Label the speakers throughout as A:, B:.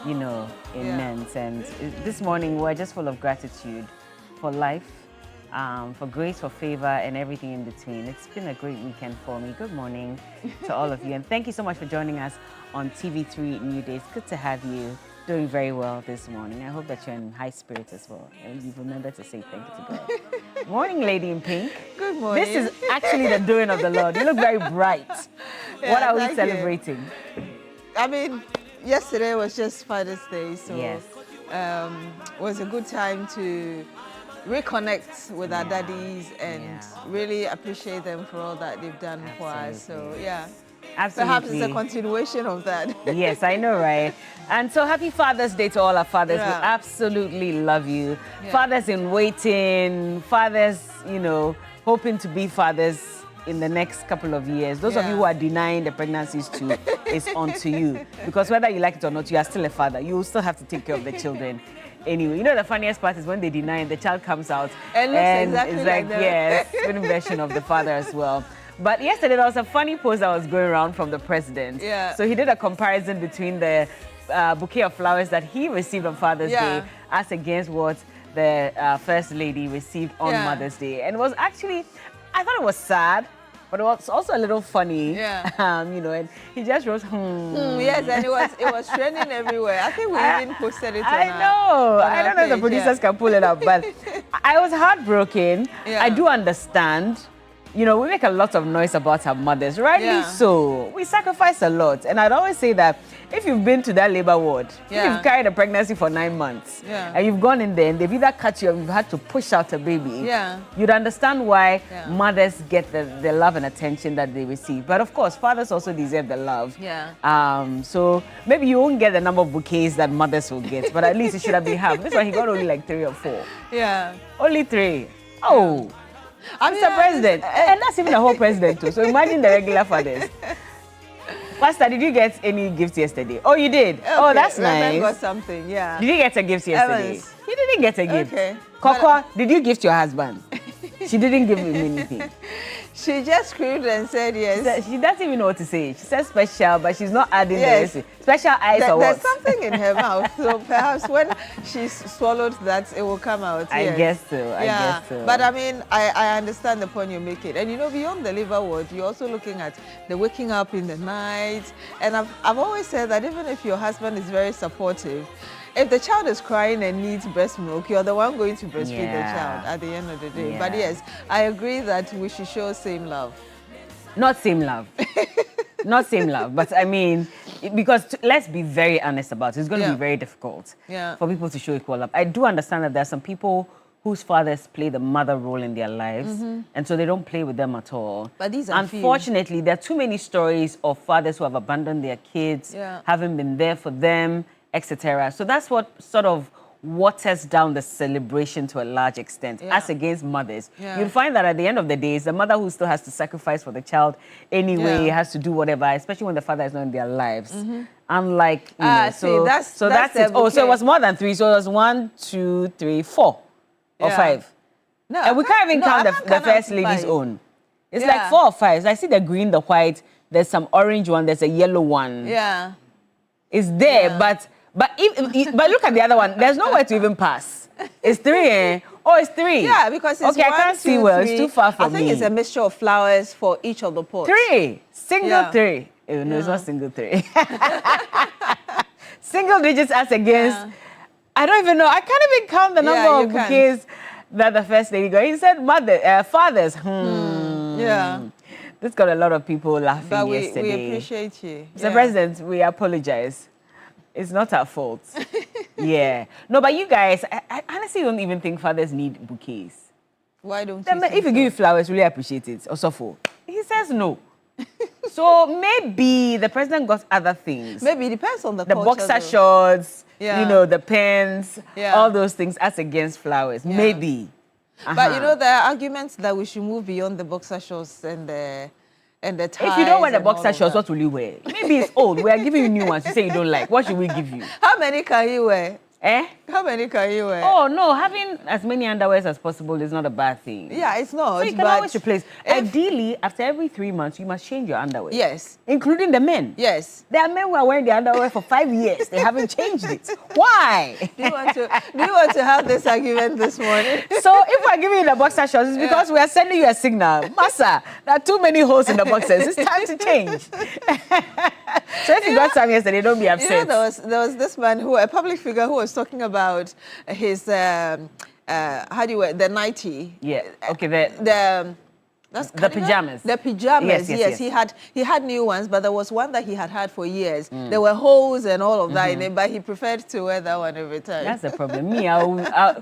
A: you know, immense. And this morning we're just full of gratitude for life, for grace, for favor, and everything in between. It's been a great weekend for me. Good morning to all of you, and thank you so much for joining us on TV3 Newday. It's good to have you. Doing very well this morning. I hope that you're in high spirits as well. And you've remembered to say thank you to God. Morning, lady in pink.
B: Good morning.
A: This is actually the doing of the Lord. You look very bright. What are we celebrating?
B: I mean, yesterday was just Father's Day, so
A: yes.
B: It was a good time to reconnect with our daddies and really appreciate them for all that they've done for us. So,
A: Absolutely.
B: Perhaps it's a continuation of that.
A: Yes, I know, right? And so happy Father's Day to all our fathers. We absolutely love you. Fathers in waiting, fathers, you know, hoping to be fathers in the next couple of years. Those of you who are denying the pregnancies too, it's on to you. Because whether you like it or not, you are still a father. You will still have to take care of the children. Anyway, you know the funniest part is when they deny and the child comes out
B: and exactly
A: it's like different version of the father as well. But yesterday there was a funny post that was going around from the president. So he did a comparison between the bouquet of flowers that he received on Father's Day as against what the First Lady received on Mother's Day. And it was actually, I thought it was sad, but it was also a little funny. You know, and he just wrote,
B: yes, and it was trending everywhere. I think we even posted it on
A: I don't know if the producers can pull it up, but I was heartbroken. I do understand. You know, we make a lot of noise about our mothers, rightly so. We sacrifice a lot. And I'd always say that if you've been to that labor ward, if you've carried a pregnancy for 9 months, and you've gone in there and they've either cut you or you've had to push out a baby, you'd understand why mothers get the love and attention that they receive. But of course, fathers also deserve the love. So maybe you won't get the number of bouquets that mothers will get, but at least it should have been half. This one, he got only like 3 or 4. Only 3. Oh. Mr. President, and that's even a whole president too. So imagine the regular fathers. Pastor, did you get any gifts yesterday? Oh, you did? Okay. Oh, that's nice.
B: I got something, Did
A: you get a gift yesterday?
B: Evans.
A: You didn't get a gift.
B: Okay.
A: Coco, did you gift your husband? She didn't give him anything.
B: She just screamed and said yes.
A: She doesn't even know what to say. She said special, but she's not adding the recipe. Special eyes or what?
B: There's something in her mouth, so perhaps when she swallowed that, it will come out.
A: I guess so. I guess so.
B: But I mean, I understand the point you're making. And you know, beyond the liver ward, you're also looking at the waking up in the night. And I've always said that even if your husband is very supportive, if the child is crying and needs breast milk, you're the one going to breastfeed the child at the end of the day. But yes, I agree that we should show same love.
A: Not same love. Not same love. But I mean, because let's be very honest about it. It's going to be very difficult for people to show equal love. I do understand that there are some people whose fathers play the mother role in their lives, and so they don't play with them at all.
B: But these are
A: unfortunately, there are too many stories of fathers who have abandoned their kids, haven't been there for them, etc. So that's what sort of waters down the celebration to a large extent, as against mothers. You'll find that at the end of the day, it's the mother who still has to sacrifice for the child anyway, has to do whatever, especially when the father is not in their lives. Unlike, you know, so that's it. Oh, so it was more than 3. So it was 1, 2, 3, 4 or 5.
B: No,
A: and we can't even count the first lady's own. It's like 4 or 5. So I see the green, the white, there's some orange one, there's a yellow one. It's there, but look at the other one. There's nowhere to even pass. It's 3, eh? Oh, it's 3.
B: Yeah, because it's
A: okay. I can't see well. It's too far from me.
B: I think it's a mixture of flowers for each of the pots.
A: 3, single 3. Oh, no, it's not single 3. Single digits as against. I don't even know. I can't even count the number of bouquets that the first lady got. He said fathers. This got a lot of people laughing yesterday.
B: We appreciate you.
A: Mr. President, we apologize. It's not our fault. No, but you guys, I honestly don't even think fathers need bouquets.
B: Why don't you?
A: If you give you flowers, really appreciate it. Also, he says no. So maybe the president got other things.
B: Maybe it depends on the
A: boxer shorts, you know, the pens, all those things as against flowers. Maybe.
B: But you know, there are arguments that we should move beyond the boxer shorts and the ties.
A: If you don't wear the boxer shorts, what will you wear? Maybe it's old. We are giving you new ones. You say you don't like. What should we give you?
B: How many can you wear?
A: Eh?
B: How many can you wear?
A: Oh, no, having as many underwears as possible is not a bad thing.
B: Yeah, it's not.
A: So you can always replace. Ideally, after every 3 months, you must change your underwear.
B: Yes.
A: Including the men.
B: Yes.
A: There are men who are wearing the underwear for 5 years. They haven't changed it. Why?
B: Do you want to have this argument this morning?
A: So if we're giving you the boxer shorts, it's because we are sending you a signal. Massa, there are too many holes in the boxers. It's time to change. So if you got some yesterday, don't be upset.
B: You know, there was this man a public figure who was talking about his how do you wear the nightie?
A: Yeah. Okay.
B: The
A: pajamas.
B: The pajamas.
A: Yes.
B: He had new ones, but there was one that he had for years. There were holes and all of that in it, but he preferred to wear that one every time.
A: That's the problem. Me,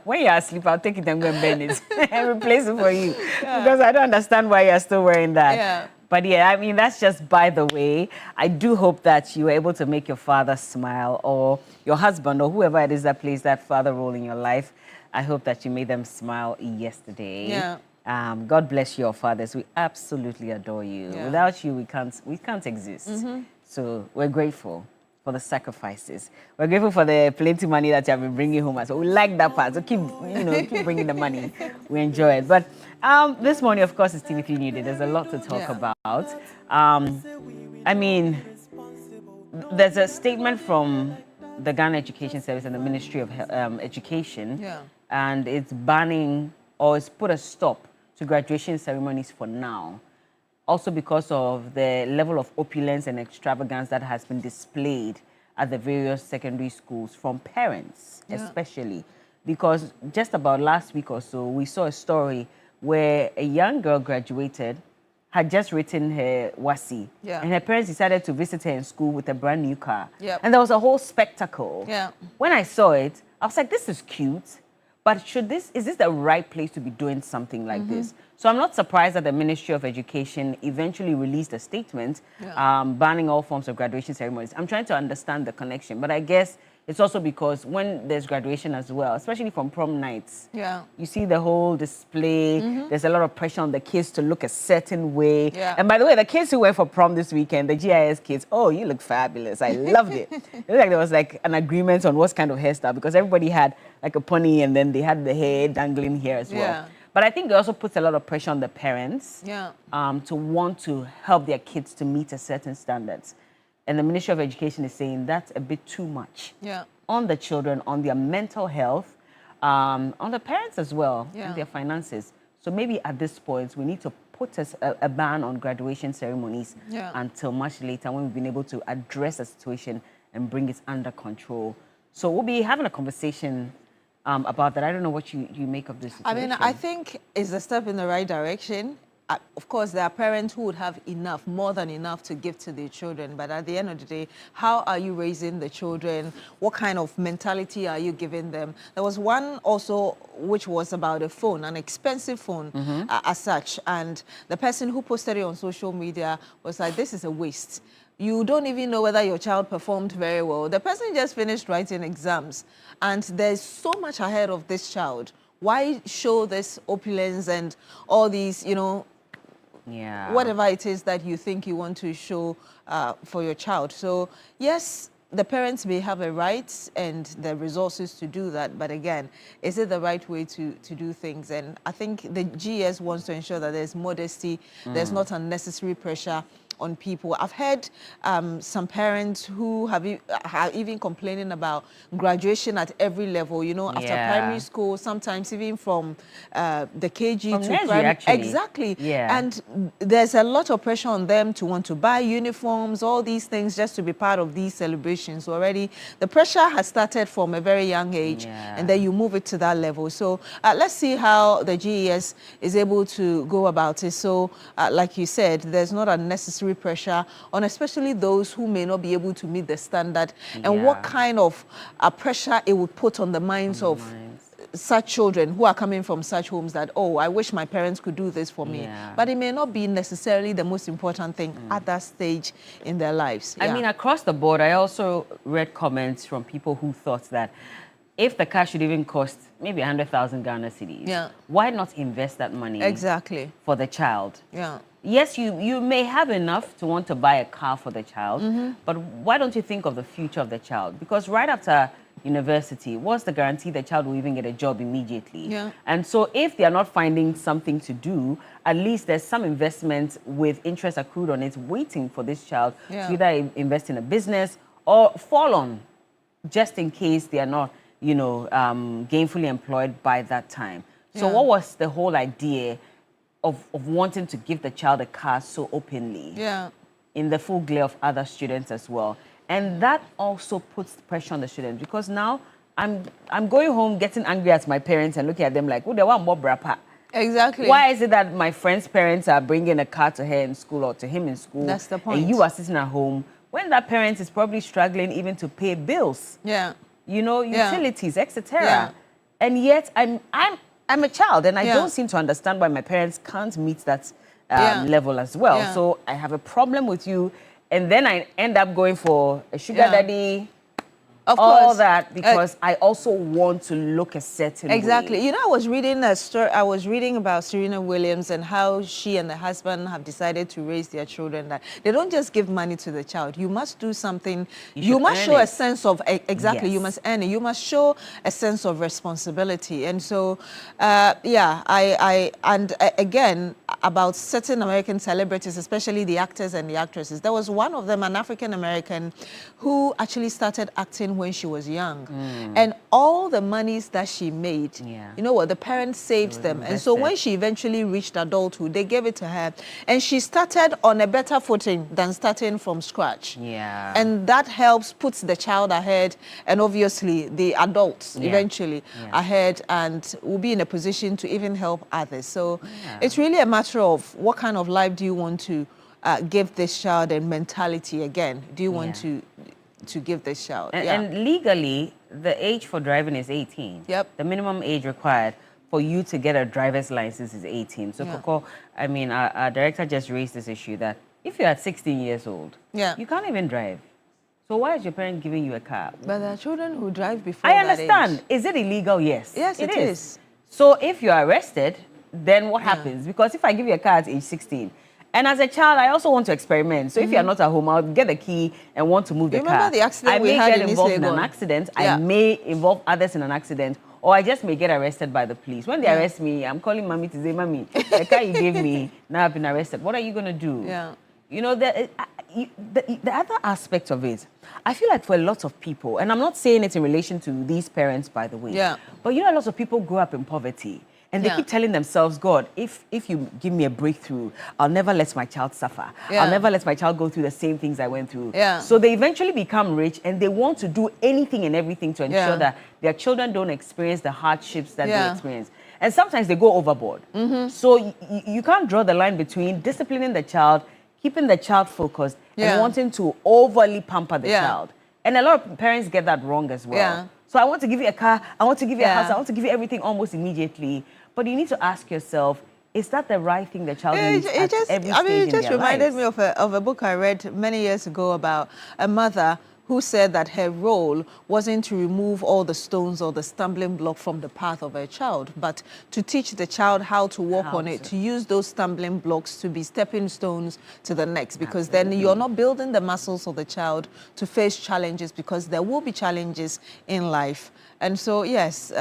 A: when you're asleep, I'll take it and go and bend it and replace it for you, because I don't understand why you're still wearing that.
B: Yeah.
A: But yeah, I mean, that's just by the way. I do hope that you were able to make your father smile, or your husband, or whoever it is that plays that father role in your life. I hope that you made them smile yesterday.
B: Yeah.
A: God bless your fathers. We absolutely adore you.
B: Yeah.
A: Without you, we can't exist. So we're grateful for the sacrifices. We're grateful for the plenty money that you have been bringing home. So we like that part. So keep bringing the money. We enjoy it. But this morning, of course, is TV3 Newday. There's a lot to talk about. I mean, there's a statement from the Ghana Education Service and the Ministry of Education, and it's banning, or it's put a stop to graduation ceremonies for now. Also because of the level of opulence and extravagance that has been displayed at the various secondary schools from parents, especially. Because just about last week or so, we saw a story where a young girl graduated, had just written her WASI, and her parents decided to visit her in school with a brand new car. And there was a whole spectacle. When I saw it, I was like, this is cute. But is this the right place to be doing something like this? So I'm not surprised that the Ministry of Education eventually released a statement banning all forms of graduation ceremonies. I'm trying to understand the connection, but I guess it's also because when there's graduation as well, especially from prom nights, you see the whole display. There's a lot of pressure on the kids to look a certain way. And by the way, the kids who went for prom this weekend, the GIS kids, oh, you look fabulous. I loved it. It looked like there was like an agreement on what kind of hairstyle, because everybody had like a pony and then they had the hair dangling here as well. But I think it also puts a lot of pressure on the parents to want to help their kids to meet a certain standards. And the Ministry of Education is saying that's a bit too much on the children, on their mental health, on the parents as well, and their finances. So maybe at this point, we need to put a ban on graduation ceremonies until much later, when we've been able to address the situation and bring it under control. So we'll be having a conversation about that. I don't know what you make of this situation.
B: I mean, I think it's a step in the right direction. Of course, there are parents who would have enough, more than enough, to give to their children. But at the end of the day, how are you raising the children? What kind of mentality are you giving them? There was one also which was about a phone, an expensive phone as such. And the person who posted it on social media was like, this is a waste. You don't even know whether your child performed very well. The person just finished writing exams, and there's so much ahead of this child. Why show this opulence and all these, whatever it is that you think you want to show for your child? So yes, the parents may have a right and the resources to do that, but again, is it the right way to do things? And I think the GS wants to ensure that there's modesty, there's not unnecessary pressure on people. I've heard some parents who have even complaining about graduation at every level, after primary school, sometimes even from the KG
A: from
B: to
A: nursery,
B: primary.
A: actually.
B: Exactly. And there's a lot of pressure on them to want to buy uniforms, all these things, just to be part of these celebrations. So already the pressure has started from a very young age, and then you move it to that level. So let's see how the GES is able to go about it. So like you said, there's not a necessary pressure on especially those who may not be able to meet the standard, and what kind of pressure it would put on the minds of such children who are coming from such homes that, oh, I wish my parents could do this for me. But it may not be necessarily the most important thing at that stage in their lives.
A: I mean, across the board, I also read comments from people who thought that if the car should even cost maybe 100,000 Ghana cedis, why not invest that money for the child? Yes, you may have enough to want to buy a car for the child, but why don't you think of the future of the child? Because right after, university, what's the guarantee the child will even get a job immediately?
B: Yeah.
A: And so if they are not finding something to do, at least there's some investment with interest accrued on it waiting for this child to either invest in a business or fall on, just in case they are not, you know, gainfully employed by that time. So what was the whole idea of wanting to give the child a car so openly?
B: Yeah.
A: In the full glare of other students as well. And that also puts pressure on the students, because now I'm going home getting angry at my parents and looking at them like, oh, they want more brapa.
B: Exactly.
A: Why is it that my friend's parents are bringing a car to her in school or to him in school?
B: That's the point.
A: And you are sitting at home when that parent is probably struggling even to pay bills.
B: Yeah.
A: You know, utilities, etc.
B: Yeah.
A: And yet I'm a child, and I don't seem to understand why my parents can't meet that level as well.
B: Yeah.
A: So I have a problem with you. And then I end up going for a sugar daddy,
B: of
A: all
B: course.
A: that, because I also want to look a certain
B: Exactly.
A: way.
B: You know, I was reading a story. I was reading about Serena Williams and how she and the husband have decided to raise their children. That they don't just give money to the child. You must do something. You must show a sense of exactly.
A: Yes.
B: You must earn it. You must show a sense of responsibility. And so, again, about certain American celebrities, especially the actors and the actresses. There was one of them, an African American, who actually started acting when she was young. And all the monies that she made, you know what, the parents saved them. And so when she eventually reached adulthood, they gave it to her. And she started on a better footing than starting from scratch.
A: Yeah.
B: And that helps, puts the child ahead, and obviously the adults eventually ahead, and will be in a position to even help others. So it's really a matter of what kind of life do you want to give this child, and mentality again. Do you want to give this child?
A: And legally, the age for driving is 18.
B: Yep.
A: The minimum age required for you to get a driver's license is 18. So, Coco, I mean, our director just raised this issue that if you're at 16 years old, you can't even drive. So why is your parent giving you a car?
B: But there are children who drive before
A: I
B: that
A: understand.
B: age.
A: Is it illegal? Yes.
B: Yes, it is.
A: So if you're arrested, then what happens? Because if I give you a car at age 16, and as a child, I also want to experiment. So if you're not at home, I'll get the key and want to move the car.
B: Remember the accident
A: I
B: we
A: may
B: had
A: get
B: in
A: involved
B: East
A: in an
B: Legon?
A: accident. I may involve others in an accident. Or I just may get arrested by the police. When they arrest me, I'm calling mommy to say, mommy, the car you gave me, now I've been arrested. What are you going to do?
B: Yeah.
A: You know, the other aspect of it, I feel like for a lot of people, and I'm not saying it in relation to these parents, by the way, but you know, a lot of people grow up in poverty. And they keep telling themselves, God, if you give me a breakthrough, I'll never let my child suffer. I'll never let my child go through the same things I went through. So they eventually become rich, and they want to do anything and everything to ensure that their children don't experience the hardships that they experience. And sometimes they go overboard. So you can't draw the line between disciplining the child, keeping the child focused, and wanting to overly pamper the child. And a lot of parents get that wrong as well. So I want to give you a car, I want to give you a house, I want to give you everything almost immediately. But you need to ask yourself, is that the right thing the child needs at every stage in their lives?
B: It just reminded me of a book I read many years ago about a mother who said that her role wasn't to remove all the stones or the stumbling block from the path of her child, but to teach the child how to walk on it, to use those stumbling blocks to be stepping stones to the next, because then you're not building the muscles of the child to face challenges, because there will be challenges in life. And so, yes,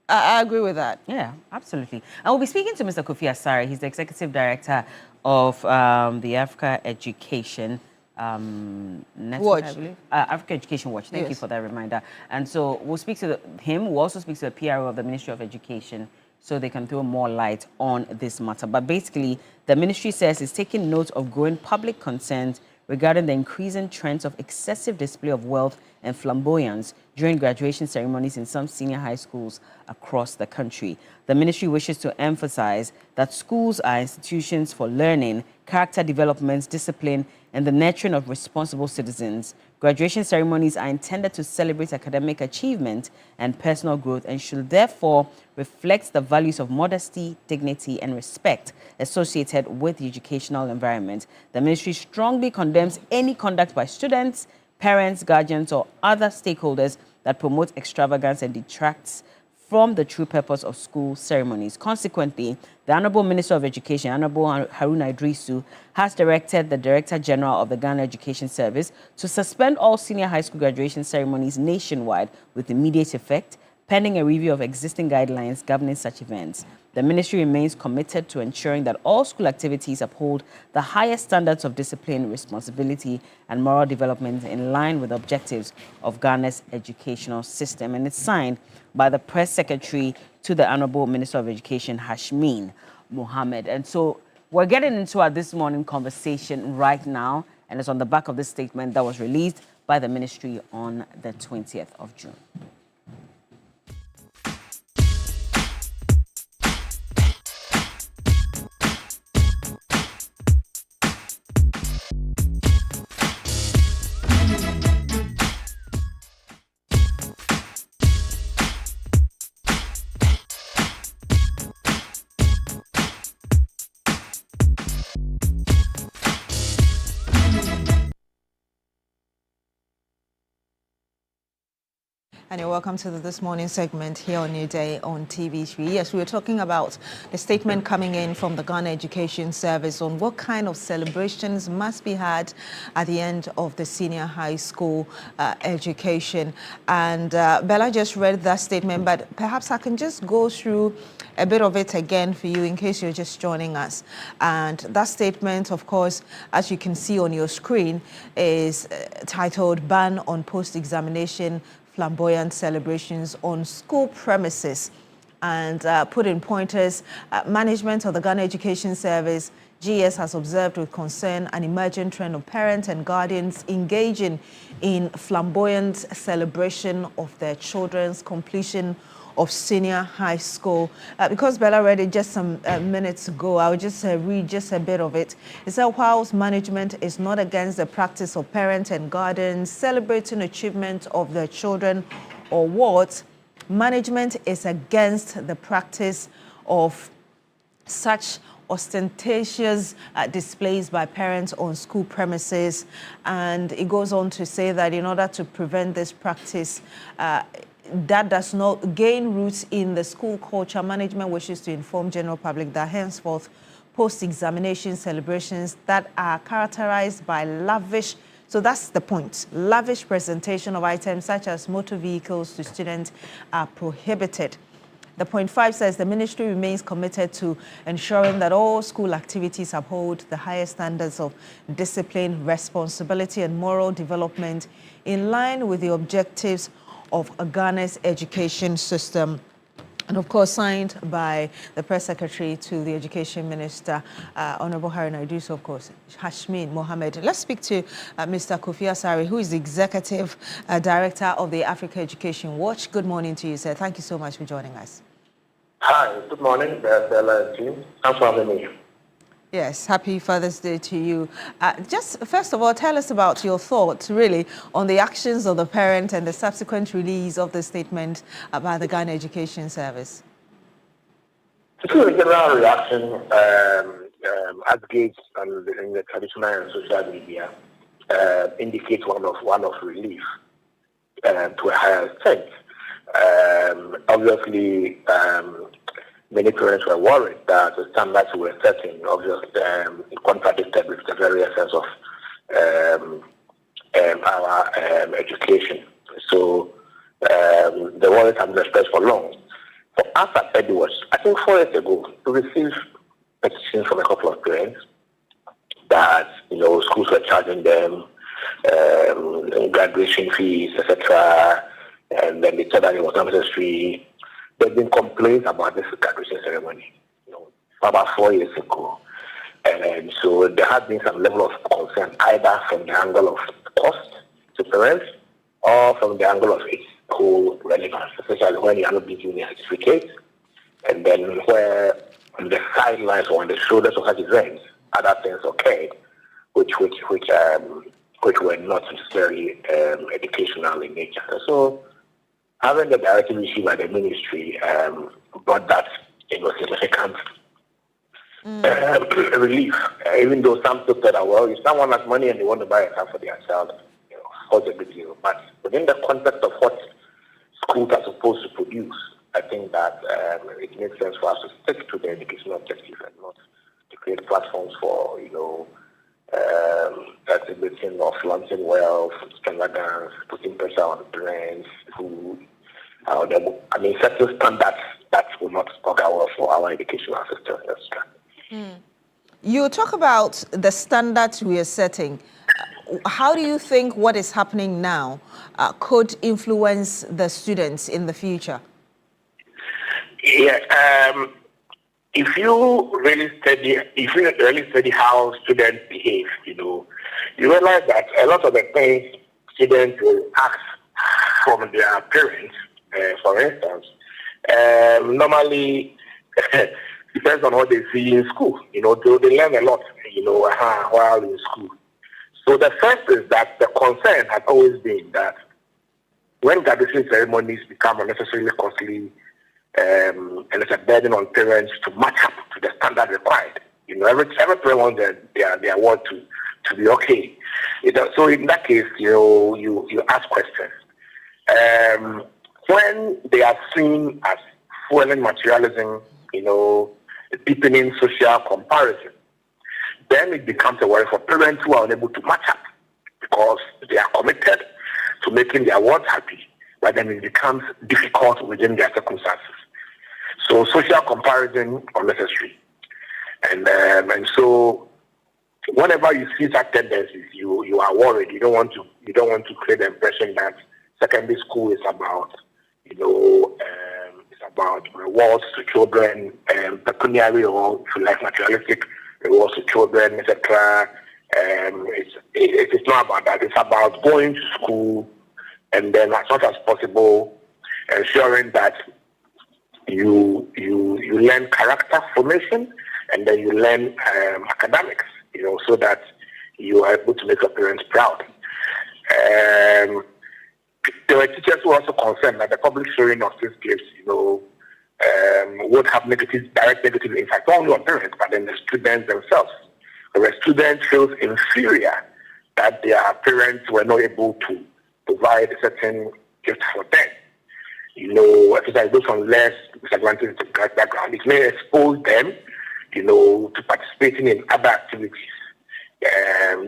B: I agree with that.
A: Yeah, absolutely. And we'll be speaking to Mr. Kofi Asare. He's the Executive Director of the Africa Education Network,
B: Watch.
A: I believe. Africa Education Watch. Thank you for that reminder. And so we'll speak to him. We'll also speak to the PRO of the Ministry of Education so they can throw more light on this matter. But basically, the ministry says it's taking note of growing public concerns regarding the increasing trends of excessive display of wealth and flamboyance during graduation ceremonies in some senior high schools across the country. The ministry wishes to emphasize that schools are institutions for learning, character development, discipline, and the nurturing of responsible citizens. Graduation ceremonies are intended to celebrate academic achievement and personal growth, and should therefore reflect the values of modesty, dignity, and respect associated with the educational environment. The ministry strongly condemns any conduct by students, parents, guardians, or other stakeholders that promote extravagance and detracts from the true purpose of school ceremonies. Consequently, the Honorable Minister of Education, Honorable Haruna Idrisu, has directed the Director General of the Ghana Education Service to suspend all senior high school graduation ceremonies nationwide with immediate effect, pending a review of existing guidelines governing such events. The ministry remains committed to ensuring that all school activities uphold the highest standards of discipline, responsibility, and moral development in line with the objectives of Ghana's educational system. And it's signed by the Press Secretary to the Honorable Minister of Education, Hashmin Mohammed. And so we're getting into our this morning conversation right now, and it's on the back of this statement that was released by the ministry on the 20th of June.
B: And you're welcome to this morning segment here on Newday on TV3. Yes, we were talking about the statement coming in from the Ghana Education Service on what kind of celebrations must be had at the end of the senior high school education. And Bella just read that statement, but perhaps I can just go through a bit of it again for you in case you're just joining us. And that statement, of course, as you can see on your screen, is titled Ban on Post-Examination Flamboyant Celebrations on School Premises, and put in pointers, management of the Ghana Education Service, GS, has observed with concern an emerging trend of parents and guardians engaging in flamboyant celebration of their children's completion of senior high school. Because Bella read it just some minutes ago, I'll just read just a bit of it. It said, whilst management is not against the practice of parents and guardians celebrating achievement of their children or what, management is against the practice of such ostentatious displays by parents on school premises. And it goes on to say that in order to prevent this practice, that does not gain roots in the school culture, management wishes to inform general public that henceforth post-examination celebrations that are characterized by lavish, so that's the point, lavish presentation of items such as motor vehicles to students are prohibited. The point 5 says the ministry remains committed to ensuring that all school activities uphold the highest standards of discipline, responsibility, and moral development in line with the objectives of Ghana's education system. And of course, signed by the Press Secretary to the Education Minister, Honorable Haruna Idrisu, of course, Hashmin Mohammed. Let's speak to Mr. Kofi Asare, who is the Executive Director of the Africa Education Watch. Good morning to you, sir. Thank you so much for joining us.
C: Hi, good morning, Bella team. Thanks for having me.
B: Yes, happy Father's Day to you. Just first of all, tell us about your thoughts, really, on the actions of the parent and the subsequent release of the statement by the Ghana Education Service.
C: This is a general reaction as gauged in the traditional and social media indicates one of relief to a higher extent. Obviously, many parents were worried that the standards were setting obviously contradicted with the very essence of our education. So the worries have been expressed for long. For us at Edwards, I think 4 years ago, we received petitions from a couple of parents that schools were charging them graduation fees, etc., and then they said that it was not necessary. There have been complaints about this graduation ceremony, about 4 years ago. And so there has been some level of concern either from the angle of cost to parents or from the angle of its whole relevance, especially when you are not being given a certificate, and then where on the sidelines or on the shoulders of such events, other things occurred, which were not necessarily educational in nature. So having the directive received by the ministry brought that significant relief. Even though some people said, well, if someone has money and they want to buy a car for their child, what's a big deal? But within the context of what schools are supposed to produce, I think think that it makes sense for us to stick to the education objective and not to create platforms for, exhibiting or flaunting wealth, extravagance, putting pressure on parents who, certain standards that will not augur well for our educational system.
B: You talk about the standards we are setting. How do you think what is happening now could influence the students in the future?
C: Yeah, if you really study how students behave, you realize that a lot of the things students will ask from their parents, for instance, normally depends on what they see in school. They learn a lot, while in school. So the first is that the concern has always been that when graduation ceremonies become unnecessarily costly, and it's a burden on parents to match up to the standard required. Every parent wants their award to be okay. So in that case, you ask questions. When they are seen as fueling materialism, deepening social comparison, then it becomes a worry for parents who are unable to match up because they are committed to making their wards happy, but then it becomes difficult within their circumstances. So social comparison unnecessary, and so whenever you see such tendencies, you are worried. You don't want to create the impression that secondary school is about it's about rewards to children, pecuniary or if you like materialistic rewards to children, etc. It's not about that. It's about going to school and then as much as possible ensuring that you learn character formation and then you learn academics, so that you are able to make your parents proud. There were teachers who were also concerned that the public showing of these gifts, would have direct negative impact not only on parents but then the students themselves. Where students feel inferior that their parents were not able to provide a certain gift for them. Especially those from less disadvantaged background, it may expose them, to participating in other activities,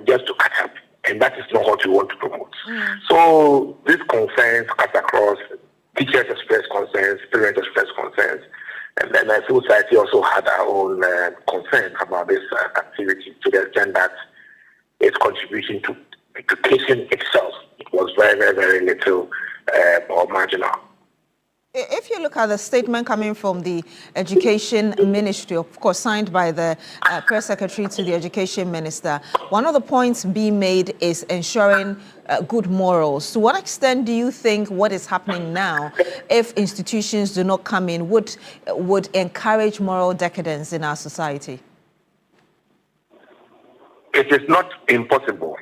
C: just to catch up. And that is not what we want to promote. So these concerns cut across. Teachers express concerns, parents express concerns, and then civil society also had our own concern about this activity to the extent that its contribution to education itself was very, very, very little or marginal.
B: If you look at the statement coming from the Education Ministry, of course, signed by the Press Secretary to the Education Minister, one of the points being made is ensuring good morals. To what extent do you think what is happening now, if institutions do not come in, would encourage moral decadence in our society?
C: It is not impossible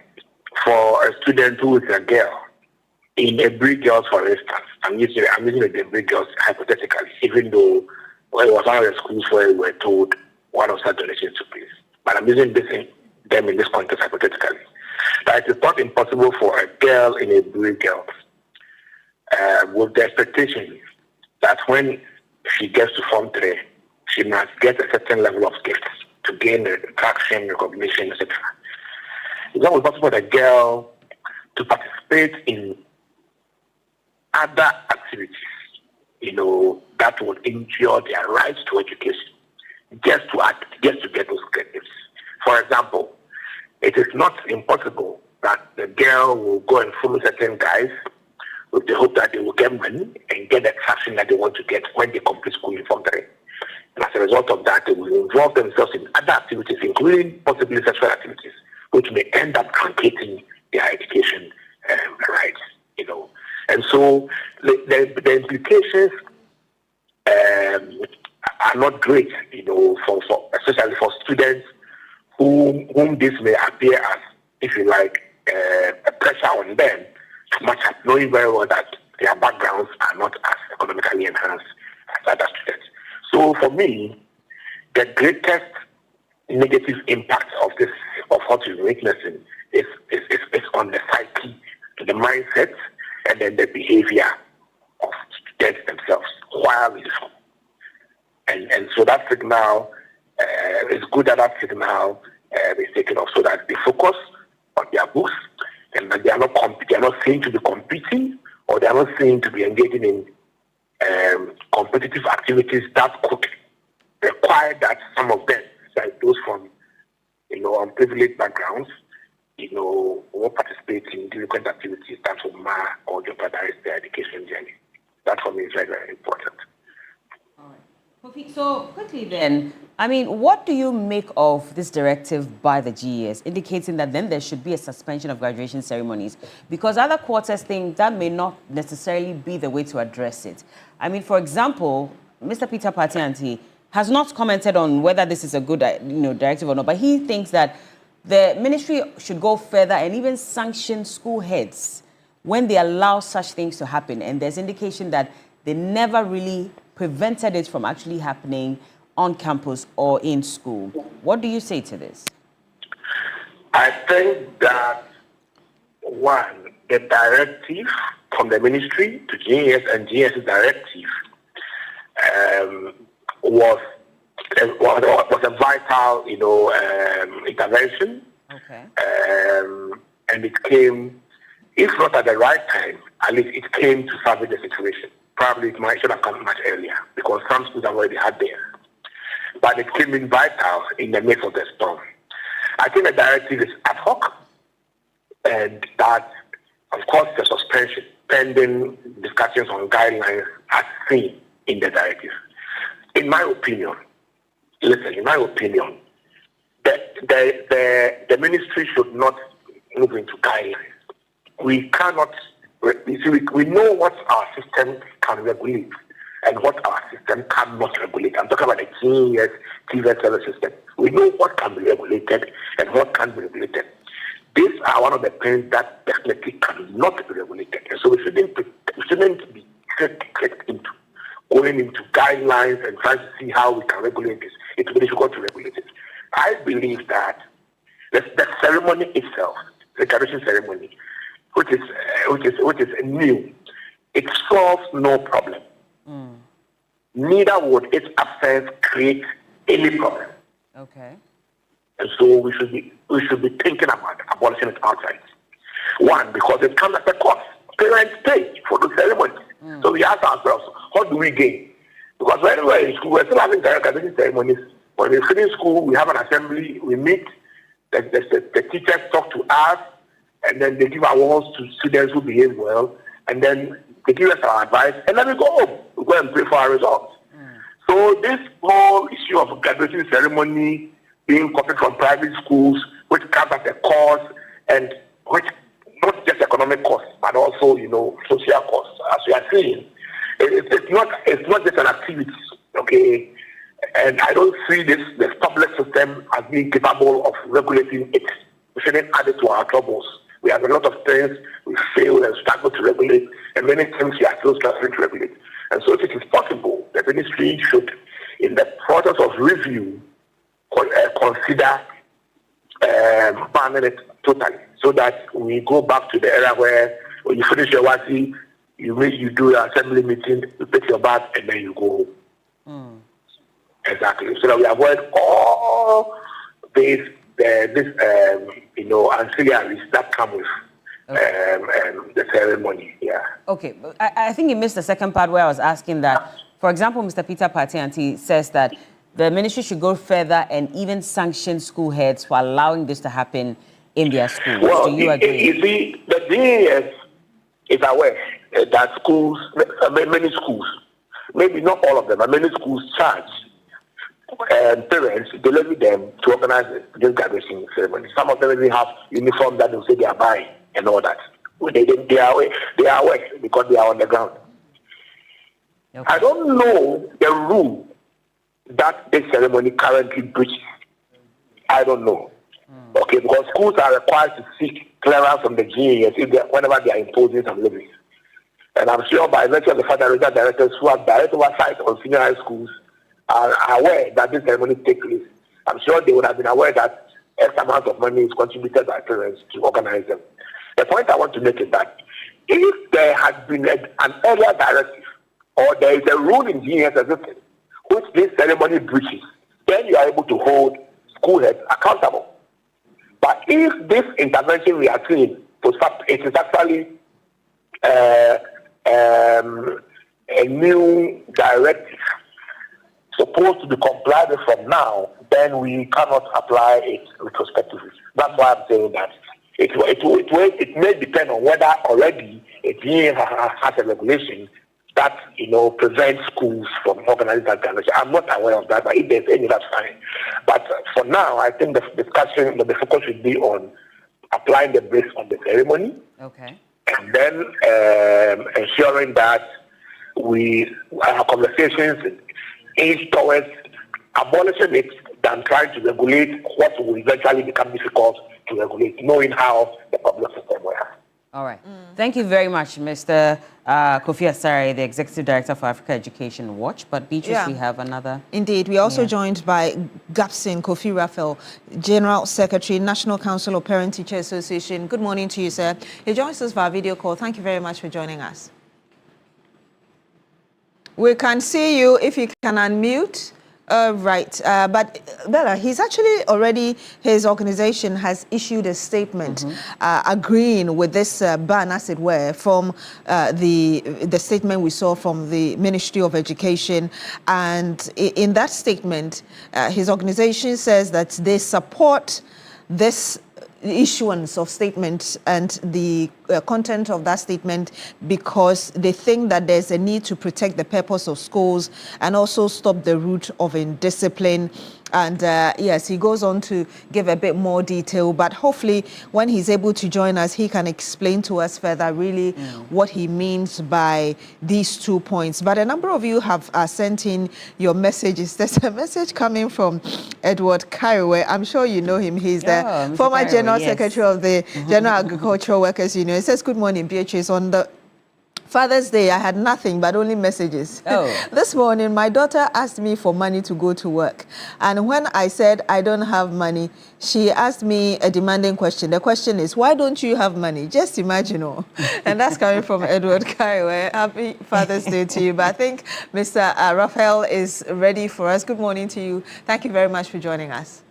C: for a student who is a girl in a Brick Girls, for instance. I'm using the Brick Girls hypothetically, even though it was one of the schools where we were told one of such donations took place. But I'm using them in this context hypothetically. That it is not impossible for a girl in a Brick Girls with the expectation that when she gets to Form 3, she must get a certain level of gifts to gain the traction, recognition, etc. It's not possible for a girl to participate in other activities, that would ensure their rights to education, just to get those credits. For example, it is not impossible that the girl will go and follow certain guys with the hope that they will get money and get the traction that they want to get when they complete school in Form 3. And as a result of that, they will involve themselves in other activities, including possibly sexual activities, which may end up truncating their education rights, And so the implications are not great, for especially for students whom this may appear as, if you like, a pressure on them to match up, knowing very well that their backgrounds are not as economically enhanced as other students. So for me, the greatest negative impact of what we're witnessing is on the psyche, the mindset, and then the behavior of students themselves. require reform. And so that signal, it's good that signal is taken off so that they focus on their books and that they are not seen to be competing or they are not seen to be engaging in competitive activities that could require that some of them, like those from, unprivileged backgrounds, will participate in delinquent activities that will mar or jeopardize their education journey. That for me is very, very important.
A: All right. Kofi, so quickly then, what do you make of this directive by the GES indicating that then there should be a suspension of graduation ceremonies? Because other quarters think that may not necessarily be the way to address it. For example, Mr. Peter Patianti has not commented on whether this is a good directive or not, but he thinks that the ministry should go further and even sanction school heads when they allow such things to happen. And there's indication that they never really prevented it from actually happening on campus or in school. What do you say to this?
C: I think that, one, the directive from the ministry to GES and GES's directive was a vital, intervention.
A: Okay.
C: And it came, if not at the right time, at least it came to salvage the situation. Probably it should have come much earlier because some schools have already had theirs. But it came in vital in the midst of the storm. I think the directive is ad hoc, and that, of course, the suspension pending discussions on guidelines as seen in the directive. In my opinion, the ministry should not move into guidelines. We cannot, we know what our system can regulate and what our system cannot regulate. I'm talking about the GES TV service system. We know what can be regulated and what can't be regulated. These are one of the things that definitely cannot be regulated. And so we shouldn't be tricked into going into guidelines and trying to see how we can regulate this. It's very difficult to regulate it. I believe that the ceremony itself, the graduation ceremony, which is new, it solves no problem. Neither would its absence create any problem.
A: Okay.
C: And so we should be thinking about abolishing it outright. One, because it comes at a cost. Parents pay for the ceremony. So we ask ourselves, what do we gain? Because when we're in school, we're still having graduation ceremonies. When we finish school, we have an assembly, we meet, the teachers talk to us, and then they give awards to students who behave well, and then they give us our advice, and then we go home. We go and pray for our results. So this whole issue of graduation ceremony being copied from private schools, which comes at a cost, and which not just economic costs, but also, social costs, as we are seeing. It's not just an activity, okay? And I don't see this public system as being capable of regulating it. We shouldn't add it to our troubles. We have a lot of things we fail and struggle to regulate, and many things we are still struggling to regulate. And so if it is possible, the ministry should, in the process of review, consider banning it totally, so that we go back to the era where when you finish your WASI, you do your assembly meeting, you pick your bag, and then you go home. Exactly. So that we avoid all these ancillaries that come with the ceremony. Yeah.
A: Okay. I think you missed the second part where I was asking that, for example, Mr. Peter Patianti says that the ministry should go further and even sanction school heads for allowing this to happen in their schools.
C: Well,
A: do you agree?
C: You see, the DES is aware that schools, many schools, maybe not all of them, but many schools charge parents, they levy them to organize this graduation ceremony. Some of them even have uniforms that they say they are buying and all that. They are aware because they are on the ground. Okay. I don't know the rule that this ceremony currently breaches. I don't know. Okay, because schools are required to seek clearance from the GES whenever they are imposing some levies. And I'm sure by virtue of the fact that regional directors who have direct oversight on senior high schools are aware that this ceremony takes place. I'm sure they would have been aware that X amount of money is contributed by parents to organize them. The point I want to make is that if there had been an earlier directive or there is a rule in GNS system which this ceremony breaches, then you are able to hold school heads accountable. But if this intervention we are seeing, it is actually a new directive supposed to be complied with from now, then we cannot apply it retrospectively. That's why I'm saying that it may depend on whether already a GA has a regulation that prevents schools from organizing that graduation. I'm not aware of that, but if there's any, that's fine. But for now, I think the discussion, the focus should be on applying the brakes on the ceremony.
A: Okay.
C: And then ensuring that our conversations aim towards abolishing it than trying to regulate what will eventually become difficult to regulate, knowing how the public system works.
A: All right. Thank you very much, Mr. Kofi Asare, the Executive Director for Africa Education Watch. But Beatrice, we have another.
B: Indeed. We are also joined by Gapsin Kofi Raphael, General Secretary, National Council of Parent Teacher Association. Good morning to you, sir. He joins us via video call. Thank you very much for joining us. We can see you if you can unmute. Right. But Bella, his organization has issued a statement agreeing with this ban, as it were, from the statement we saw from the Ministry of Education. And in that statement, his organization says that they support this issuance of statement and the content of that statement because they think that there's a need to protect the purpose of schools and also stop the root of indiscipline. And yes, he goes on to give a bit more detail, but hopefully when he's able to join us, he can explain to us further really what he means by these 2 points. But a number of you have sent in your messages. There's a message coming from Edward Kaiwe. I'm sure you know him. He's the former General Secretary of the General Agricultural Workers Union. It says, good morning, Beatrice. On the Father's Day, I had nothing but only messages. This morning, my daughter asked me for money to go to work. And when I said I don't have money, she asked me a demanding question. The question is, why don't you have money? Just imagine. And that's coming from Edward Kaiwe. Happy Father's Day to you. But I think Mr. Raphael is ready for us. Good morning to you. Thank you very much for joining us.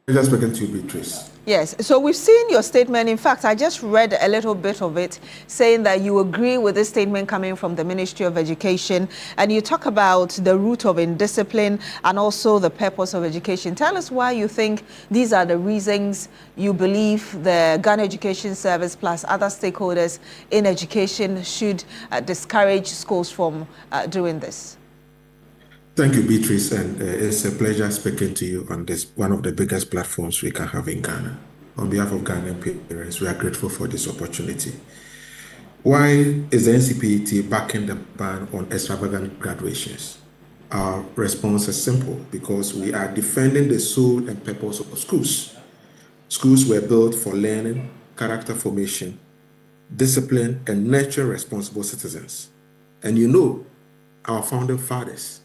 D: Just speaking to you, Beatrice.
B: Yes, so we've seen your statement. In fact, I just read a little bit of it saying that you agree with this statement coming from the Ministry of Education, and you talk about the root of indiscipline and also the purpose of education. Tell us why you think these are the reasons you believe the Ghana Education Service plus other stakeholders in education should discourage schools from doing this.
D: Thank you, Beatrice, and it's a pleasure speaking to you on this, one of the biggest platforms we can have in Ghana. On behalf of Ghanaian parents, we are grateful for this opportunity. Why is the NCPET backing the ban on extravagant graduations? Our response is simple, because we are defending the soul and purpose of schools. Schools were built for learning, character formation, discipline, and nurturing responsible citizens. And our founding fathers,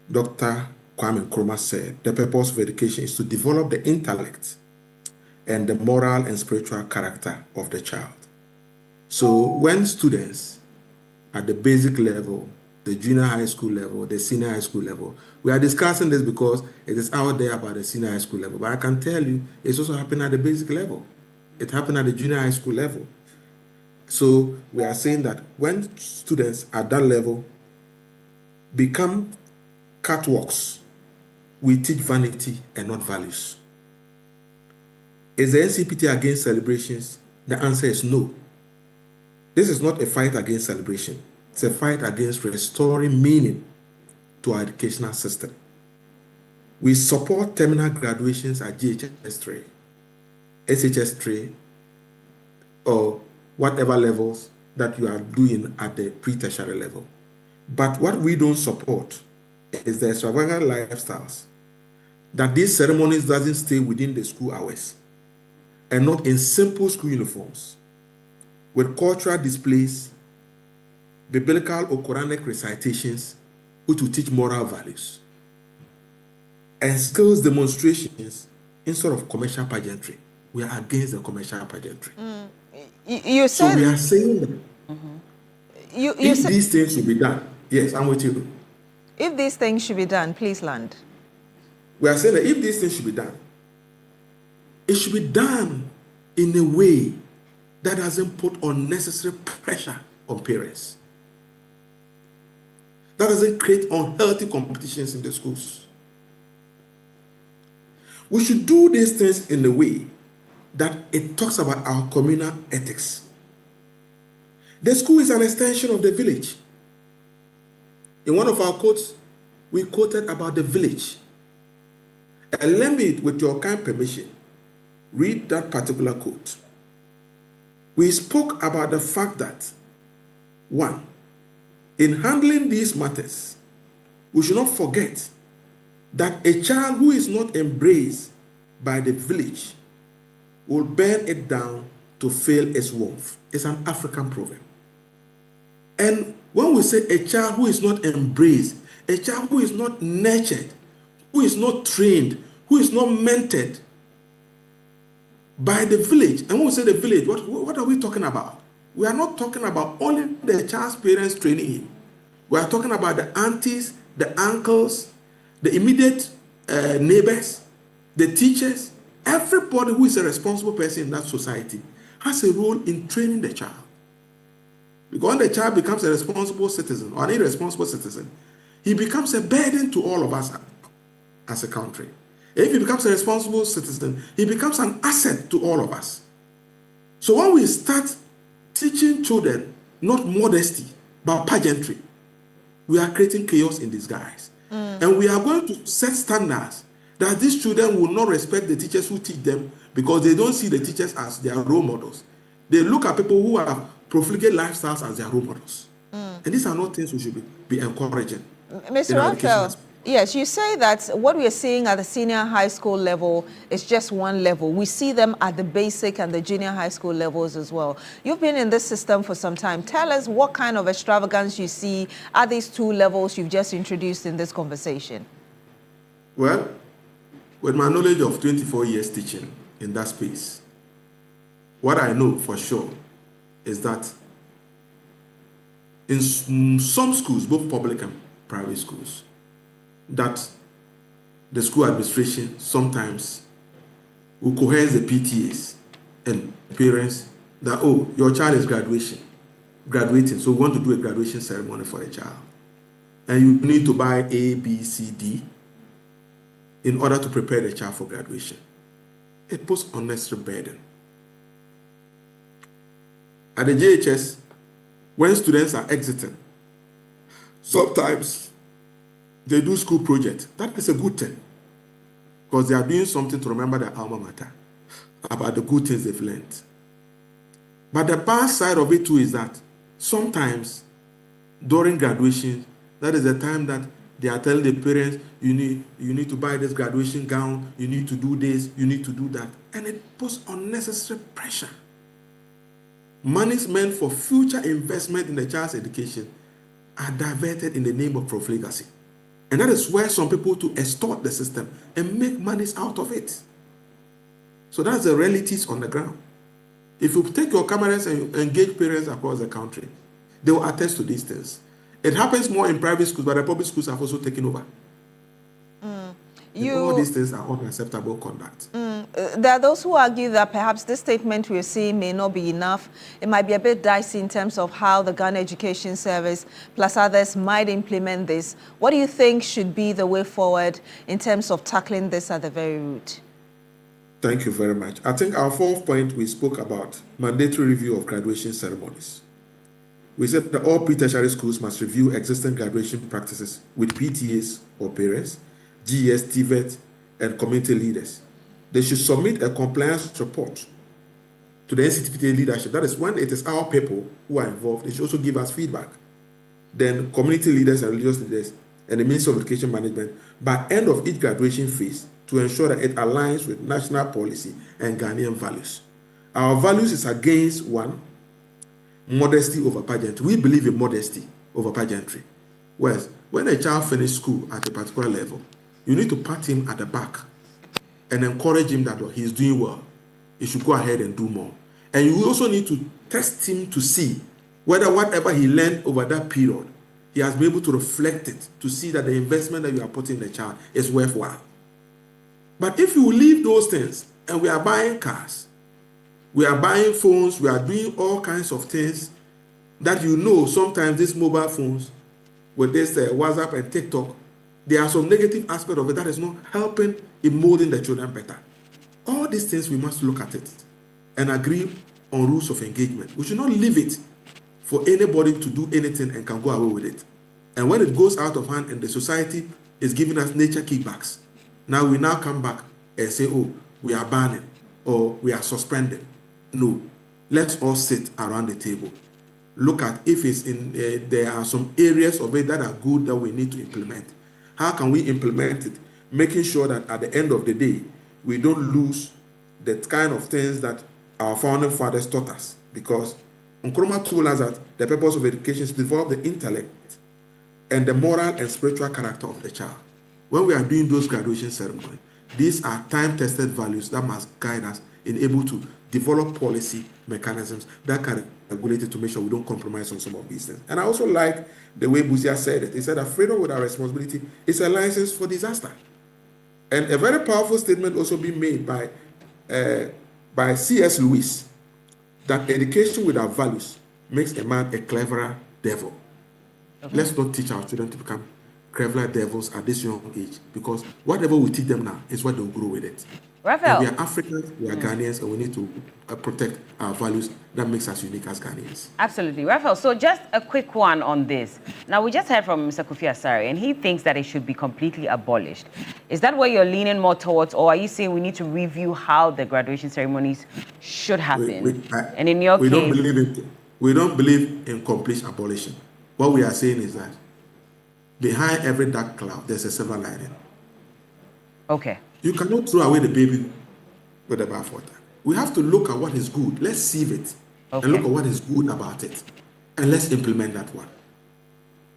D: Dr. Kwame Nkrumah said, the purpose of education is to develop the intellect and the moral and spiritual character of the child. So when students at the basic level, the junior high school level, the senior high school level, we are discussing this because it is out there about the senior high school level, but I can tell you it's also happening at the basic level. It happened at the junior high school level. So we are saying that when students at that level become catwalks, we teach vanity and not values. Is the NCPT against celebrations? The answer is no. This is not a fight against celebration. It's a fight against restoring meaning to our educational system. We support terminal graduations at GHS 3, SHS 3, or whatever levels that you are doing at the pre-tertiary level. But what we don't support is the extravagant lifestyles, that these ceremonies doesn't stay within the school hours and not in simple school uniforms with cultural displays, biblical or Quranic recitations which will teach moral values, and skills demonstrations instead of commercial pageantry. We are against the commercial pageantry.
B: You said,
D: so we are saying that if these things should be done, yes, I'm with you.
B: If these things should be done, please land.
D: We are saying that if these things should be done, it should be done in a way that doesn't put unnecessary pressure on parents. That doesn't create unhealthy competitions in the schools. We should do these things in a way that it talks about our communal ethics. The school is an extension of the village. In one of our quotes, we quoted about the village. And let me, with your kind permission, read that particular quote. We spoke about the fact that, one, in handling these matters, we should not forget that a child who is not embraced by the village will burn it down to feel its warmth. It's an African proverb. And when we say a child who is not embraced, a child who is not nurtured, who is not trained, who is not mentored by the village, and when we say the village, what are we talking about? We are not talking about only the child's parents training him. We are talking about the aunties, the uncles, the immediate neighbors, the teachers. Everybody who is a responsible person in that society has a role in training the child. Because when the child becomes a responsible citizen or an irresponsible citizen, he becomes a burden to all of us as a country. If he becomes a responsible citizen, he becomes an asset to all of us. So when we start teaching children not modesty, but pageantry, we are creating chaos in disguise. And we are going to set standards that these children will not respect the teachers who teach them because they don't see the teachers as their role models. They look at people who have profligate lifestyles as their role models. And these are not things we should be encouraging.
B: Mr. Raphael, yes, you say that what we are seeing at the senior high school level is just one level. We see them at the basic and the junior high school levels as well. You've been in this system for some time. Tell us what kind of extravagance you see at these two levels you've just introduced in this conversation.
D: Well, with my knowledge of 24 years teaching in that space, what I know for sure is that in some schools, both public and private schools, that the school administration sometimes will coerce the PTAs and parents that, oh, your child is graduating, so we want to do a graduation ceremony for a child. And you need to buy A, B, C, D in order to prepare the child for graduation. It puts unnecessary burden. At the JHS, when students are exiting, sometimes they do school projects. That is a good thing because they are doing something to remember their alma mater about the good things they've learned. But the bad side of it too is that sometimes during graduation, that is the time that they are telling the parents, you need to buy this graduation gown, you need to do this, you need to do that. And it puts unnecessary pressure. Monies meant for future investment in the child's education are diverted in the name of profligacy. And that is where some people to extort the system and make monies out of it. So that's the realities on the ground. If you take your cameras and engage parents across the country, they will attest to these things. It happens more in private schools, but the public schools have also taken over. All these things are unacceptable conduct.
B: There are those who argue that perhaps this statement we're seeing may not be enough. It might be a bit dicey in terms of how the Ghana Education Service plus others might implement this. What do you think should be the way forward in terms of tackling this at the very root?
D: Thank you very much. I think our fourth point, we spoke about mandatory review of graduation ceremonies. We said that all pre-tertiary schools must review existing graduation practices with PTAs or parents, GS, TVET, and community leaders. They should submit a compliance report to the NCTPTA leadership. That is when it is our people who are involved. They should also give us feedback. Then community leaders and religious leaders and the Ministry of Education Management by end of each graduation phase to ensure that it aligns with national policy and Ghanaian values. Our values is against one, modesty over pageantry. We believe in modesty over pageantry. Whereas when a child finishes school at a particular level, you need to pat him at the back and encourage him that he's doing well. He should go ahead and do more. And you also need to test him to see whether whatever he learned over that period, he has been able to reflect it, to see that the investment that you are putting in the child is worthwhile. But if you leave those things, and we are buying cars, we are buying phones, we are doing all kinds of things that sometimes these mobile phones, with this WhatsApp and TikTok, there are some negative aspect of it that is not helping in molding the children better. All these things, we must look at it and agree on rules of engagement. We should not leave it for anybody to do anything and can go away with it. And when it goes out of hand and the society is giving us nature kickbacks, now we come back and say, oh, we are banning or we are suspending. No, let's all sit around the table. Look at if there are some areas of it that are good that we need to implement. How can we implement it? Making sure that at the end of the day, we don't lose the kind of things that our founding fathers taught us. Because Nkrumah told us that the purpose of education is to develop the intellect and the moral and spiritual character of the child. When we are doing those graduation ceremonies, these are time-tested values that must guide us in able to develop policy mechanisms that can regulate it to make sure we don't compromise on some of these things. And I also like the way Buzia said it. He said that freedom without responsibility is a license for disaster. And a very powerful statement also being made by C.S. Lewis, that education without values makes a man a cleverer devil. Okay. Let's not teach our children to become cleverer devils at this young age, because whatever we teach them now is what they'll grow with it.
A: Raphael.
D: And we are Africans, we are Ghanaians, and we need to protect our values that makes us unique as Ghanaians.
A: Absolutely. Raphael, so just a quick one on this. Now, we just heard from Mr. Kofi Asare, and he thinks that it should be completely abolished. Is that what you're leaning more towards, or are you saying we need to review how the graduation ceremonies should happen? And in your case...
D: We don't believe in complete abolition. What we are saying is that behind every dark cloud, there's a silver lining.
A: Okay.
D: You cannot throw away the baby with the bathwater. We have to look at what is good. Let's sieve it and look at what is good about it, and let's implement that one.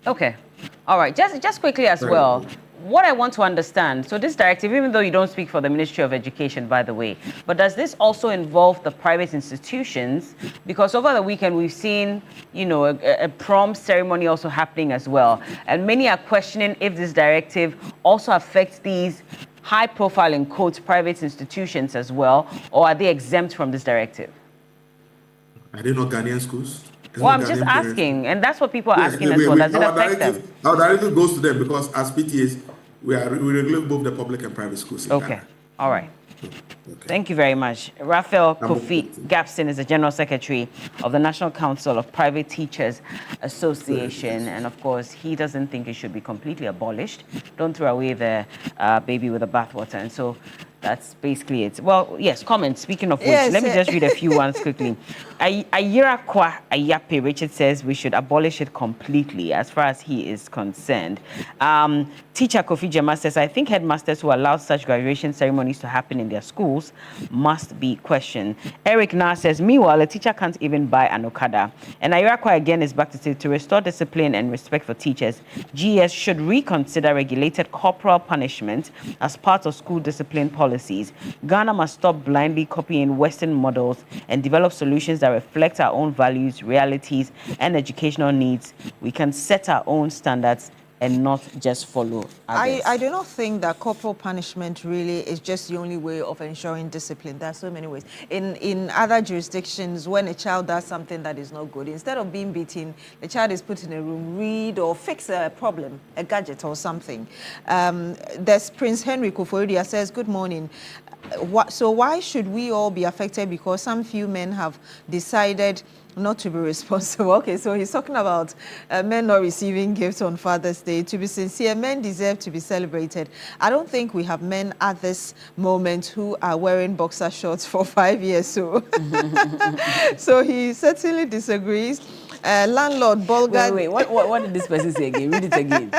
A: Okay. All right. Just quickly as well, what I want to understand, so this directive, even though you don't speak for the Ministry of Education, by the way, but does this also involve the private institutions? Because over the weekend, we've seen, a prom ceremony also happening as well. And many are questioning if this directive also affects these high-profile, in quotes, private institutions as well, or are they exempt from this directive?
D: Are they not Ghanaian schools?
A: Well, I'm just asking, and that's what people are asking as well. Does it affect them?
D: Our directive goes to them because as PTAs, we regulate both the public and private schools in Ghana.
A: All right. Okay. Thank you very much. Raphael Kofi Gapson is the General Secretary of the National Council of Private Teachers Association. And of course, he doesn't think it should be completely abolished. Don't throw away the baby with the bathwater. And so that's basically it. Well, yes, comments. Speaking of which, let me just read a few ones quickly. Ayira Kwa Ayape, Richard says we should abolish it completely as far as he is concerned. Teacher Kofi Jema says, I think headmasters who allow such graduation ceremonies to happen in their schools must be questioned. Eric Na says, meanwhile, a teacher can't even buy an Okada. And Ayira Kwa again is back to say, to restore discipline and respect for teachers, GS should reconsider regulated corporal punishment as part of school discipline policies. Ghana must stop blindly copying Western models and develop solutions that reflect our own values, realities, and educational needs. We can set our own standards and not just follow others.
B: I do not think that corporal punishment really is just the only way of ensuring discipline. There are so many ways. In other jurisdictions, when a child does something that is not good, instead of being beaten, the child is put in a room, read or fix a problem, a gadget or something. There's Prince Henry Kuforidia says, good morning. So why should we all be affected because some few men have decided not to be responsible? Okay, so he's talking about men not receiving gifts on Father's Day. To be sincere, men deserve to be celebrated. I don't think we have men at this moment who are wearing boxer shorts for 5 years. So, so he certainly disagrees. Landlord Bolga.
A: Wait. What did this person say again? Read it again.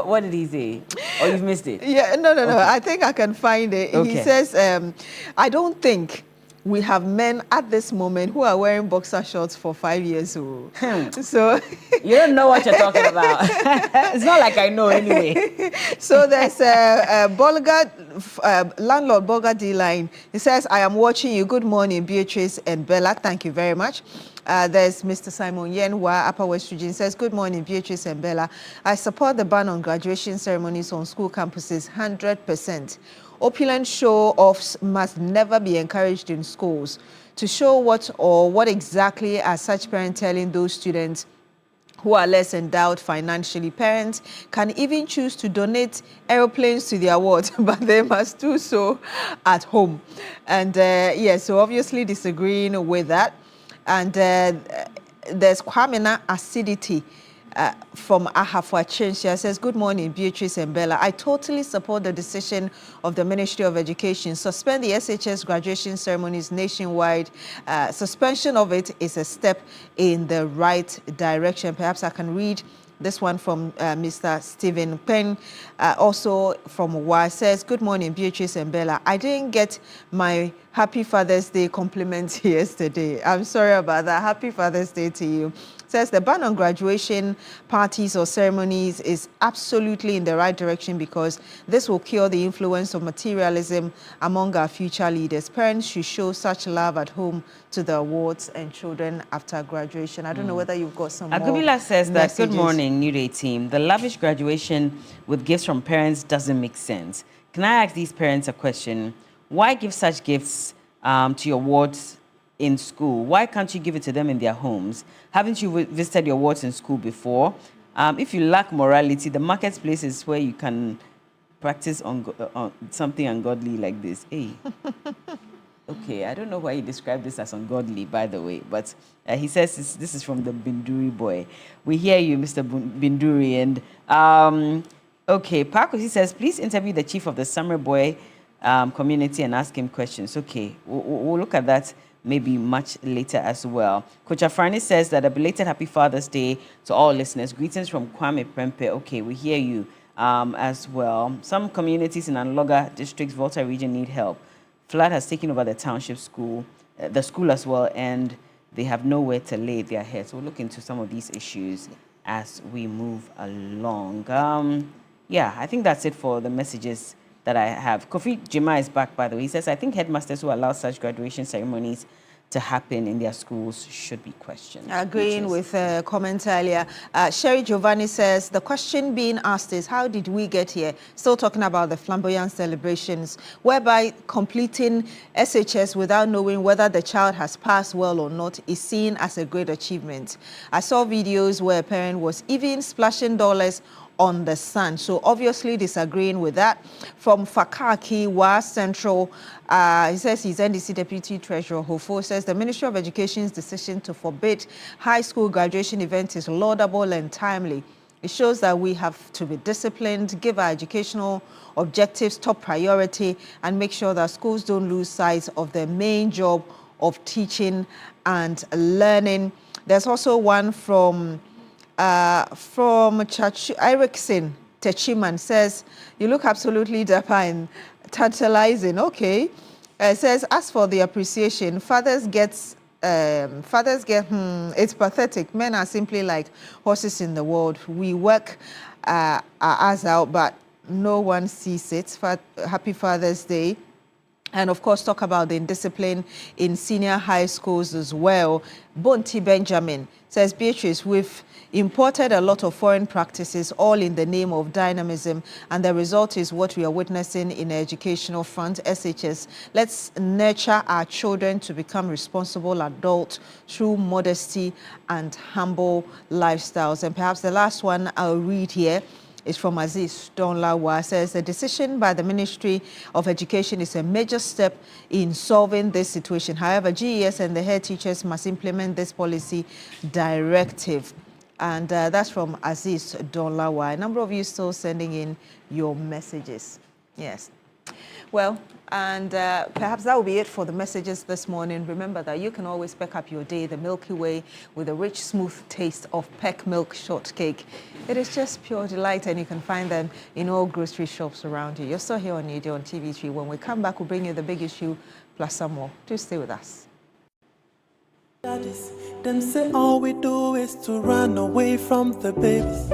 A: What did he say? Or you've missed it?
B: Yeah, no. Okay. I think I can find it. Okay. He says, I don't think we have men at this moment who are wearing boxer shorts for 5 years old. So
A: you don't know what you're talking about. It's not like I know anyway.
B: So there's landlord Bolga D-Line. He says, I am watching you. Good morning, Beatrice and Bella. Thank you very much. There's Mr. Simon Yenwa, Upper West Region, says, good morning, Beatrice and Bella. I support the ban on graduation ceremonies on school campuses 100%. Opulent show-offs must never be encouraged in schools. To show what exactly are such parents telling those students who are less endowed financially? Parents can even choose to donate aeroplanes to the awards, but they must do so at home. And so obviously disagreeing with that. And there's Kwamina Acidity from Ahafwa Chinsia, says, good morning, Beatrice and Bella. I totally support the decision of the Ministry of Education. Suspend the SHS graduation ceremonies nationwide. Suspension of it is a step in the right direction. Perhaps I can read this one from Mr. Stephen Penn, also from WA, says, good morning, Beatrice and Bella. I didn't get my Happy Father's Day compliment yesterday. I'm sorry about that. Happy Father's Day to you. Says the ban on graduation parties or ceremonies is absolutely in the right direction because this will cure the influence of materialism among our future leaders. Parents should show such love at home to the awards and children after graduation. I don't know whether you've got some
A: Agubila
B: more
A: says that,
B: messages.
A: good morning, New Day team. The lavish graduation with gifts from parents doesn't make sense. Can I ask these parents a question? Why give such gifts to your wards in school? Why can't you give it to them in their homes? Haven't you visited your wards in school before? If you lack morality, the marketplace is where you can practice on something ungodly like this. Hey. Okay, I don't know why he described this as ungodly, by the way, but he says this is from the Binduri boy. We hear you, Mr. Binduri. And okay, Paco, he says, please interview the chief of the Summer Boy community and ask him questions. Okay, we'll look at that maybe much later as well. Coach Afrani says that a belated Happy Father's Day to all listeners. Greetings from Kwame Prempe. Okay, we hear you as well. Some communities in Anloga districts, Volta region need help. Flood has taken over the township school, the school as well, and they have nowhere to lay their heads. We'll look into some of these issues as we move along. Yeah, I think that's it for the messages that I have. Kofi Jima is back, by the way. He says, I think headmasters who allow such graduation ceremonies to happen in their schools should be questioned.
B: Agreeing with a comment earlier. Sherry Giovanni says, the question being asked is, how did we get here? Still talking about the flamboyant celebrations, whereby completing SHS without knowing whether the child has passed well or not is seen as a great achievement. I saw videos where a parent was even splashing dollars on the sun. So obviously disagreeing with that. From Fakaki, Wa Central, he says he's NDC Deputy Treasurer Hofo, says the Ministry of Education's decision to forbid high school graduation events is laudable and timely. It shows that we have to be disciplined, give our educational objectives top priority, and make sure that schools don't lose sight of their main job of teaching and learning. There's also one from Erickson Techiman, says, you look absolutely dapper and tantalizing. Okay. Says, as for the appreciation, fathers get, it's pathetic. Men are simply like horses in the world. We work our ass out, but no one sees it. Happy Father's Day. And of course, talk about the indiscipline in senior high schools as well. Bonti Benjamin says, Beatrice, we've imported a lot of foreign practices, all in the name of dynamism, and the result is what we are witnessing in the educational front, SHS. Let's nurture our children to become responsible adults through modesty and humble lifestyles. And perhaps the last one I'll read here is from Aziz Donlawa, says the decision by the Ministry of Education is a major step in solving this situation. However, GES and the head teachers must implement this policy directive. And that's from Aziz Donlawa. A number of you still sending in your messages. Yes. Well, and perhaps that will be it for the messages this morning. Remember that you can always pick up your day the Milky Way with a rich, smooth taste of Peck Milk Shortcake. It is just pure delight, and you can find them in all grocery shops around you. You're still here on Newday on TV3. When we come back, we'll bring you the big issue plus some more. Do stay with us.
E: Them say all we do is to run away from the babies.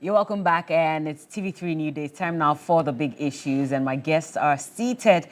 A: You're welcome back, and it's TV3 Newday. It's time now for the big issues, and my guests are seated.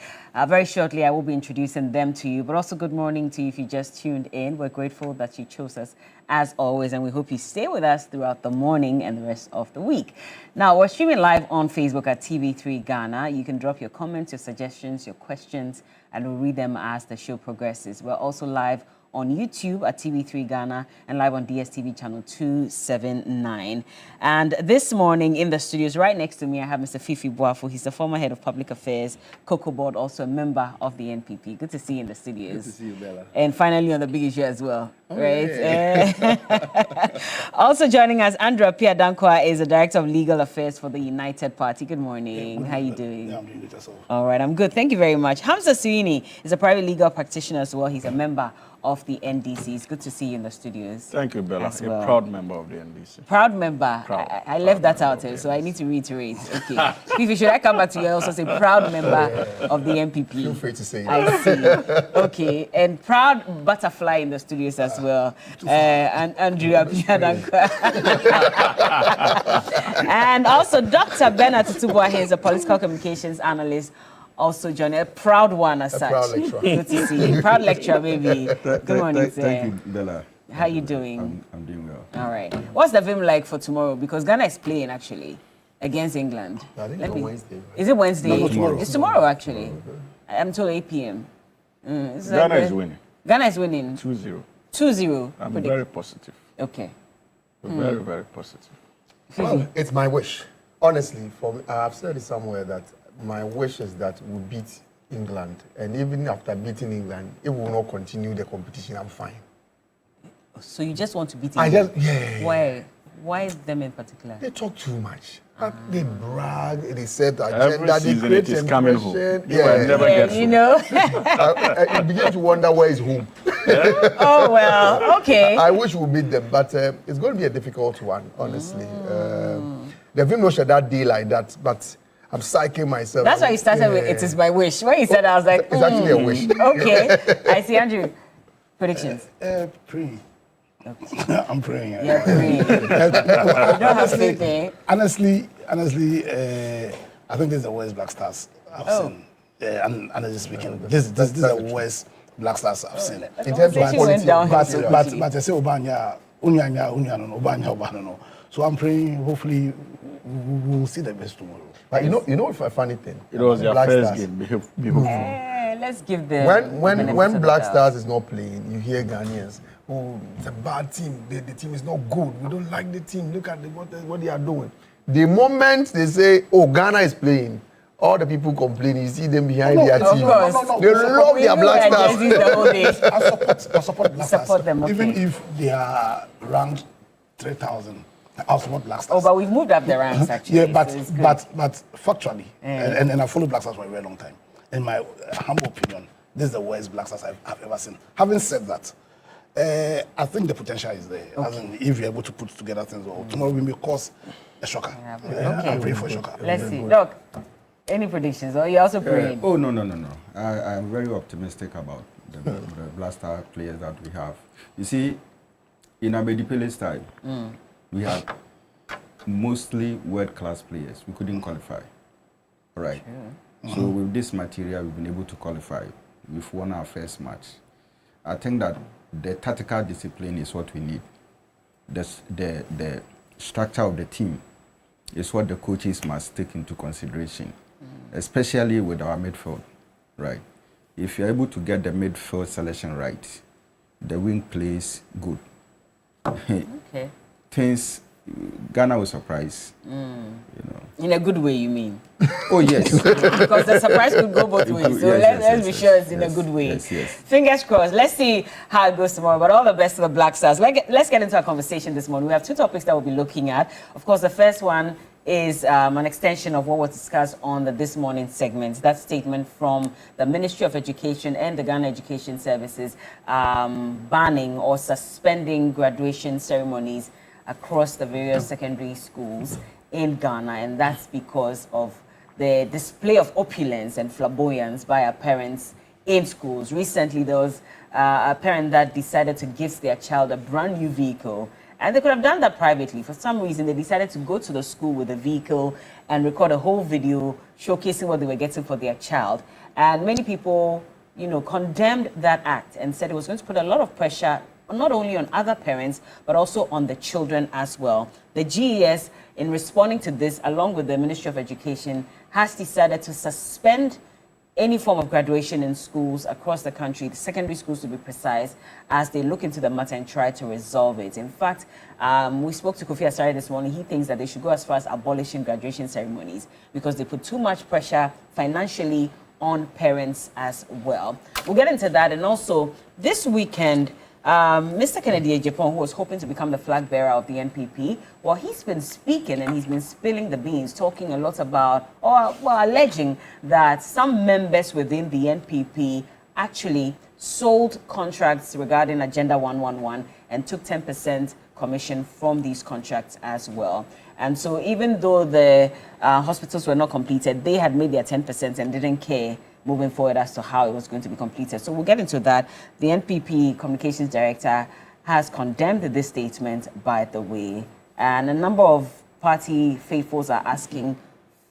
A: Very shortly, I will be introducing them to you, but also good morning to you if you just tuned in. We're grateful that you chose us as always, and we hope you stay with us throughout the morning and the rest of the week. Now, we're streaming live on Facebook at TV3 Ghana. You can drop your comments, your suggestions, your questions, and we'll read them as the show progresses. We're also live on YouTube at TV3 Ghana and live on DSTV channel 279. And this morning in the studios right next to me, I have Mr. Fifi Boafo. He's the former head of public affairs, Cocoa Board, also a member of the NPP. Good to see you in the studios.
F: Good to see you, Bella.
A: And finally on the big issue as well, right?
F: Yeah.
A: Also joining us, Andrew Apia Dankwa is the Director of Legal Affairs for the United Party. Good morning. How are you doing?
F: Yeah, I'm doing good yourself.
A: All right, I'm good. Thank you very much. Hamza Suini is a private legal practitioner as well. He's a member of the NDC. It's good to see you in the studios.
F: Thank you, Bella.
A: Well.
F: A proud member of the NDC.
A: Proud member.
F: Proud.
A: I left that out, so I need to reiterate. Okay. Fifi, should I come back to you and also say proud member of the MPP?
G: Feel free to say
A: I see. Okay. And proud butterfly in the studios as well. And Andrew Abiyadanka. And also Dr. Bernard Tutubuahe is a political communications analyst. Also, Johnny, a proud one as such.
G: Proud lecturer.
A: Good to see you. Proud lecturer, baby. Good morning, sir.
H: Thank you, Bella.
A: How you doing?
H: I'm doing well.
A: All right. What's the film like for tomorrow? Because Ghana is playing, actually, against England.
G: I think it's on Wednesday. Right?
A: Is it Wednesday?
H: No, tomorrow.
A: It's tomorrow, actually. I'm told 8 p.m.
F: Ghana is winning.
A: Ghana is winning.
F: 2-0.
A: 2-0.
F: I'm very positive.
A: Okay.
F: Very, very positive.
G: Well, it's my wish. Honestly, for me, I've said it somewhere that my wish is that we beat England. And even after beating England, if we will not continue the competition, I'm fine.
A: So you just want to beat
G: I
A: England?
G: just, yeah.
A: Why? Why them in particular?
G: They talk too much. They brag, they set
F: Every
G: agenda, they
F: season
G: create
F: it is coming home.
G: impression.
F: You will never get
A: you
F: home.
A: know.
G: I begin to wonder where is home.
A: Oh, well, okay.
G: I wish we beat them, but it's going to be a difficult one, honestly. The film was that day like that, but I'm psyching myself.
A: That's why you started with "It is my wish." When you said, I was like,
G: It's actually a wish.
A: Okay. I see, Andrew. Predictions.
F: Praying.
A: Okay.
F: I'm praying.
A: You're praying. You don't have faith, eh?
F: Honestly, I think this is the worst Black Stars I've seen. Honestly speaking, this is the worst Black Stars I've seen.
G: In terms of
A: Conversation
G: quality,
A: went downhill so quickly.
F: But I say Obanya, Ubanya. So I'm praying. Hopefully, we'll see the best tomorrow.
G: but you know, if a funny thing.
F: It was your
G: Black
F: first
G: Stars.
F: game. Be hopeful.
A: Let's give them.
G: When Black Stars is not playing, you hear Ghanaians, oh, it's a bad team. The team is not good. We don't like the team. Look at what they are doing. The moment they say, oh, Ghana is playing, all the people complain. You see them behind their
A: of
G: team.
A: course.
G: They love
A: We
G: their
A: knew
G: Black
A: their
G: Stars.
A: jerseys the whole day.
F: I support Black Stars.
A: Support them, okay.
F: Even if they are ranked 3,000, I'll support Black Stars.
A: Oh, but we've moved up the ranks, actually.
F: Yeah,
A: so it's good.
F: but factually, and I followed Black Stars for a very long time. In my humble opinion, this is the worst Black Stars I've ever seen. Having said that, I think the potential is there. As in, if you're able to put together things, well, tomorrow we may cause a shocker. I'm praying for a shocker.
A: Let's see. Doc, any predictions? Or you also praying?
H: Oh, no. I'm very optimistic about the Black Star players that we have. You see, in Abedipele's time, we had mostly world-class players. We couldn't qualify. Right. Sure. So with this material, we've been able to qualify. We've won our first match. I think that the tactical discipline is what we need. The structure of the team is what the coaches must take into consideration, especially with our midfield, right? If you're able to get the midfield selection right, the wing plays good.
A: Okay.
H: Things, Ghana will surprise, you know.
A: In a good way, you mean?
H: Oh, yes.
A: Because the surprise could go both ways. So let's be sure it's in a good way.
H: Yes.
A: Fingers crossed. Let's see how it goes tomorrow. But all the best to the Black Stars. Let's get into our conversation this morning. We have two topics that we'll be looking at. Of course, the first one is an extension of what was discussed on the This Morning segment. That statement from the Ministry of Education and the Ghana Education Services banning or suspending graduation ceremonies across the various secondary schools in Ghana, and that's because of the display of opulence and flamboyance by our parents in schools. Recently, there was a parent that decided to gift their child a brand new vehicle, And they could have done that privately. For some reason, they decided to go to the school with a vehicle and record a whole video showcasing what they were getting for their child. And many people, you know, condemned that act and said it was going to put a lot of pressure not only on other parents, but also on the children as well. The GES, in responding to this, along with the Ministry of Education, has decided to suspend any form of graduation in schools across the country, the secondary schools to be precise, as they look into the matter and try to resolve it. In fact, we spoke to Kofi Asare this morning. He thinks that they should go as far as abolishing graduation ceremonies because they put too much pressure financially on parents as well. We'll get into that. And also, this weekend, Mr. Kennedy Ejapon, who was hoping to become the flag bearer of the NPP, well, he's been speaking and he's been spilling the beans, talking a lot about, or well, alleging that some members within the NPP actually sold contracts regarding Agenda 111 and took 10% commission from these contracts as well. And so even though the hospitals were not completed, they had made their 10% and didn't care moving forward as to how it was going to be completed. So we'll get into that. The NPP Communications Director has condemned this statement, by the way, and a number of party faithfuls are asking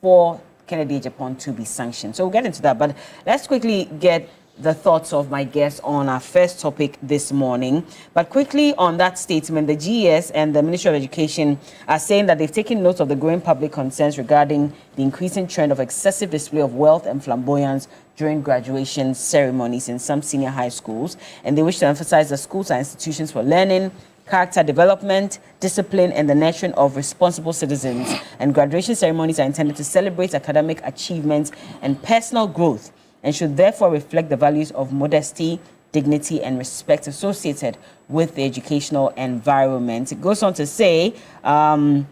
A: for Kennedy Ejapon to be sanctioned. So we'll get into that, but let's quickly get the thoughts of my guests on our first topic this morning. But quickly on that statement, the GES and the Ministry of Education are saying that they've taken note of the growing public concerns regarding the increasing trend of excessive display of wealth and flamboyance during graduation ceremonies in some senior high schools. And they wish to emphasize that schools are institutions for learning, character development, discipline, and the nurturing of responsible citizens. And graduation ceremonies are intended to celebrate academic achievements and personal growth, and should therefore reflect the values of modesty, dignity, and respect associated with the educational environment. It goes on to say that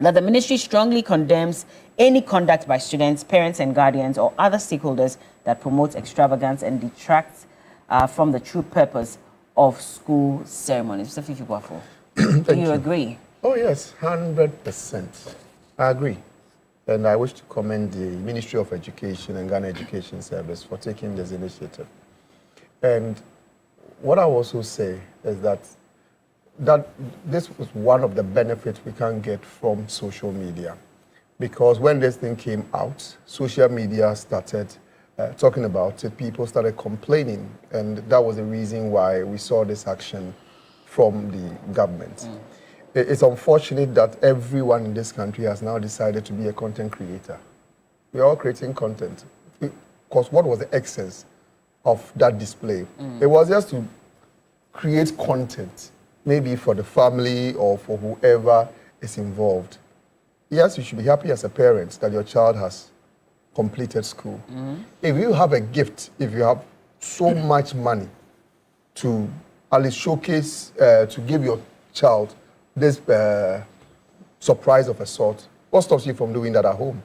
A: the ministry strongly condemns any conduct by students, parents, and guardians or other stakeholders that promotes extravagance and detracts from the true purpose of school ceremonies. Mr. Fifi Boafo, do you agree?
G: Oh, yes, 100%. I agree. And I wish to commend the Ministry of Education and Ghana Education Service for taking this initiative. And what I also say is that this was one of the benefits we can get from social media. Because when this thing came out, social media started talking about it, people started complaining, and that was the reason why we saw this action from the government. It's unfortunate that everyone in this country has now decided to be a content creator. We're all creating content. Because what was the essence of that display? It was just to create content, maybe for the family or for whoever is involved. Yes, you should be happy as a parent that your child has completed school. If you have a gift, if you have so much money to at least showcase, to give your child this surprise of a sort, what stops you from doing that at home?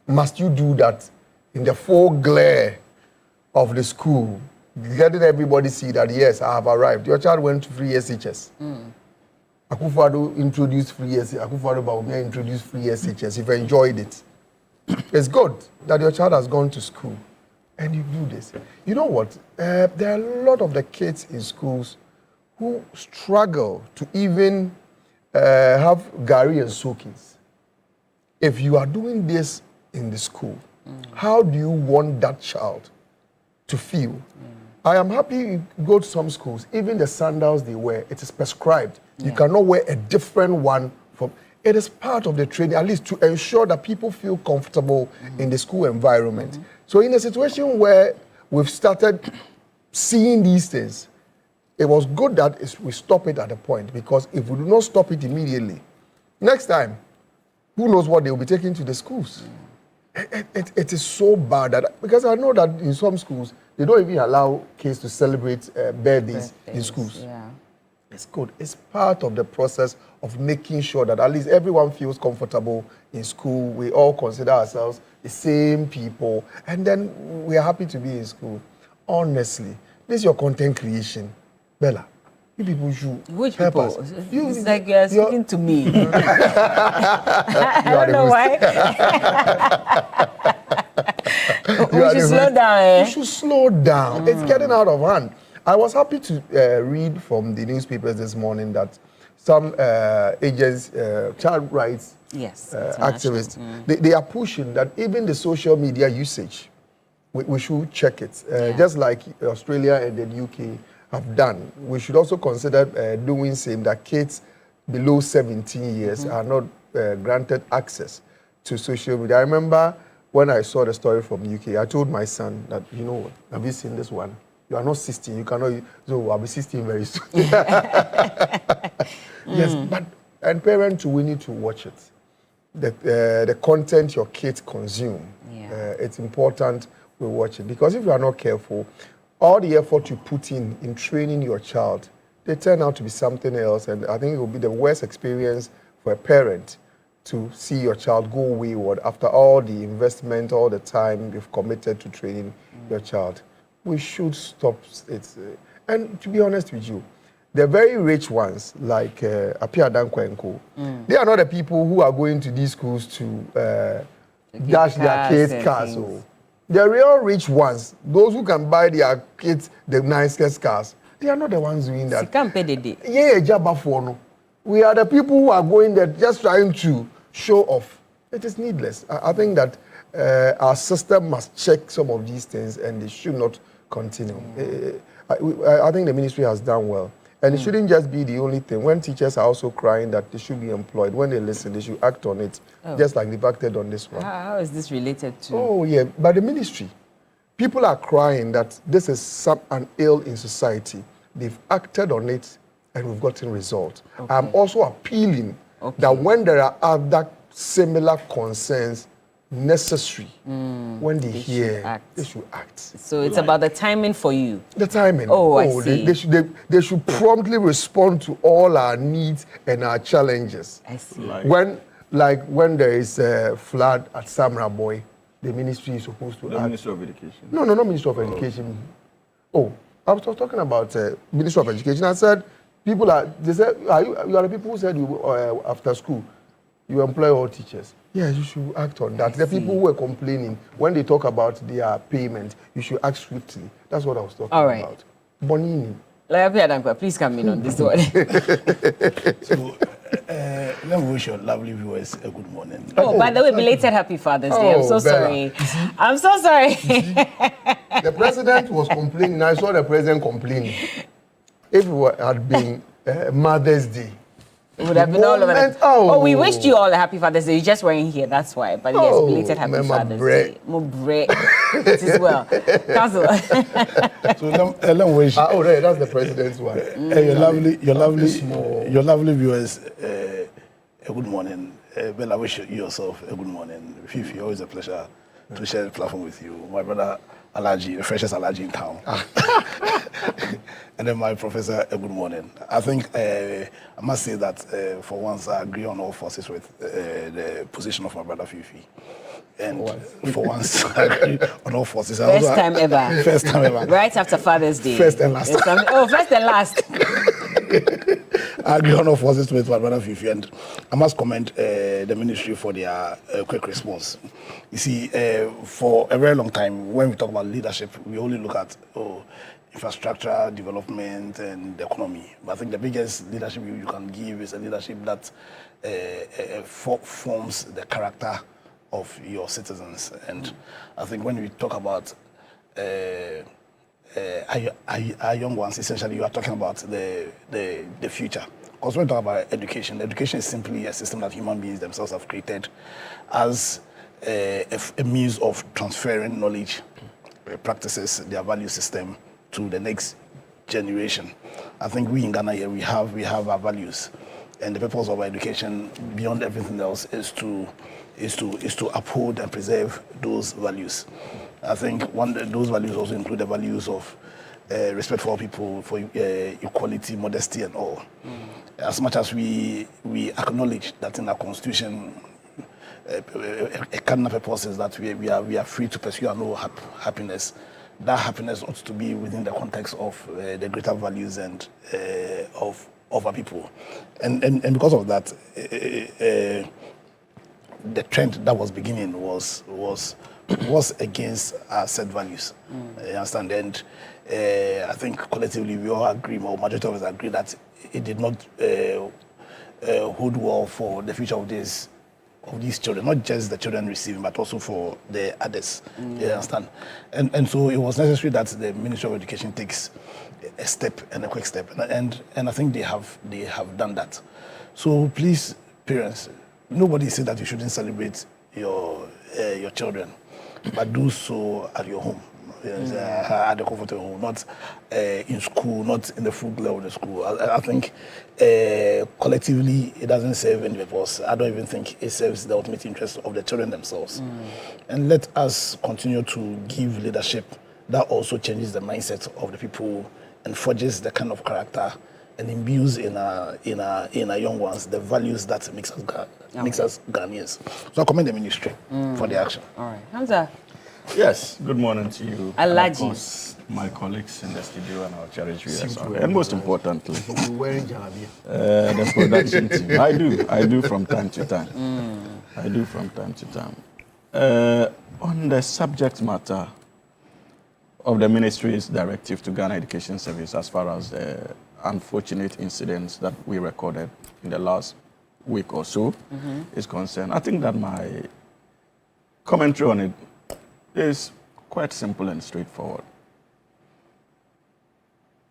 G: Must you do that in the full glare of the school, letting everybody see that, yes, I have arrived? Your child went to free SHS. Akufo-Addo introduced free SHS. Akufo-Addo Bawumia introduced free SHS. You've enjoyed it. It's good that your child has gone to school and you do this. You know what? There are a lot of the kids in schools who struggle to even have gari and soakings. If you are doing this in the school, how do you want that child to feel? I am happy you go to some schools, even the sandals they wear, it is prescribed. You cannot wear a different one. It is part of the training, at least to ensure that people feel comfortable in the school environment. So in a situation where we've started seeing these things, it was good that we stop it at a point, because if we do not stop it immediately, next time, who knows what they will be taking to the schools. It is so bad that, because I know that in some schools, they don't even allow kids to celebrate birthdays in schools.
A: Yeah.
G: It's good. It's part of the process of making sure that at least everyone feels comfortable in school. We all consider ourselves the same people, and then we are happy to be in school. Honestly, this is your content creation. Bella, you people should
A: Which
G: help
A: people?
G: us.
A: It's like you're speaking to me. I
G: are
A: don't know why. We should slow down, eh?
G: You should slow down. It's getting out of hand. I was happy to read from the newspapers this morning that some agents, child rights activists, they are pushing that even the social media usage, we should check it. Just like Australia and the UK have done. We should also consider doing same, that kids below 17 years are not granted access to social media. I remember when I saw the story from UK, I told my son that, you know, have you seen this one? You are not 16, you cannot, so I'll be 16 very soon. Yes, but, and parents, we need to watch it. The content your kids consume, it's important we watch it. Because if you are not careful, all the effort you put in training your child, they turn out to be something else. And I think it will be the worst experience for a parent to see your child go wayward after all the investment, all the time you've committed to training your child. We should stop it. And to be honest with you, the very rich ones, like Apia Dankwenko, they are not the people who are going to these schools to dash their kids' cars. So the real rich ones, those who can buy their kids the nicest cars, they are not the ones doing that. We are the people who are going there just trying to show off. It is needless. I think that our system must check some of these things and they should not continue. I think the ministry has done well. And it shouldn't just be the only thing. When teachers are also crying that they should be employed, when they listen, they should act on it, just like they've acted on this one.
A: How is this related to?
G: Oh, yeah, by the ministry. People are crying that this is an ill in society. They've acted on it and we've gotten results. I'm also appealing that when there are other similar concerns necessary, when they hear, they should act.
A: So it's about the timing for you.
G: The timing.
A: I see.
G: They should promptly respond to all our needs and our challenges.
A: I see.
G: When there is a flood at Samra Boy, the ministry is supposed to act.
H: The Ministry of Education.
G: No, not Ministry of Education. Oh, I was talking about Ministry of Education. I said, they said, you are the people who said after school, you employ all teachers. Yes, you should act on that. The people who are complaining, when they talk about their payment, you should act swiftly. That's what I was talking about. Bonini.
A: Please come in on this one.
F: So, let me wish your lovely viewers a good morning.
A: Oh, by the way, belated Happy Father's Day. I'm so sorry. I'm so sorry.
G: The president was complaining. I saw the president complaining. If it had been Mother's Day,
A: it would have been all over it. We wished you all a Happy Father's Day. You just weren't here, that's why. But yes, belated Happy Father's Day. It is well. Council.
F: So let me wish.
G: That's the president's one.
F: Your lovely viewers a good morning. Bella, wish you yourself a good morning. Fifi, always a pleasure to share the platform with you. My brother Alaji, the freshest Alaji in town. And then my professor, a good morning. I think I must say that for once I agree on all forces with the position of my brother Fifi. And for once I agree on all forces.
A: First time ever.
F: First time ever.
A: Right after Father's Day.
F: First and last.
A: First and last.
F: I agree on all forces with my brother Fifi, and I must commend the ministry for their quick response. You see, for a very long time, when we talk about leadership, we only look at infrastructure, development, and the economy. But I think the biggest leadership you can give is a leadership that forms the character of your citizens. And I think when we talk about our young ones, essentially, you are talking about the future. Because when we talk about education is simply a system that human beings themselves have created as a means of transferring knowledge, practices, their value system to the next generation. I think we in Ghana here, we have our values. And the purpose of our education, beyond everything else, is to uphold and preserve those values. I think those values also include the values of respect for all people, for equality, modesty, and all. As much as we acknowledge that in our constitution, a cardinal purpose is that we are free to pursue our own happiness. That happiness ought to be within the context of the greater values and of our people, and because of that, the trend that was beginning was against our set values. You understand? And I think collectively we all agree, or majority of us agree, that it did not hold well for the future of these children, not just the children receiving, but also for the others. You understand? And so it was necessary that the Ministry of Education takes a step and a quick step, and I think they have done that. So please, parents, nobody said that you shouldn't celebrate your children, but do so at your home. At the comfort of home, not in school, not in the full glare of the school. I think collectively it doesn't serve any purpose. I don't even think it serves the ultimate interest of the children themselves. And let us continue to give leadership that also changes the mindset of the people and forges the kind of character and imbues in our young ones the values that makes us Ghanaians. So I commend the ministry for the action.
A: All right, Hamza.
I: Yes, good morning to you.
A: Alaji.
I: Of course, my colleagues in the studio and our charity viewers. And most importantly, the production team. I do from time to time. I do from time to time. On the subject matter of the ministry's directive to Ghana Education Service as far as the unfortunate incidents that we recorded in the last week or so is concerned, I think that my commentary on it is quite simple and straightforward.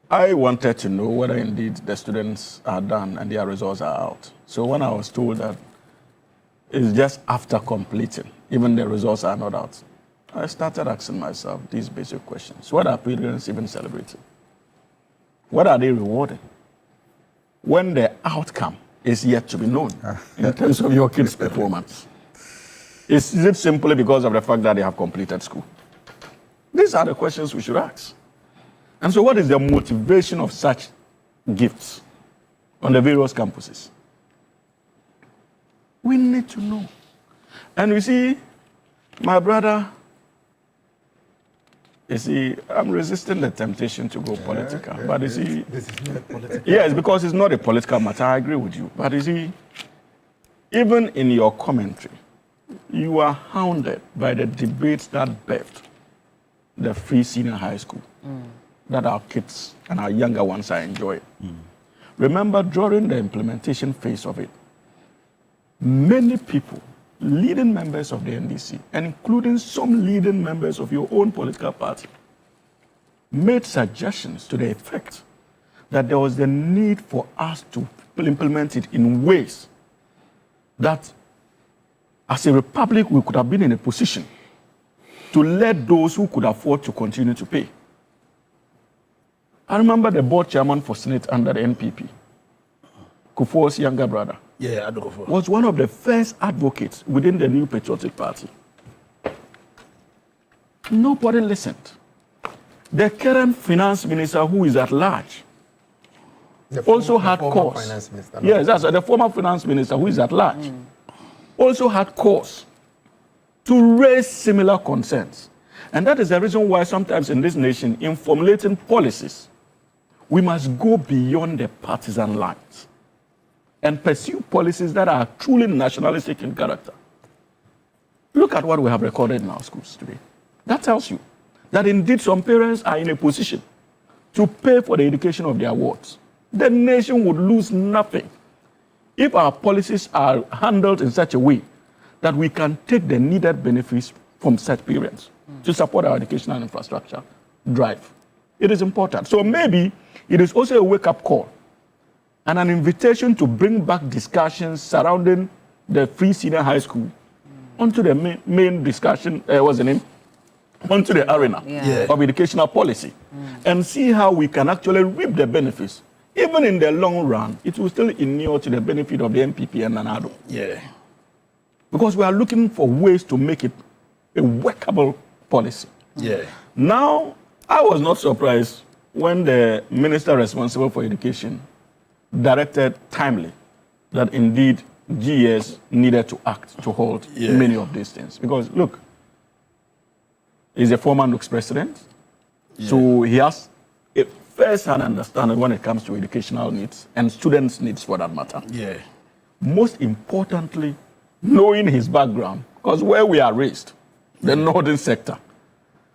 I: I wanted to know whether indeed the students are done and their results are out. So when I was told that it's just after completing, even the results are not out, I started asking myself these basic questions. What are parents even celebrating? What are they rewarding? When the outcome is yet to be known in terms of your kids' performance. Is it simply because of the fact that they have completed school? These are the questions we should ask. And so what is the motivation of such gifts on the various campuses? We need to know. And you see, my brother, you see, I'm resisting the temptation to go political. But you see,
G: this is not political.
I: Yes, because it's not a political matter. I agree with you. But you see, even in your commentary, you are hounded by the debates that birthed the free senior high school that our kids and our younger ones are enjoying. Remember, during the implementation phase of it, many people, leading members of the NDC, and including some leading members of your own political party, made suggestions to the effect that there was the need for us to implement it in ways that as a republic, we could have been in a position to let those who could afford to continue to pay. I remember the board chairman for Senate under the NPP, Kufuor's younger brother, was one of the first advocates within the New Patriotic Party. Nobody listened. The current finance minister, who is at large, also had cause. Yes, that's the former finance minister, who is at large. Also had cause to raise similar concerns. And that is the reason why sometimes in this nation, in formulating policies, we must go beyond the partisan lines and pursue policies that are truly nationalistic in character. Look at what we have recorded in our schools today. That tells you that indeed some parents are in a position to pay for the education of their wards. The nation would lose nothing if our policies are handled in such a way that we can take the needed benefits from such parents to support our educational infrastructure drive. It is important. So maybe it is also a wake-up call and an invitation to bring back discussions surrounding the free senior high school onto the main discussion, onto the arena of educational policy and see how we can actually reap the benefits. Even in the long run, it will still inure to the benefit of the MPP and NANADO. Because we are looking for ways to make it a workable policy. Now, I was not surprised when the minister responsible for education directed timely that indeed GS needed to act to hold many of these things. Because look, he's a former NUCS president, so he has a first-hand understanding when it comes to educational needs and students' needs for that matter. Most importantly, knowing his background, because where we are raised, the northern sector,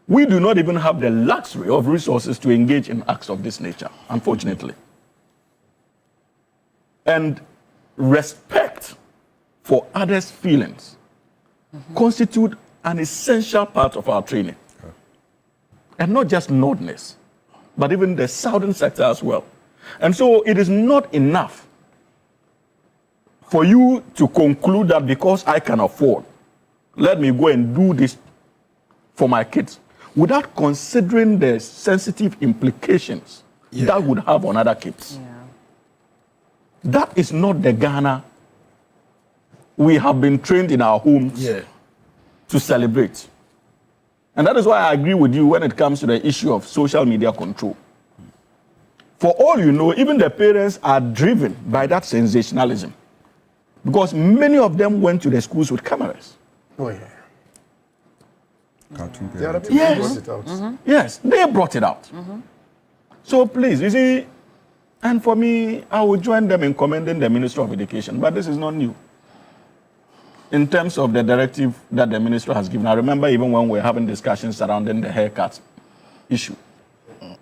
I: we do not even have the luxury of resources to engage in acts of this nature, unfortunately. And respect for others' feelings constitute an essential part of our training. And not just Northerners, but even the Southern sector as well. And so it is not enough for you to conclude that because I can afford, let me go and do this for my kids, without considering the sensitive implications that would have on other kids.
A: Yeah.
I: That is not the Ghana we have been trained in our homes to celebrate. And that is why I agree with you when it comes to the issue of social media control. For all you know, even the parents are driven by that sensationalism, because many of them went to the schools with cameras.
F: Oh, yeah.
I: Yes. Yes, they brought it out. So please, you see, and for me, I would join them in commending the Minister of Education, but this is not new. In terms of the directive that the minister has given, I remember even when we were having discussions surrounding the haircut issue,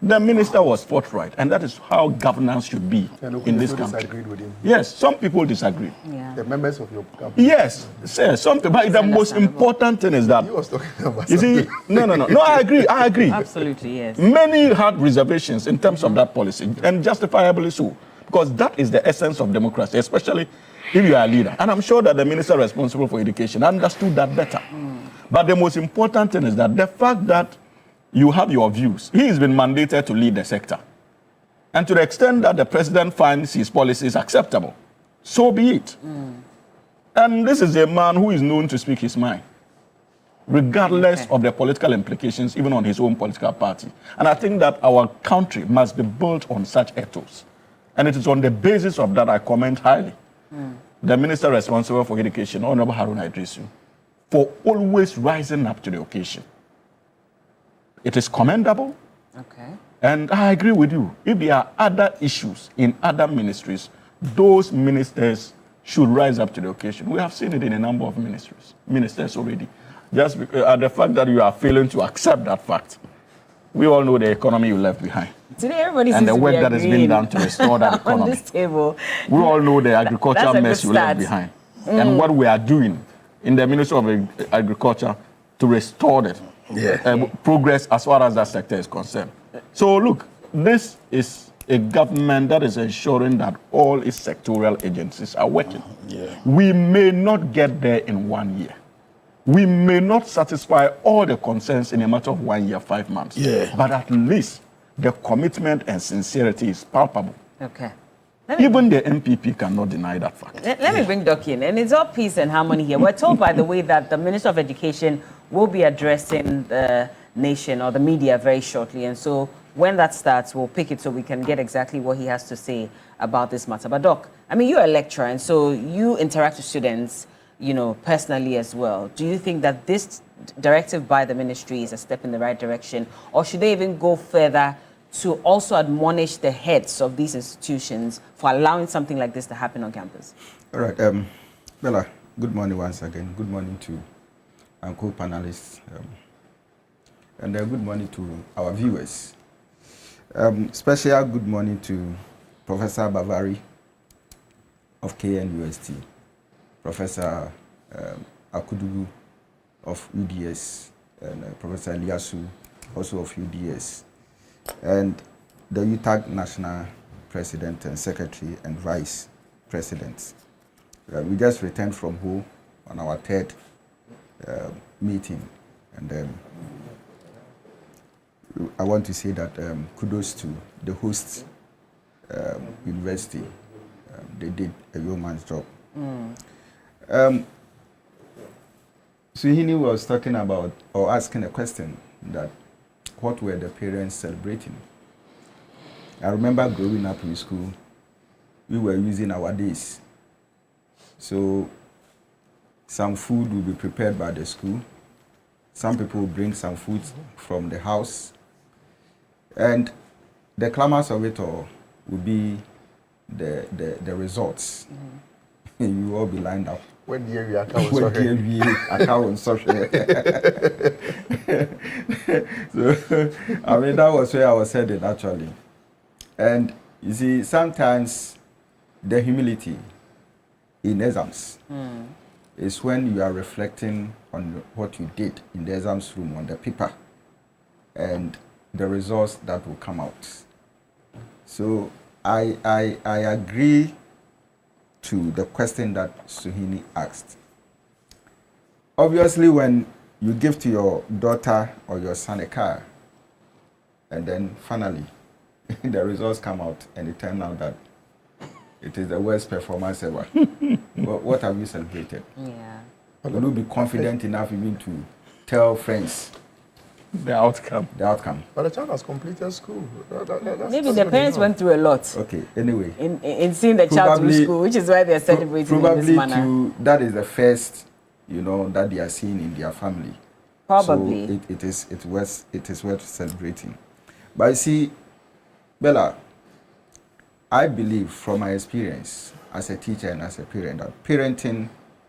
I: the minister was forthright, and that is how governance should be in this country.
G: Disagreed with him.
I: Yes, some people disagree.
A: Yeah.
G: The members of your cabinet.
I: Yes, sir, some people. But the most important thing is that
G: He was talking about
I: you see, no, I agree.
A: Absolutely, yes.
I: Many had reservations in terms of that policy, and justifiably so, because that is the essence of democracy, especially if you are a leader. And I'm sure that the minister responsible for education understood that better. But the most important thing is that the fact that you have your views, he has been mandated to lead the sector. And to the extent that the president finds his policies acceptable, so be it. And this is a man who is known to speak his mind, regardless of the political implications, even on his own political party. And I think that our country must be built on such ethos. And it is on the basis of that I comment highly the minister responsible for education, Honorable Haruna Idrisu, for always rising up to the occasion. It is commendable.
A: Okay.
I: And I agree with you. If there are other issues in other ministries, those ministers should rise up to the occasion. We have seen it in a number of ministers already. Just the fact that you are failing to accept that fact. We all know the economy you left behind.
A: Today, everybody
I: and
A: seems
I: the
A: to
I: work
A: be
I: that has been done to restore that economy.
A: on this table.
I: We all know the agricultural
A: That's a
I: mess
A: good
I: you left
A: start.
I: behind. And what we are doing in the Ministry of Agriculture to restore the progress as far as that sector is concerned. So look, this is a government that is ensuring that all its sectoral agencies are working. We may not get there in 1 year. We may not satisfy all the concerns in a matter of 1 year, 5 months. But at least the commitment and sincerity is palpable.
A: Okay.
I: Even the MPP cannot deny that fact.
A: Let me bring Doc in. And it's all peace and harmony here. We're told, by the way, that the Minister of Education will be addressing the nation or the media very shortly. And so when that starts, we'll pick it so we can get exactly what he has to say about this matter. But Doc, I mean, you're a lecturer, and so you interact with students, you know, personally as well. Do you think that this directive by the ministry is a step in the right direction, or should they even go further to also admonish the heads of these institutions for allowing something like this to happen on campus?
H: All right, Bella, good morning once again. Good morning to our co-panelists, and good morning to our viewers. Special good morning to Professor Bavari of KNUST, Professor Akudugu of UDS, and Professor Eliasu, also of UDS, and the UTAG National President and Secretary and Vice President. We just returned from home on our third meeting, and I want to say that kudos to the host university. They did a yeoman's job. Suhini was talking about, or asking a question, that what were the parents celebrating? I remember growing up in school, we were using our days. So some food will be prepared by the school. Some people will bring some food from the house. And the climax of it all will be the results. You will all be lined up.
G: When the area account
H: So, I mean, that was where I was headed, actually. And you see, sometimes the humility in exams is when you are reflecting on what you did in the exams room on the paper and the results that will come out. So I agree to the question that Suhini asked. Obviously, when you give to your daughter or your son a car, and then finally the results come out and it turns out that it is the worst performance ever. What have you celebrated?
A: Yeah.
H: Will you be confident enough even to tell friends
I: the outcome?
H: The outcome.
G: But the child has completed school.
A: Maybe the parents went through a lot.
H: Okay, anyway.
A: In seeing the child through school, which is why they are celebrating in this manner.
H: That is the first, that they are seeing in their family.
A: Probably.
H: So it is worth celebrating. But you see, Bella, I believe from my experience as a teacher and as a parent that parenting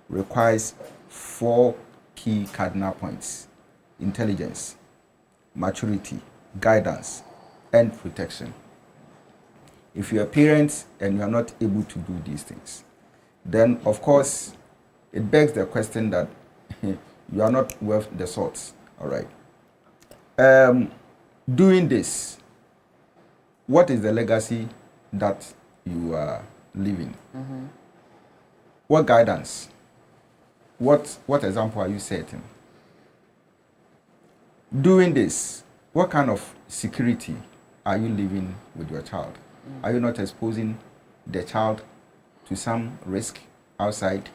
H: requires 4 key cardinal points: intelligence, maturity, guidance, and protection. If you're a parent and you are not able to do these things, then of course it begs the question that you are not worth the salt. All right. Doing this, what is the legacy that you are leaving? Mm-hmm. What guidance? What example are you setting? Doing this, what kind of security are you living with your child? Are you not exposing the child to some risk outside?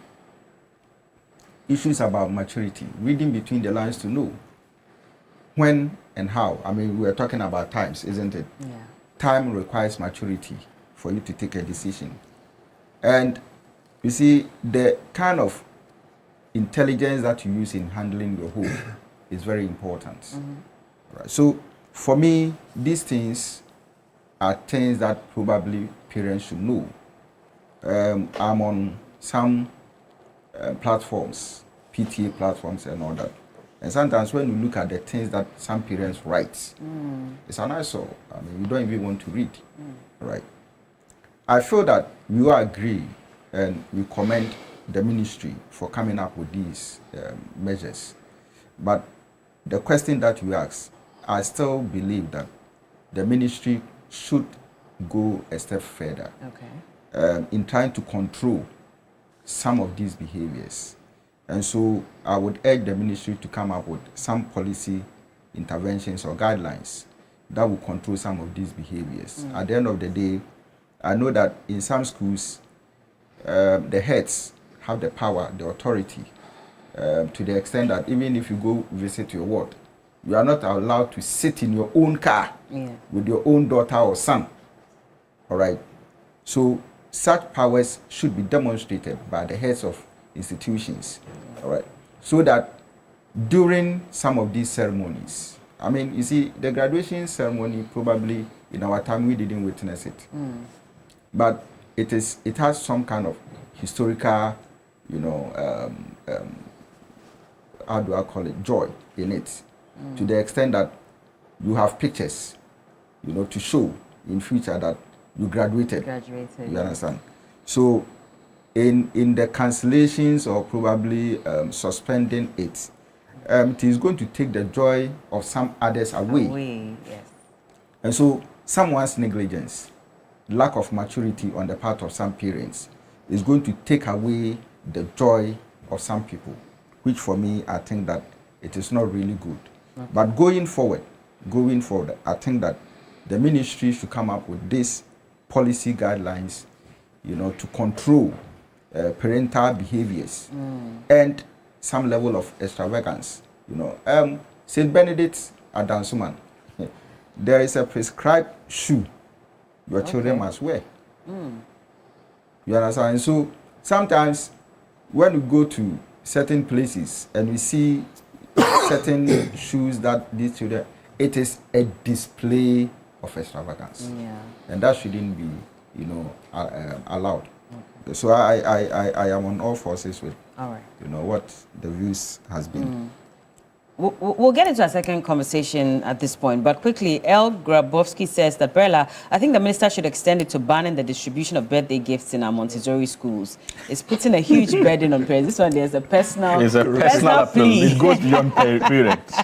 H: Issues about maturity, reading between the lines to know when and how. I mean, we are talking about times, isn't it?
A: Yeah.
H: Time requires maturity for you to take a decision. And you see, the kind of intelligence that you use in handling your home is very important. Mm-hmm. Right. So for me, these things are things that probably parents should know. I'm on some platforms, PTA platforms and all that. And sometimes when you look at the things that some parents write, it's an eyesore. I mean, you don't even want to read, right? I feel that you agree and we commend the ministry for coming up with these measures. But the question that you ask, I still believe that the ministry should go a step further in trying to control some of these behaviors. And so I would urge the ministry to come up with some policy interventions or guidelines that will control some of these behaviors. At the end of the day, I know that in some schools, the heads have the power, the authority, to the extent that even if you go visit your ward, you are not allowed to sit in your own car with your own daughter or son. All right. So such powers should be demonstrated by the heads of institutions. All right. So that during some of these ceremonies, I mean, you see, the graduation ceremony, probably in our time we didn't witness it, but it has some kind of historical, how do I call it, joy in it, to the extent that you have pictures, to show in future that you graduated. You understand? So in the cancellations or probably suspending it, it is going to take the joy of some others away.
A: Yes.
H: And so someone's negligence, lack of maturity on the part of some parents is going to take away the joy of some people, which for me, I think that it is not really good. Okay. But going forward, I think that the ministry should come up with these policy guidelines, to control parental behaviors and some level of extravagance. St. Benedict Adansuman, there is a prescribed shoe your children must wear. You understand? And so sometimes when we go to certain places and we see certain shoes that these children, it is a display of extravagance. Yeah. And that shouldn't be, allowed. Okay. So I am on all forces with, what the views has been.
A: We'll get into a second conversation at this point, but quickly, El Grabowski says that, Brella, I think the minister should extend it to banning the distribution of birthday gifts in our Montessori schools. It's putting a huge burden on parents. This one, there's a personal
I: plea. It goes beyond parents.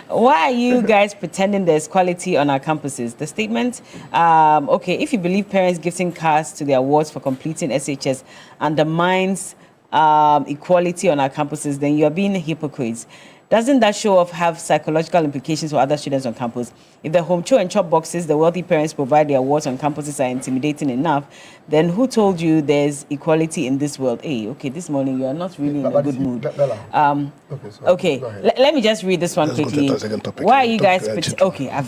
A: Why are you guys pretending there's quality on our campuses? The statement, okay, if you believe parents gifting cars to their wards for completing SHS undermines equality on our campuses, then you are being hypocrites. Doesn't that show off have psychological implications for other students on campus? If the home cho and chop boxes the wealthy parents provide their awards on campuses are intimidating enough, then who told you there's equality in this world? Hey, okay, this morning you are not really in a good mood. Okay, let me just read this one quickly. Why are you guys... Okay,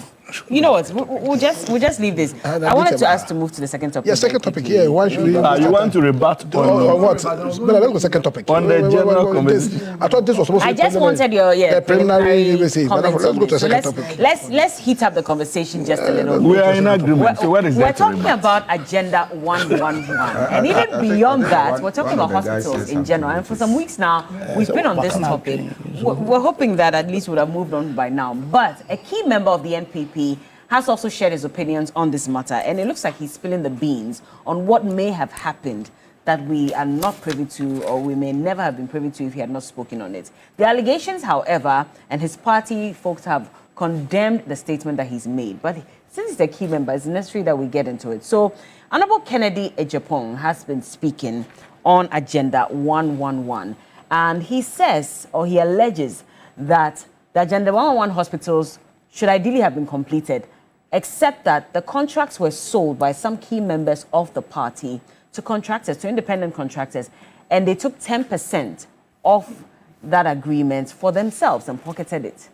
A: you know what? We'll just leave this. I wanted to ask to move to the second topic.
F: Yeah, second topic. Yeah, why should we?
I: You want to rebut on
F: what? Let's go second topic.
I: On the general conversation.
F: I thought this was supposed to be.
A: I just wanted your
F: preliminary. Let's go to the second
A: topic.
F: topic.
A: Let's heat up the conversation just a little bit.
I: We are in agreement. So what is
A: we're talking about Agenda 111, and even beyond that, we're talking about hospitals in general. And for some weeks now, we've been on this topic. We're hoping that at least would have moved on by now. But a key member of the NPP has also shared his opinions on this matter, and it looks like he's spilling the beans on what may have happened that we are not privy to, or we may never have been privy to if he had not spoken on it. The allegations, however, and his party folks have condemned the statement that he's made. But since he's a key member, it's necessary that we get into it. So, Honorable Kennedy Ejapong has been speaking on Agenda 111, and he says, or he alleges, that the Agenda 111 hospitals should ideally have been completed, except that the contracts were sold by some key members of the party to contractors, to independent contractors, and they took 10% of that agreement for themselves and pocketed it,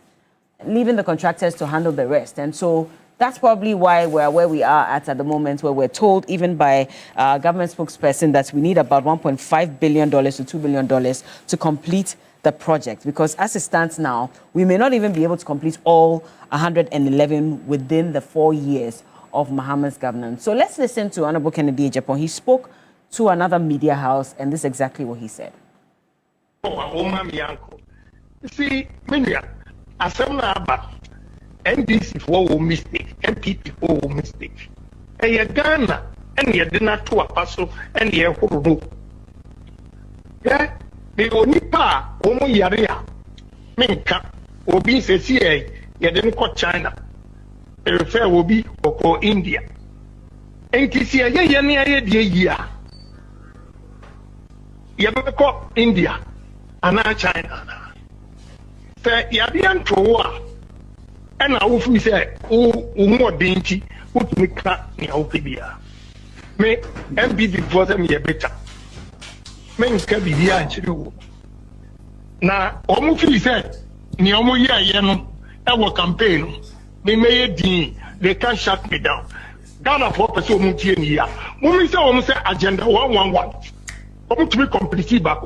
A: leaving the contractors to handle the rest. And so that's probably why we're where we are at the moment, where we're told, even by government spokesperson, that we need about $1.5 billion to $2 billion to complete the project, because as it stands now, we may not even be able to complete all 111 within the 4 years of Mohammed's governance. So let's listen to Honorable Kennedy Ejapong. He spoke to another media house, and this is exactly what he said.
J: See, NDC for mistake, NPP for mistake. And you Ghana, and you did not to a passo, and you have yeah. The only part, Omo Yaria, Minka, Obi says here, you didn't call China. The refer will be or India. And this year, yeah, you better call India and not China. Say, Yabian Toa, and I will say, oh, more dainty, put me crack in Opibia. May MB before them, you better. Men can be here and you. Now, almost he said, Niomo Yano, our campaign, they made they can't shut me down. Ghana for person here. Women say almost Agenda 111. Almost to be completely back.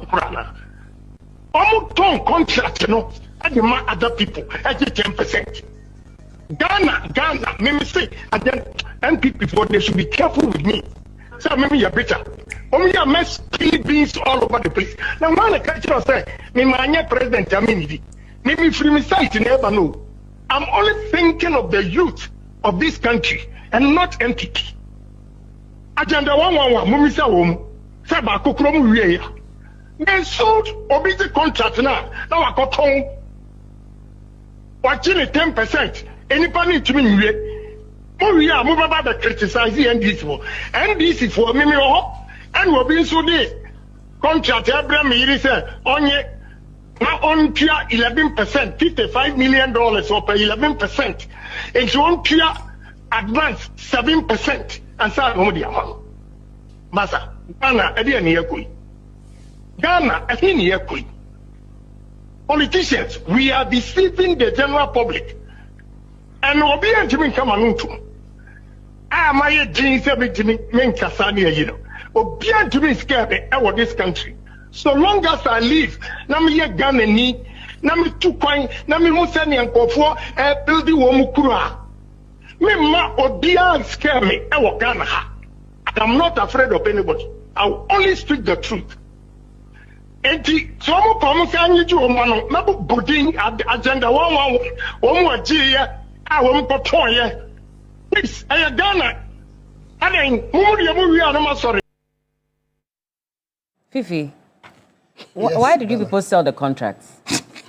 J: Almost ton contract, you know, I demand other people at 10%. Ghana, maybe say, and then NPP for they should be careful with me. So maybe you're better. Only a mess beans all over the place. Now, man, I can't say, me, my president, maybe free me sight, you never know. I'm only thinking of the youth of this country and not NPP. Agenda 111, Mumisa Wom, Saba Kokrom Rea. They sold obese contract now. Now I got home. Watching 10%. Anybody to me, oh, yeah, move about the criticizing NDC for me, and we're being so there. Contract, Abraham, he said, on ye, now on pure 11%, $55 million or per 11%. And you on pure advance 7%. And so, no, dear man. Massa, Ghana, I didn't hear Kui. Ghana, I didn't hear Kui. Politicians, we are deceiving the general public. And we'll be able to come on to. My jeans, everything, men Cassania, you know. Or be able to be scared of this country. So long as I live, Namia Ghana ni, Nami 2 coin, Nami Musani and Kofo, building Womukura. Me ma Odia scare me, Ghana. I'm not afraid of anybody. I will only speak the truth. enti so mo kom kan yi ju o mo no na bodin agenda 111 o mo agie ya a wo mo ton ye please Ghana aden mo de mo wi anoma sorry
A: Fifi, why did you people sell the contracts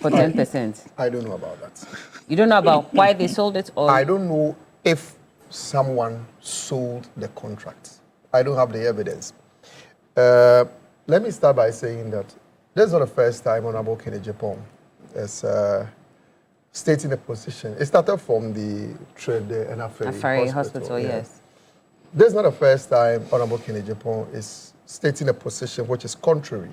A: for 10%?
G: I don't know about that.
A: You don't know about why they sold it? Or?
G: I don't know if someone sold the contract. I don't have the evidence. Let me start by saying that this is not the first time Honorable Kennedy Japan is stating a position. It started from the Trade and
A: Afari Hospital, yes.
G: This is not the first time Honorable Kennedy Japan is stating a position which is contrary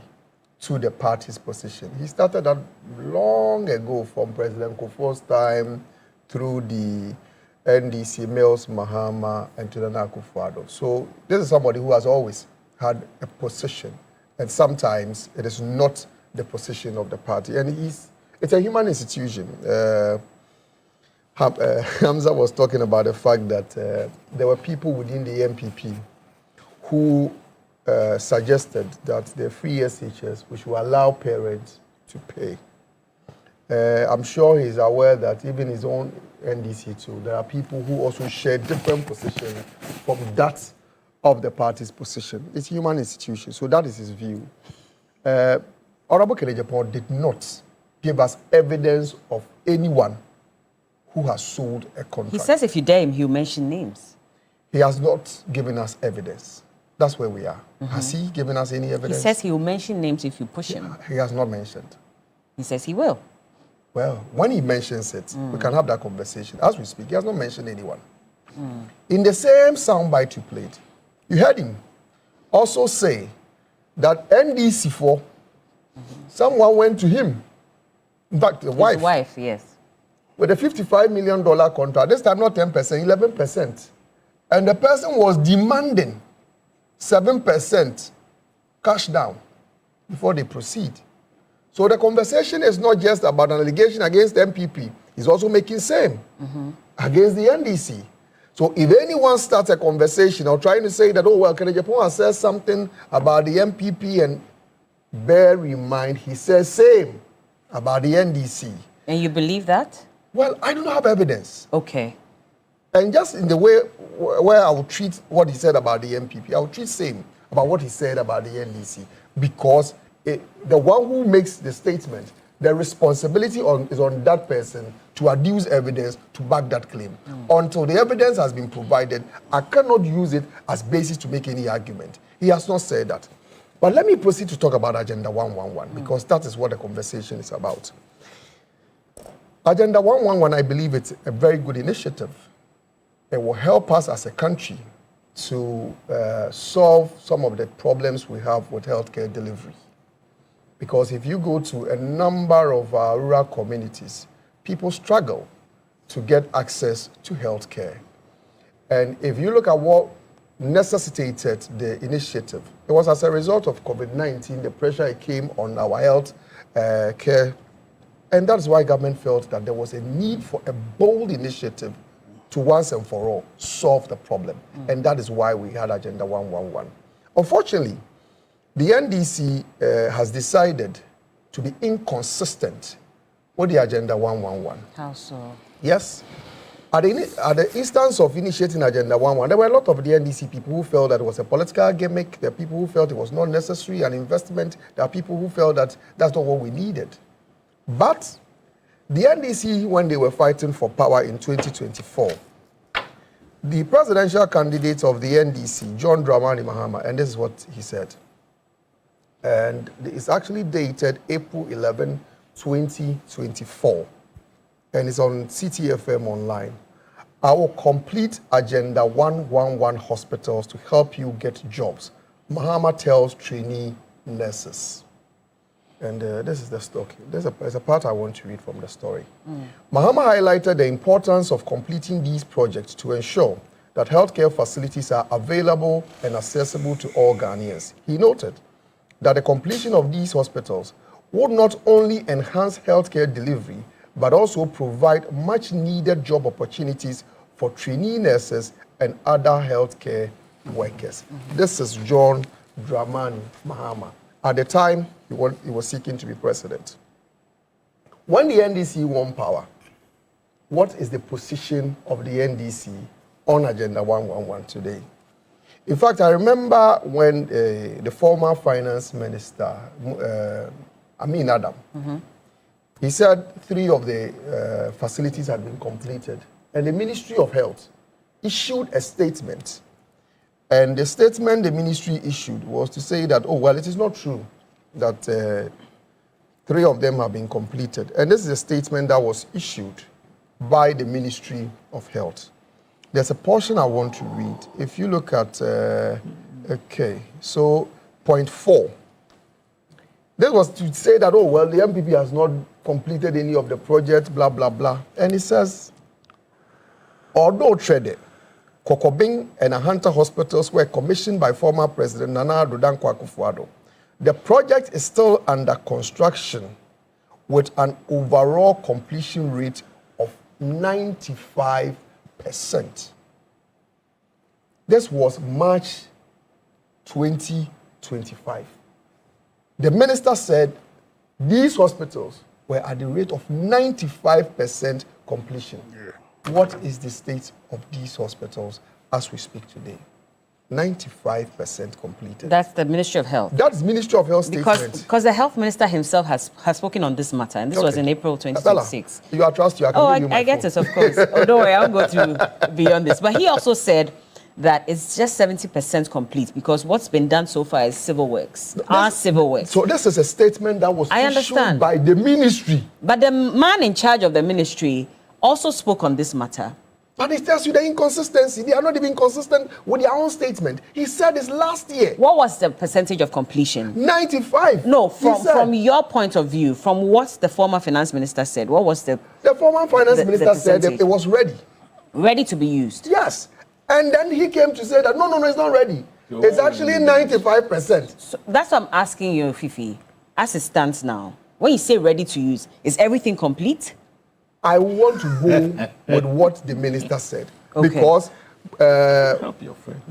G: to the party's position. He started that long ago from President Kufuor's time through the NDC, Mills, Mahama, and to the Akufo-Addo. So this is somebody who has always had a position, and sometimes it is not the position of the party. And it's a human institution. Hamza was talking about the fact that there were people within the MPP who suggested that the free SHS, which will allow parents to pay. I'm sure he's aware that even his own NDC too, there are people who also share different positions from that of the party's position. It's a human institution, so that is his view. Honorable Kennedy Japan did not give us evidence of anyone who has sold a contract.
A: He says if you dare him, he'll mention names.
G: He has not given us evidence. That's where we are. Has he given us any evidence?
A: He says he will mention names if you push him.
G: He has not mentioned.
A: He says he will.
G: Well, when he mentions it, we can have that conversation. As we speak, he has not mentioned anyone. In the same soundbite you played, you heard him also say that NDC4, someone went to him, in fact, the wife.
A: His wife, yes.
G: With a $55 million contract, this time not 10%, 11%. And the person was demanding 7% cash down before they proceed. So the conversation is not just about an allegation against the MPP. He's also making same against the NDC. So if anyone starts a conversation or trying to say that, oh, well, Kennedy Japan has said something about the MPP, and bear in mind, he says same about the NDC.
A: And you believe that?
G: Well, I don't have evidence.
A: Okay.
G: And just in the way where I will treat what he said about the MPP, I will treat same about what he said about the NDC, because the one who makes the statement, the responsibility is on that person to adduce evidence to back that claim. Until the evidence has been provided, I cannot use it as basis to make any argument. He has not said that. But let me proceed to talk about Agenda 111, because that is what the conversation is about. Agenda 111, I believe it's a very good initiative. It will help us as a country to solve some of the problems we have with healthcare delivery. Because if you go to a number of our rural communities, people struggle to get access to healthcare. And if you look at what necessitated the initiative, it was as a result of COVID-19, the pressure it came on our health care. And that's why government felt that there was a need for a bold initiative to once and for all solve the problem. And that is why we had Agenda 111. Unfortunately, the NDC has decided to be inconsistent with the Agenda 111.
A: How so?
G: Yes. At the instance of initiating Agenda 111, there were a lot of the NDC people who felt that it was a political gimmick. There are people who felt it was not necessary, an investment. There are people who felt that that's not what we needed. But the NDC, when they were fighting for power in 2024, the presidential candidate of the NDC, John Dramani Mahama, and this is what he said, and it's actually dated April 11, 2024, and it's on CTFM online. I will complete Agenda 111 hospitals to help you get jobs, Mahama tells trainee nurses. And this is the story. There's a part I want to read from the story. Mahama highlighted the importance of completing these projects to ensure that healthcare facilities are available and accessible to all Ghanaians. He noted that the completion of these hospitals would not only enhance healthcare delivery, but also provide much needed job opportunities for trainee nurses and other healthcare workers. This is John Dramani Mahama. At the time, he was seeking to be president. When the NDC won power, what is the position of the NDC on Agenda 111 today? In fact, I remember when the former finance minister, Amin Adam, he said 3 of the facilities had been completed. And the Ministry of Health issued a statement. And the statement the ministry issued was to say that, oh, well, it is not true that 3 of them have been completed. And this is a statement that was issued by the Ministry of Health. There's a portion I want to read. If you look at, okay, so point 4. This was to say that, oh, well, the MPP has not completed any of the projects, blah, blah, blah. And it says, although traded, Kokobing and Ahanta hospitals were commissioned by former President Nana Addo Dankwa Akufo-Addo, the project is still under construction with an overall completion rate of 95%. This was March 2025. The minister said these hospitals were at the rate of 95% completion. Yeah. What is the state of these hospitals as we speak today? 95% completed.
A: That's the Ministry of Health.
G: That's Ministry of Health statement.
A: Because the health minister himself has spoken on this matter, and this was in April 2026.
G: You are trusted.
A: I get it, of course. Oh, don't worry, I'll go to beyond this. But he also said that it's just 70% complete because what's been done so far is civil works, civil works.
G: So this is a statement that was issued by the ministry.
A: But the man in charge of the ministry also spoke on this matter.
G: But it tells you the inconsistency. They are not even consistent with their own statement. He said this last year.
A: What was the percentage of completion?
G: 95.
A: No, from your point of view, from what the former finance minister said, what was the...
G: The former finance minister said that it was ready.
A: Ready to be used?
G: Yes. And then he came to say that, no, it's not ready. It's actually 95%.
A: So that's what I'm asking you, Fifi. As it stands now, when you say ready to use, is everything complete?
G: I want to go with what the minister said.
A: Okay.
G: Because
I: help your friend.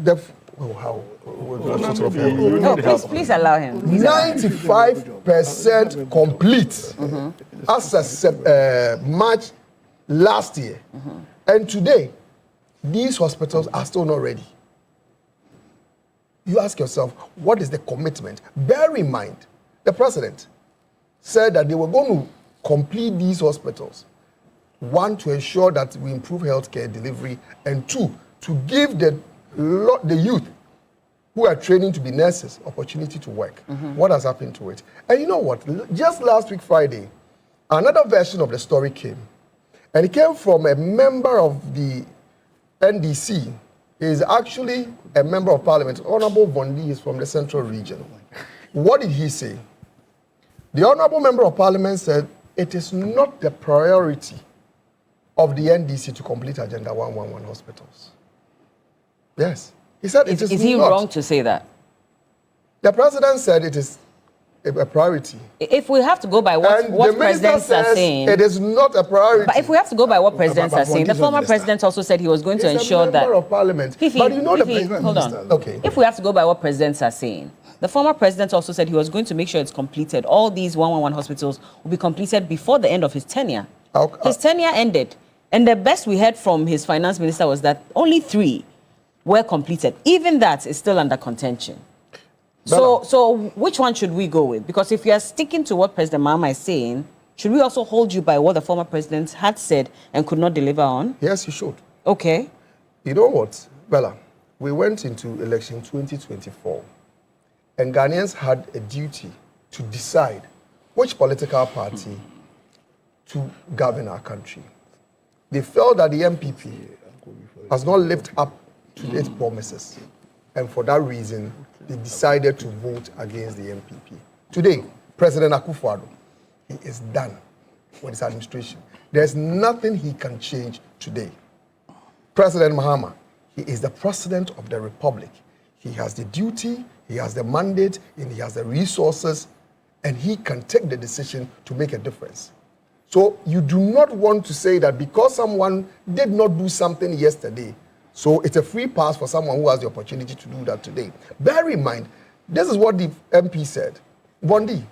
A: Please allow him.
G: 95% complete as of March last year. And today, these hospitals are still not ready. You ask yourself, what is the commitment? Bear in mind, the president said that they were going to complete these hospitals. 1, to ensure that we improve healthcare delivery, and 2, to give the youth who are training to be nurses opportunity to work. What has happened to it? And you know what? Just last week, Friday, another version of the story came. And it came from a member of the NDC. He is actually a member of parliament. Honorable Bondi is from the central region. What did he say? The honorable member of parliament said it is not the priority of the NDC to complete Agenda 111 hospitals. Yes. He said it is not.
A: Is he wrong to say that?
G: The president said it is a priority.
A: If we have to go by what presidents are saying...
G: it is not a priority.
A: But if we have to go by what presidents are saying, the former president also said he was going to ensure that...
G: Member of parliament.
A: Fifi,
G: but you know the
A: president... Hold on.
G: Okay.
A: If we have to go by what presidents are saying, the former president also said he was going to make sure it's completed. All these 111 hospitals will be completed before the end of his tenure. His tenure ended. And the best we heard from his finance minister was that only 3 were completed. Even that is still under contention. So which one should we go with? Because if you are sticking to what President Mahama is saying, should we also hold you by what the former president had said and could not deliver on?
G: Yes, you should.
A: Okay.
G: You know what, Bella? We went into election 2024, and Ghanaians had a duty to decide which political party to govern our country. They felt that the MPP has not lived up to its promises. And for that reason, they decided to vote against the MPP. Today, President Akufo-Addo, he is done with his administration. There's nothing he can change today. President Mahama, he is the president of the republic. He has the duty, he has the mandate, and he has the resources, and he can take the decision to make a difference. So you do not want to say that because someone did not do something yesterday, so it's a free pass for someone who has the opportunity to do that today. Bear in mind, this is what the MP said. Bondi,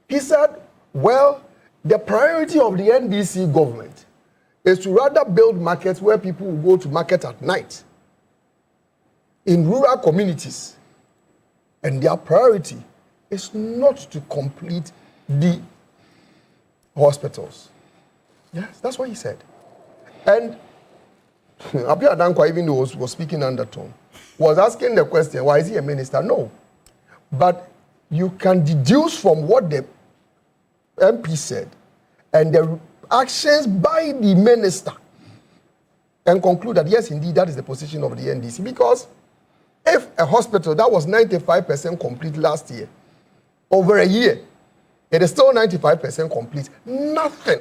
G: he said, well, the priority of the NDC government is to rather build markets where people will go to market at night in rural communities. And their priority is not to complete the hospitals. Yes, that's what he said. And Apia Dankwa, even though was speaking undertone, was asking the question, why is he a minister? No. But you can deduce from what the MP said and the actions by the minister and conclude that, yes, indeed, that is the position of the NDC. Because if a hospital that was 95% complete last year, over a year, it is still 95% complete, nothing,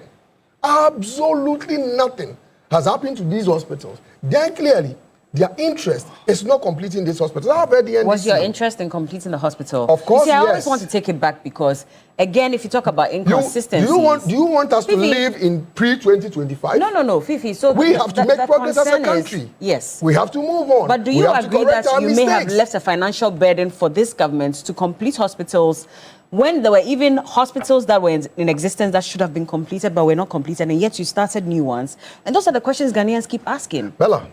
G: absolutely nothing has happened to these hospitals, then clearly their interest is not completing this hospital. I've heard the NDC.
A: Was your interest in completing the hospital?
G: Of course,
A: I
G: yes.
A: always want to take it back because, again, if you talk about inconsistencies...
G: Do you want us to live in pre-2025?
A: No, Fifi. So
G: we have to make progress as a country.
A: Yes.
G: We have to move on.
A: But do you agree that you may have left a financial burden for this government to complete hospitals when there were even hospitals that were in existence that should have been completed but were not completed, and yet you started new ones? And those are the questions Ghanaians keep asking.
G: Bella,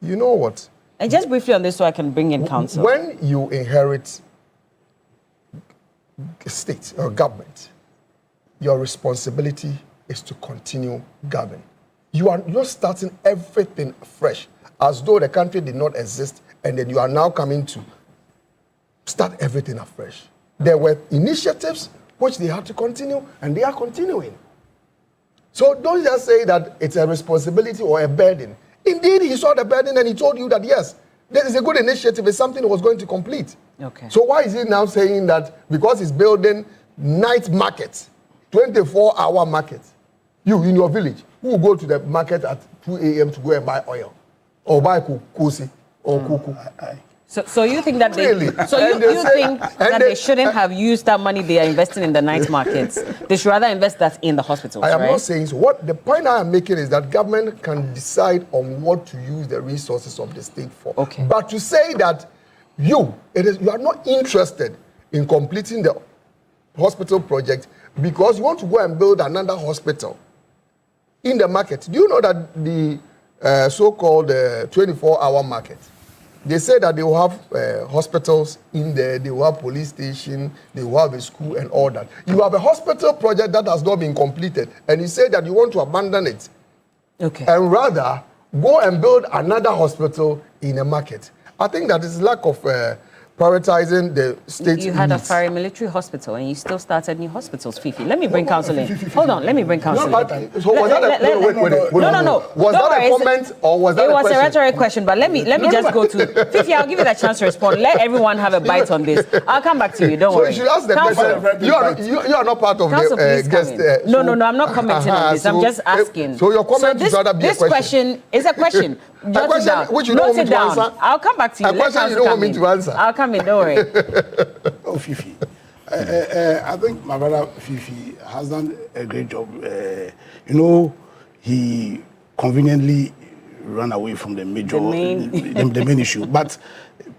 G: you know what?
A: And just briefly on this so I can bring in counsel.
G: When you inherit state or government, your responsibility is to continue governing. You're starting everything fresh, as though the country did not exist, and then you are now coming to start everything afresh. There were initiatives which they had to continue, and they are continuing. So don't just say that it's a responsibility or a burden. Indeed, he saw the burden and he told you that, yes, there is a good initiative, it's something he was going to complete.
A: Okay.
G: So why is he now saying that because he's building night markets, 24-hour markets, you in your village, who will go to the market at 2 a.m. to go and buy oil or buy kosi or kuku?
A: So you think that
G: really?
A: They shouldn't have used that money they are investing in the night markets? They should rather invest that in the hospitals,
G: I am not saying so. What the point I am making is that government can decide on what to use the resources of the state for.
A: Okay.
G: But to say that you are not interested in completing the hospital project because you want to go and build another hospital in the market. Do you know that the so-called 24-hour market, they say that they will have hospitals in there, they will have police station, they will have a school and all that. You have a hospital project that has not been completed, and you say that you want to abandon it.
A: Okay.
G: And rather go and build another hospital in a market. I think that is lack of prioritizing the state.
A: You had a Fari military hospital and you still started new hospitals, Fifi. Let me bring counsel in. Hold on, let me bring counsel in.
G: So was that
A: No.
G: Was that a comment or was that a question?
A: It was a rhetoric question, but let me just go to Fifi. I'll give you that chance to respond. Let everyone have a bite on this. I'll come back to you. Don't worry.
G: So you should ask the question. You are not part of the guest.
A: No. I'm not commenting on this. I'm just asking.
G: So your comment is rather be a question.
A: This question is a question.
G: A question which you don't want me to answer.
A: I'll come back to you.
G: A question you don't want me to answer.
A: I'll come in. Don't worry.
F: Oh, Fifi. I think my brother Fifi has done a great job. He conveniently ran away from the main issue. But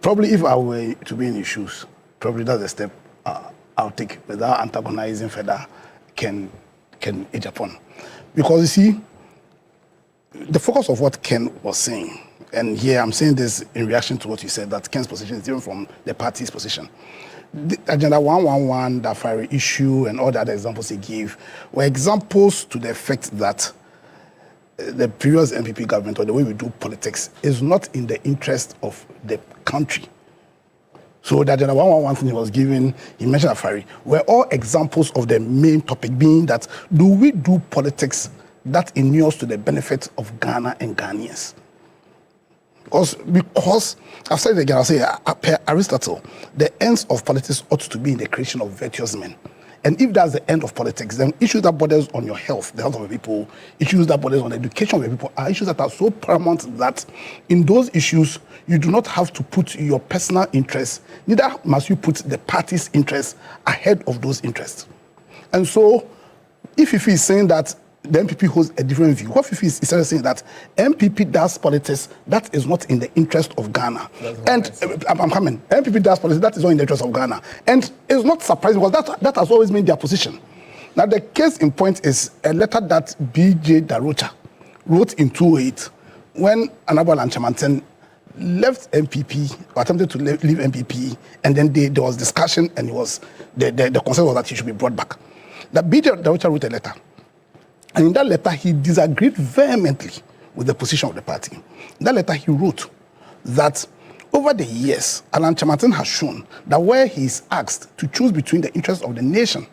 F: probably if I were to be in his shoes, probably that's a step I'll take without antagonizing further Ken Ejapon. Because you see, the focus of what Ken was saying, and here I'm saying this in reaction to what you said, that Ken's position is different from the party's position. The Agenda 111, the fiery issue, and all the other examples he gave were examples to the effect that the previous NPP government, or the way we do politics, is not in the interest of the country. So the Agenda 111 thing he was giving, he mentioned Afari, were all examples of the main topic being that, do we do politics that inures to the benefit of Ghana and Ghanaians? Because I've said it again, I'll say, per Aristotle, the ends of politics ought to be in the creation of virtuous men. And if that's the end of politics, then issues that borders on your health, the health of the people, issues that borders on the education of the people, are issues that are so paramount that in those issues, you do not have to put your personal interests, neither must you put the party's interests ahead of those interests. And so, if is saying that the MPP holds a different view. What Fifi is essentially saying that MPP does politics that is not in the interest of Ghana. And I'm coming. MPP does politics that is not in the interest of Ghana. And it's not surprising because that has always been their position. Now, the case in point is a letter that B.J. Darocha wrote in 2008 when Honorable Lanchamanten left MPP, or attempted to leave MPP, and then there was discussion, and the concern was that he should be brought back. That B.J. Darocha wrote a letter, and in that letter, he disagreed vehemently with the position of the party. In that letter, he wrote that over the years, Alan Chamanten has shown that where he is asked to choose between the interests of the nation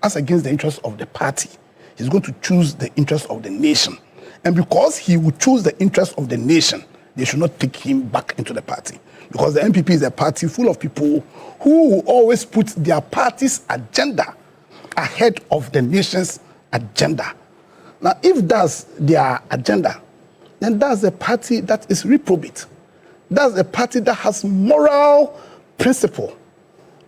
F: as against the interests of the party, he's going to choose the interests of the nation. And because he would choose the interests of the nation, they should not take him back into the party. Because the MPP is a party full of people who will always put their party's agenda ahead of the nation's agenda. Now, if that's their agenda, then that's a party that is reprobate. That's a party that has moral principle.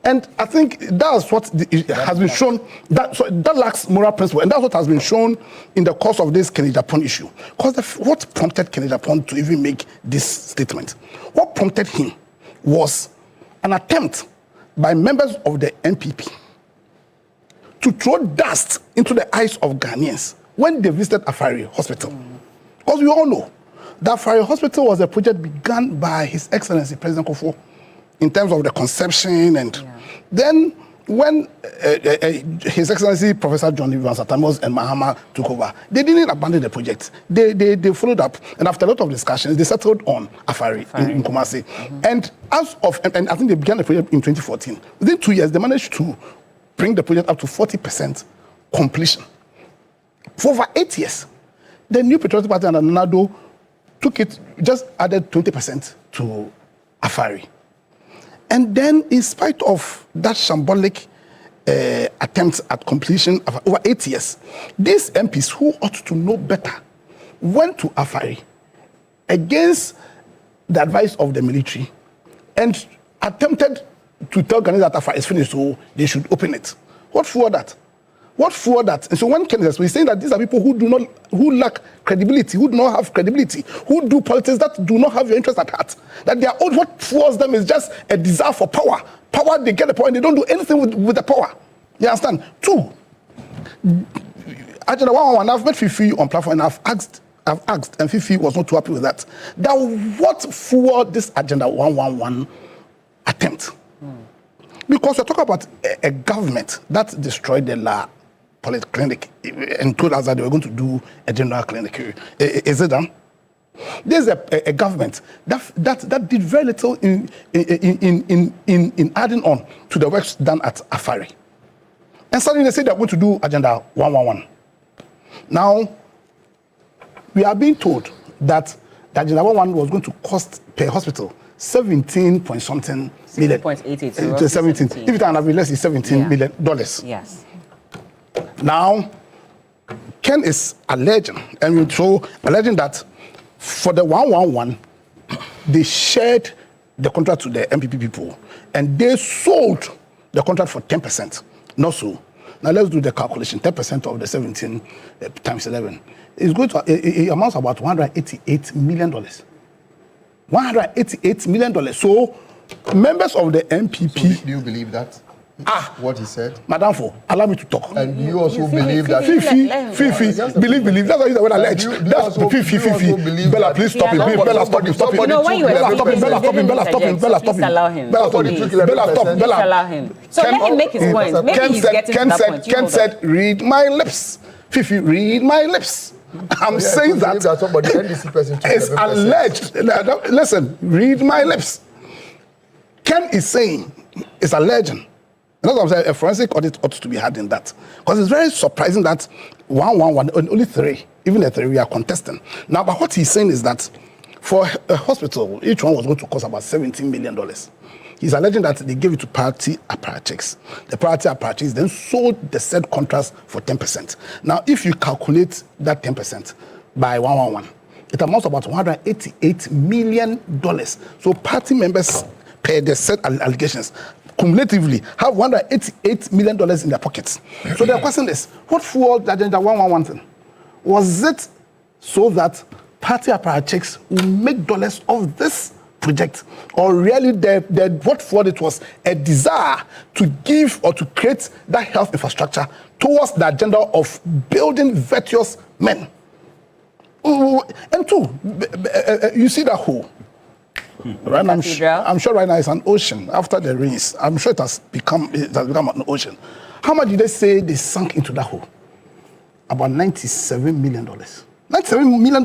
F: And I think that's what has been shown, that lacks moral principle. And that's what has been shown in the course of this Kennedy Japon issue. Because what prompted Kennedy Japon to even make this statement? What prompted him was an attempt by members of the MPP to throw dust into the eyes of Ghanaians when they visited Afari Hospital. Because we all know that Afari Hospital was a project begun by His Excellency President Kufuor in terms of the conception, and then when His Excellency Professor John Evans Atamos and Mahama took over, they didn't abandon the project. They followed up, and after a lot of discussions, they settled on Afari in Kumasi. And I think they began the project in 2014. Within 2 years, they managed to bring the project up to 40% completion. For over 8 years, the new Patriotic Party under Nanado took it, just added 20% to Afari. And then, in spite of that shambolic attempts at completion of over 8 years, these MPs who ought to know better went to Afari against the advice of the military and attempted to tell Ghanaians that Afari is finished, so they should open it. What for that? What for that? And so when Kennedy was saying that these are people who lack credibility, who do not have credibility, who do politics that do not have your interest at heart, that what fuels them is just a desire for power. Power, they get the power and they don't do anything with the power. You understand? Two, Agenda 111, I've met Fifi on platform and I've asked, and Fifi was not too happy with that. That what fueled this Agenda 111 attempt? Because we're talking about a government that destroyed the La Polyclinic and told us that they were going to do a general clinic. Is it done? There's a government that did very little in adding on to the works done at Afari. And suddenly they say they're going to do Agenda 111. Now, we are being told that the Agenda 111 was going to cost per hospital 17 point something million.
A: 16.88.
F: 17. If it had been less, it's $17 million.
A: Yes.
F: Now, Ken is alleging that for the 111, they shared the contract to the MPP people and they sold the contract for 10%. Not so. Now let's do the calculation. 10% of the 17 times 11 is going to it amounts about $188 million. $188 million. So members of the MPP.
G: So do you believe that? What he said?
F: Madam, allow me to talk.
G: And you also believe that?
F: Fifi, believe. That's why you said when alleged. That's Fifi. Bella, please stop it. Bella, stop him.
A: You know, when you were speaking, Bella, stop him. Please allow him.
F: Bella,
A: allow him. So let him make his point. Maybe he's getting to that point.
F: Ken said, read my lips. Fifi, read my lips. I'm saying that it's alleged. Listen, read my lips. Ken is saying it's alleged. And that's what I'm saying, a forensic audit ought to be had in that. Because it's very surprising that 111, only three, even the three we are contesting. Now, but what he's saying is that for a hospital, each one was going to cost about $17 million. He's alleging that they gave it to party apparatchiks. The party apparatchiks then sold the said contracts for 10%. Now, if you calculate that 10% by 111, it amounts to about $188 million. So party members pay the said allegations cumulatively have $188 million in their pockets. So the question is, what fueled the Agenda 111 thing? Was it so that party apparatchiks will make dollars of this project, or really what for it was a desire to give or to create that health infrastructure towards the agenda of building virtuous men? And two, you see that hole. Right now, I'm sure right now it's an ocean after the rains. I'm sure it has become an ocean. How much did they say they sunk into that hole? About $97 million. $97 million,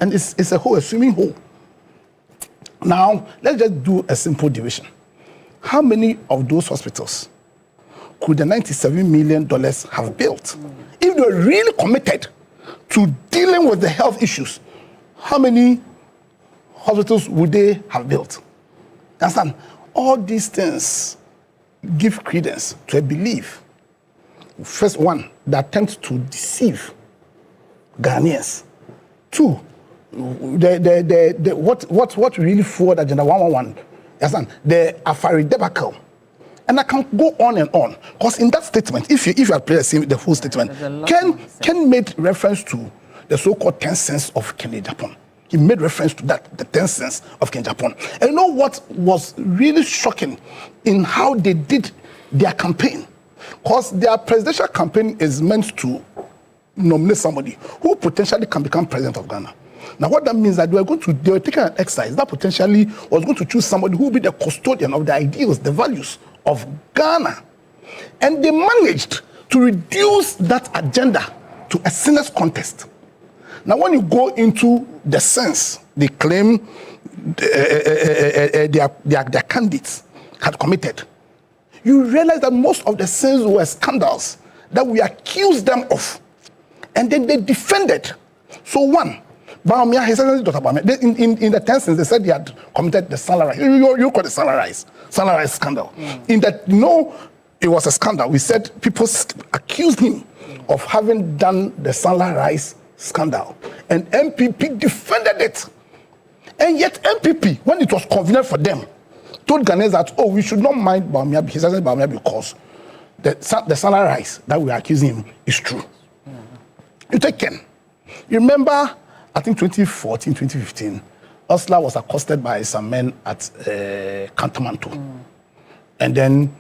F: and it's a hole, a swimming hole. Now, let's just do a simple division. How many of those hospitals could the $97 million have built? If they were really committed to dealing with the health issues, how many hospitals would they have built? Understand? All these things give credence to a belief. First one, the attempt to deceive Ghanaians. Two, what really forward agenda 111, understand? The Afari debacle. And I can go on and on. Because in that statement, if you have played the full statement, Ken made reference to the so-called 10 cents of Kenya Japan. He made reference to that, the 10 cents of Kenya Japan. And you know what was really shocking in how they did their campaign? Because their presidential campaign is meant to nominate somebody who potentially can become president of Ghana. Now, what that means that they were taking an exercise that potentially was going to choose somebody who will be the custodian of the ideals, the values of Ghana. And they managed to reduce that agenda to a sinner's contest. Now, when you go into the sins they claim their candidates had committed, you realize that most of the sins were scandals that we accused them of. And then they defended. So one, Baumia, he said, in the 10 sins, they said they had committed the salary. You call it salary scandal. In that, no, it was a scandal. We said people accused him of having done the salary scandal. And MPP defended it. And yet MPP, when it was convenient for them, told Ghanaians that, oh, we should not mind Baumia, he said Baumia because the salary that we are accusing him is true. You take Ken. You remember, I think 2014, 2015, Osla was accosted by some men at Kantamanto. And then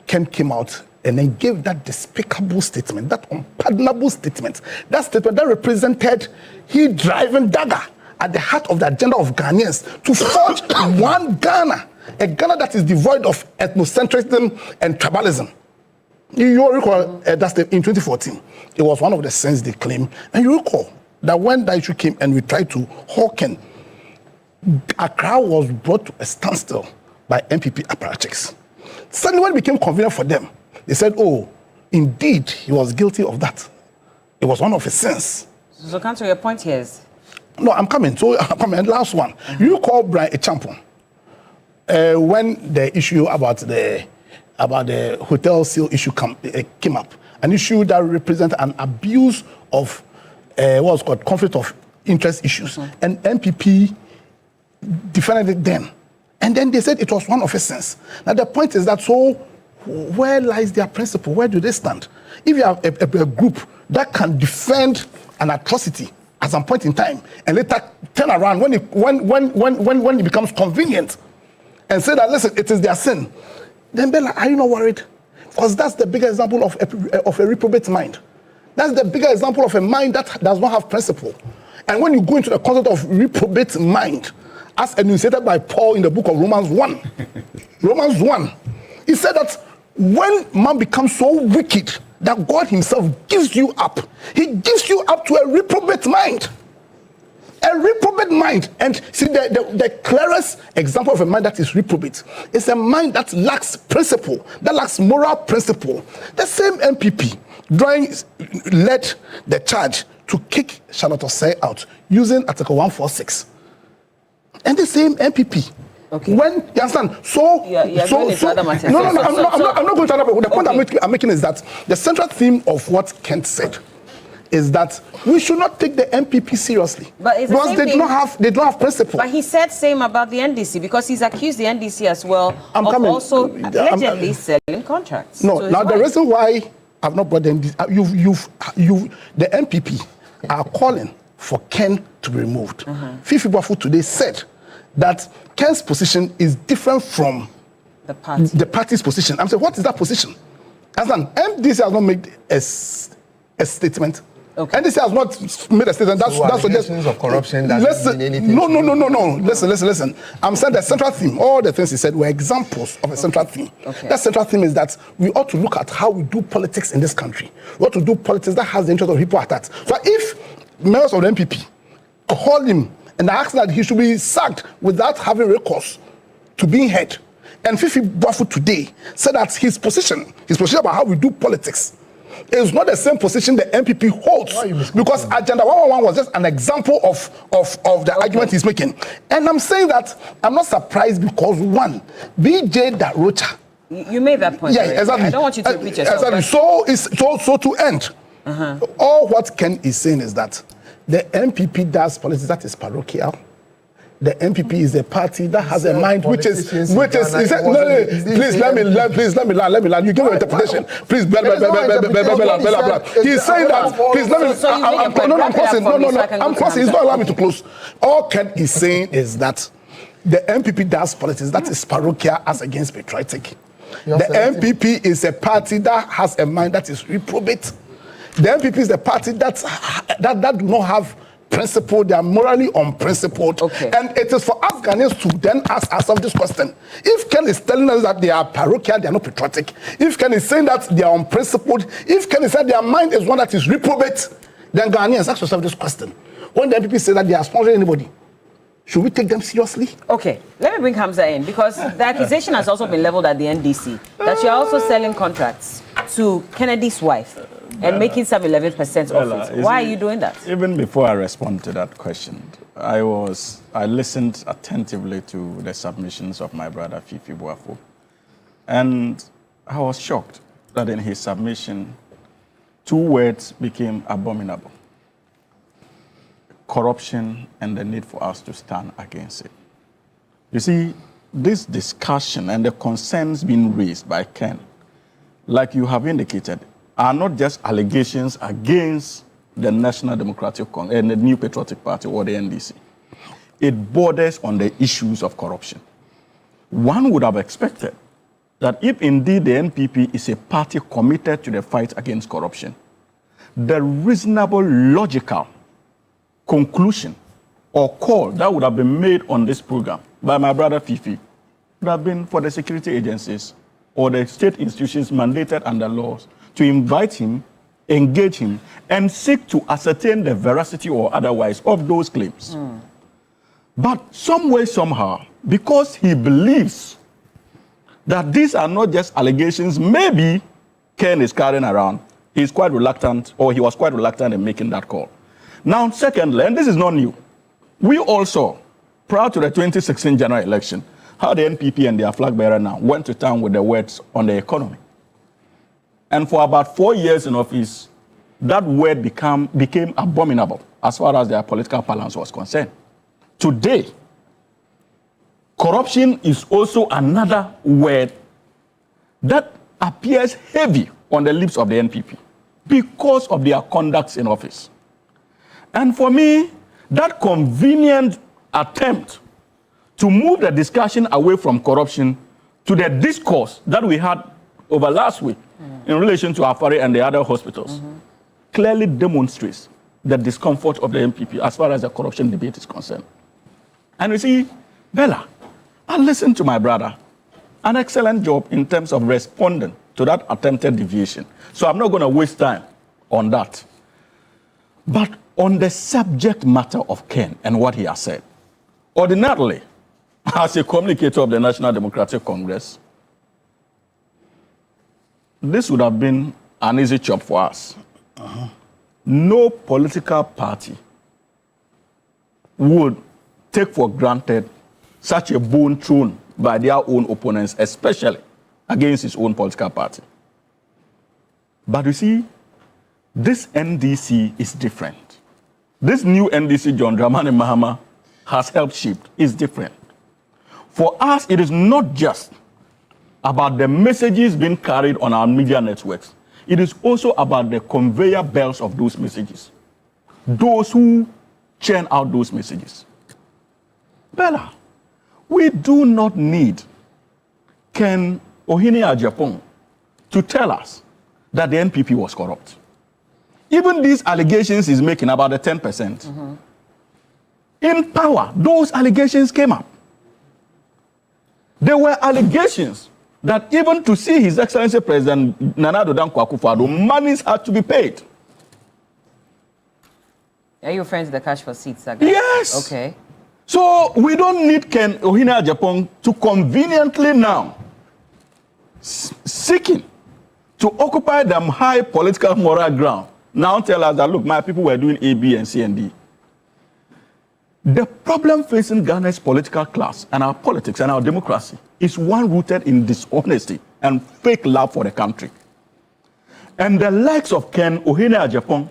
F: Ken came out and then gave that despicable statement, that unpardonable statement, that statement that represented he driving dagger at the heart of the agenda of Ghanaians to forge one Ghana, a Ghana that is devoid of ethnocentrism and tribalism. You recall that in 2014, it was one of the sins they claimed. And you recall that when that issue came and we tried to Hawken, Accra was brought to a standstill by MPP apparatchiks. Suddenly, when it became convenient for them, they said, oh, indeed, he was guilty of that. It was one of his sins.
A: So, Council, your point here is? No,
F: I'm coming. So, I'm coming. Last one. You call Brian a champion when the issue about the hotel seal issue came up, an issue that represented an abuse of what's called conflict of interest issues, and MPP defended it then. And then they said it was one of his sins. Now the point is that, so where lies their principle? Where do they stand? If you have a group that can defend an atrocity at some point in time and later turn around when it becomes convenient and say that, listen, it is their sin, then Bella, are you not worried? Because that's the bigger example of a reprobate mind. That's the bigger example of a mind that does not have principle. And when you go into the concept of reprobate mind, as enunciated by Paul in the book of Romans 1, Romans 1, he said that when man becomes so wicked that God himself gives you up, he gives you up to a reprobate mind. A reprobate mind. And see, the clearest example of a mind that is reprobate is a mind that lacks principle, that lacks moral principle. The same MPP led the charge to kick Charlotte Osei out using Article 146. And the same MPP. Okay. When you understand, I'm not going to other. The point I'm making is that the central theme of what Kent said is that we should not take the MPP seriously, because they don't have principle.
A: But he said same about the NDC, because he's accused the NDC as well also allegedly selling contracts.
F: No, so now the reason why I've not brought the NDC, the MPP are calling for Ken to be removed. Fifi Boafo today said that Ken's position is different from the party's position. I'm saying, what is that position? As an MDC has not made a statement. Okay. NDC has not made a statement. That's
G: allegations of corruption. Listen,
F: no. Listen. I'm saying the central theme, all the things he said were examples of a central theme. Okay. That central theme is that we ought to look at how we do politics in this country. We ought to do politics that has the interest of people at heart. So if members of the NPP call him and ask that he should be sacked without having recourse to being heard, and Fifi Boafo today said that his position about how we do politics is not the same position the MPP holds, because Agenda 111 was just an example of the argument he's making. And I'm saying that I'm not surprised because, one, BJ Darocha.
A: You made that point.
F: Yeah,
A: already.
F: exactly.
A: I don't want you to repeat yourself.
F: Exactly. So to end, all what Ken is saying is that the MPP does politics that is parochial. The MPP is a party that has a mind which is please let me learn. You give an interpretation. Please, blah. He's saying that. Please let me. I'm closing. He's not allowing me to close. All Ken is saying is that the MPP does politics that is parochial as against patriotic. The MPP is a party that has a mind that is reprobate. The MPP is a party that do not have principle, they are morally unprincipled. Okay. And it is for us Ghanaians to then ask ourselves this question. If Ken is telling us that they are parochial, they are not patriotic, if Ken is saying that they are unprincipled, if Ken is saying their mind is one that is reprobate, then Ghanaians ask yourself this question. When the MPP say that they are sponsoring anybody, should we take them seriously? Okay,
A: let me bring Hamza in, because the accusation has also been leveled at the NDC that you're also selling contracts to Kennedy's wife and making some 11% of it. Why are you doing that?
I: Even before I respond to that question, I listened attentively to the submissions of my brother Fifi Boafo, and I was shocked that in his submission, 2 words became abominable: corruption and the need for us to stand against it. You see, this discussion and the concerns being raised by Ken, like you have indicated, are not just allegations against the National Democratic Congress and the New Patriotic Party or the NDC. It borders on the issues of corruption. One would have expected that if indeed the NPP is a party committed to the fight against corruption, the reasonable, logical conclusion or call that would have been made on this program by my brother Fifi would have been for the security agencies or the state institutions mandated under laws to invite him, engage him, and seek to ascertain the veracity or otherwise of those claims. But some way, somehow, because he believes that these are not just allegations maybe Ken is carrying around, he's quite reluctant, or he was quite reluctant in making that call. Now, secondly, and this is not new, we also, prior to the 2016 general election, how the NPP and their flag bearer now went to town with the words on the economy. And for about 4 years in office, that word became abominable as far as their political balance was concerned. Today, corruption is also another word that appears heavy on the lips of the NPP because of their conducts in office. And for me, that convenient attempt to move the discussion away from corruption to the discourse that we had over last week in relation to Afari and the other hospitals clearly demonstrates the discomfort of the NPP as far as the corruption debate is concerned. And you see, Bella, I listened to my brother, an excellent job in terms of responding to that attempted deviation. So I'm not going to waste time on that. But on the subject matter of Ken and what he has said, ordinarily, as a communicator of the National Democratic Congress, this would have been an easy job for us. No political party would take for granted such a bone thrown by their own opponents, especially against his own political party. But you see, this NDC is different. This new NDC John Dramani Mahama has helped shape is different. For us, it is not just about the messages being carried on our media networks. It is also about the conveyor belts of those messages. those who churn out those messages. Bella, we do not need Ken Ohene-Agyapong to tell us that the NPP was corrupt. Even these allegations he's making about the 10%, in power, those allegations came up. There were allegations that even to see His Excellency President Nana Addo Dankwa Akufo-Addo, monies had to be paid.
A: Are you referring to the cash for seats?
I: Yes.
A: Okay.
I: So we don't need Ken Ohene-Agyapong to conveniently now seeking to occupy them high political moral ground. Now tell us that, look, my people were doing A, B, and C, and D. The problem facing Ghana's political class and our politics and our democracy is one rooted in dishonesty and fake love for the country. And the likes of Ken Ohene-Agyapong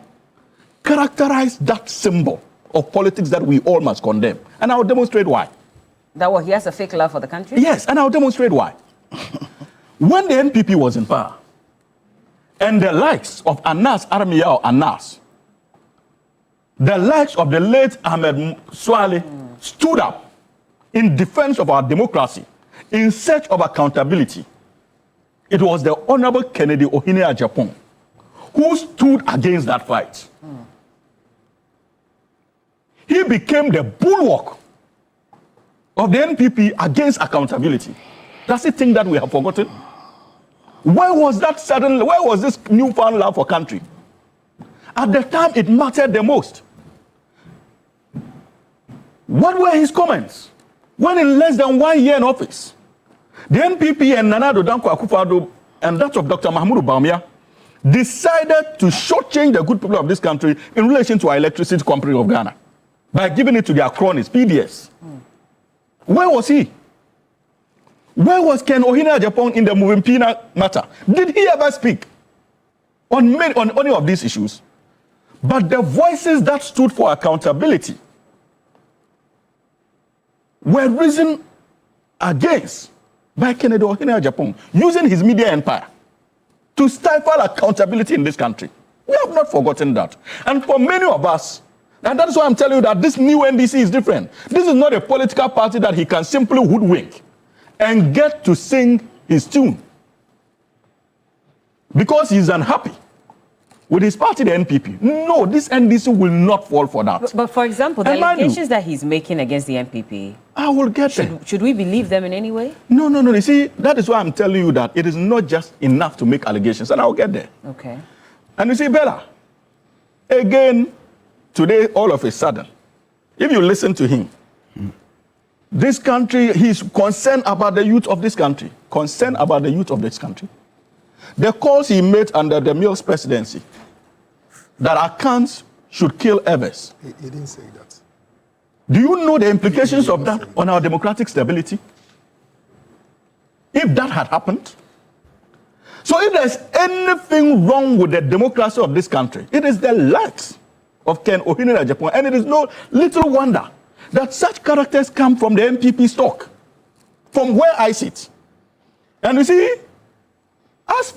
I: characterize that symbol of politics that we all must condemn. And I'll demonstrate why.
A: That what, he has a fake love for the country?
I: Yes, and I'll demonstrate why. When the NPP was in power, and the likes of Anas Aramiyao Anas, the likes of the late Ahmed Swale stood up in defense of our democracy, in search of accountability. It was the Honorable Kennedy Ohene-Agyapong who stood against that fight. He became the bulwark of the NPP against accountability. Does he think that we have forgotten? Where was this newfound love for country? At the time, it mattered the most. What were his comments? When in less than 1 year in office, the NPP and Nana Addo Dankwa Akufo-Addo and that of Dr. Mahmoud Bawumia decided to shortchange the good people of this country in relation to our electricity company of Ghana by giving it to their cronies, PDS. Where was he? Where was Ken Ohene-Agyapong in the Muvimpina matter? Did he ever speak on any of these issues? But the voices that stood for accountability were risen against by Kennedy Ohene-Agyapong, using his media empire to stifle accountability in this country. We have not forgotten that. And for many of us, and that's why I'm telling you that this new NDC is different. This is not a political party that he can simply hoodwink and get to sing his tune because he's unhappy with his party, the NPP. No, this NDC will not fall for that.
A: But for example, the allegations that he's making against the NPP,
I: I will get there.
A: Should we believe them in any way?
I: No. You see, that is why I'm telling you that it is not just enough to make allegations, and I'll get there.
A: Okay.
I: And you see, Bella, again, today, all of a sudden, if you listen to him, this country, he's concerned about the youth of this country. Concerned about the youth of this country. The calls he made under the Mills presidency, that our cans should kill Evers.
G: He didn't say that.
I: Do you know the implications of that on our democratic stability? If that had happened. So if there's anything wrong with the democracy of this country, it is the likes of Ken Ohene-Agyapong. And it is no little wonder that such characters come from the NPP stock, from where I sit. And you see, as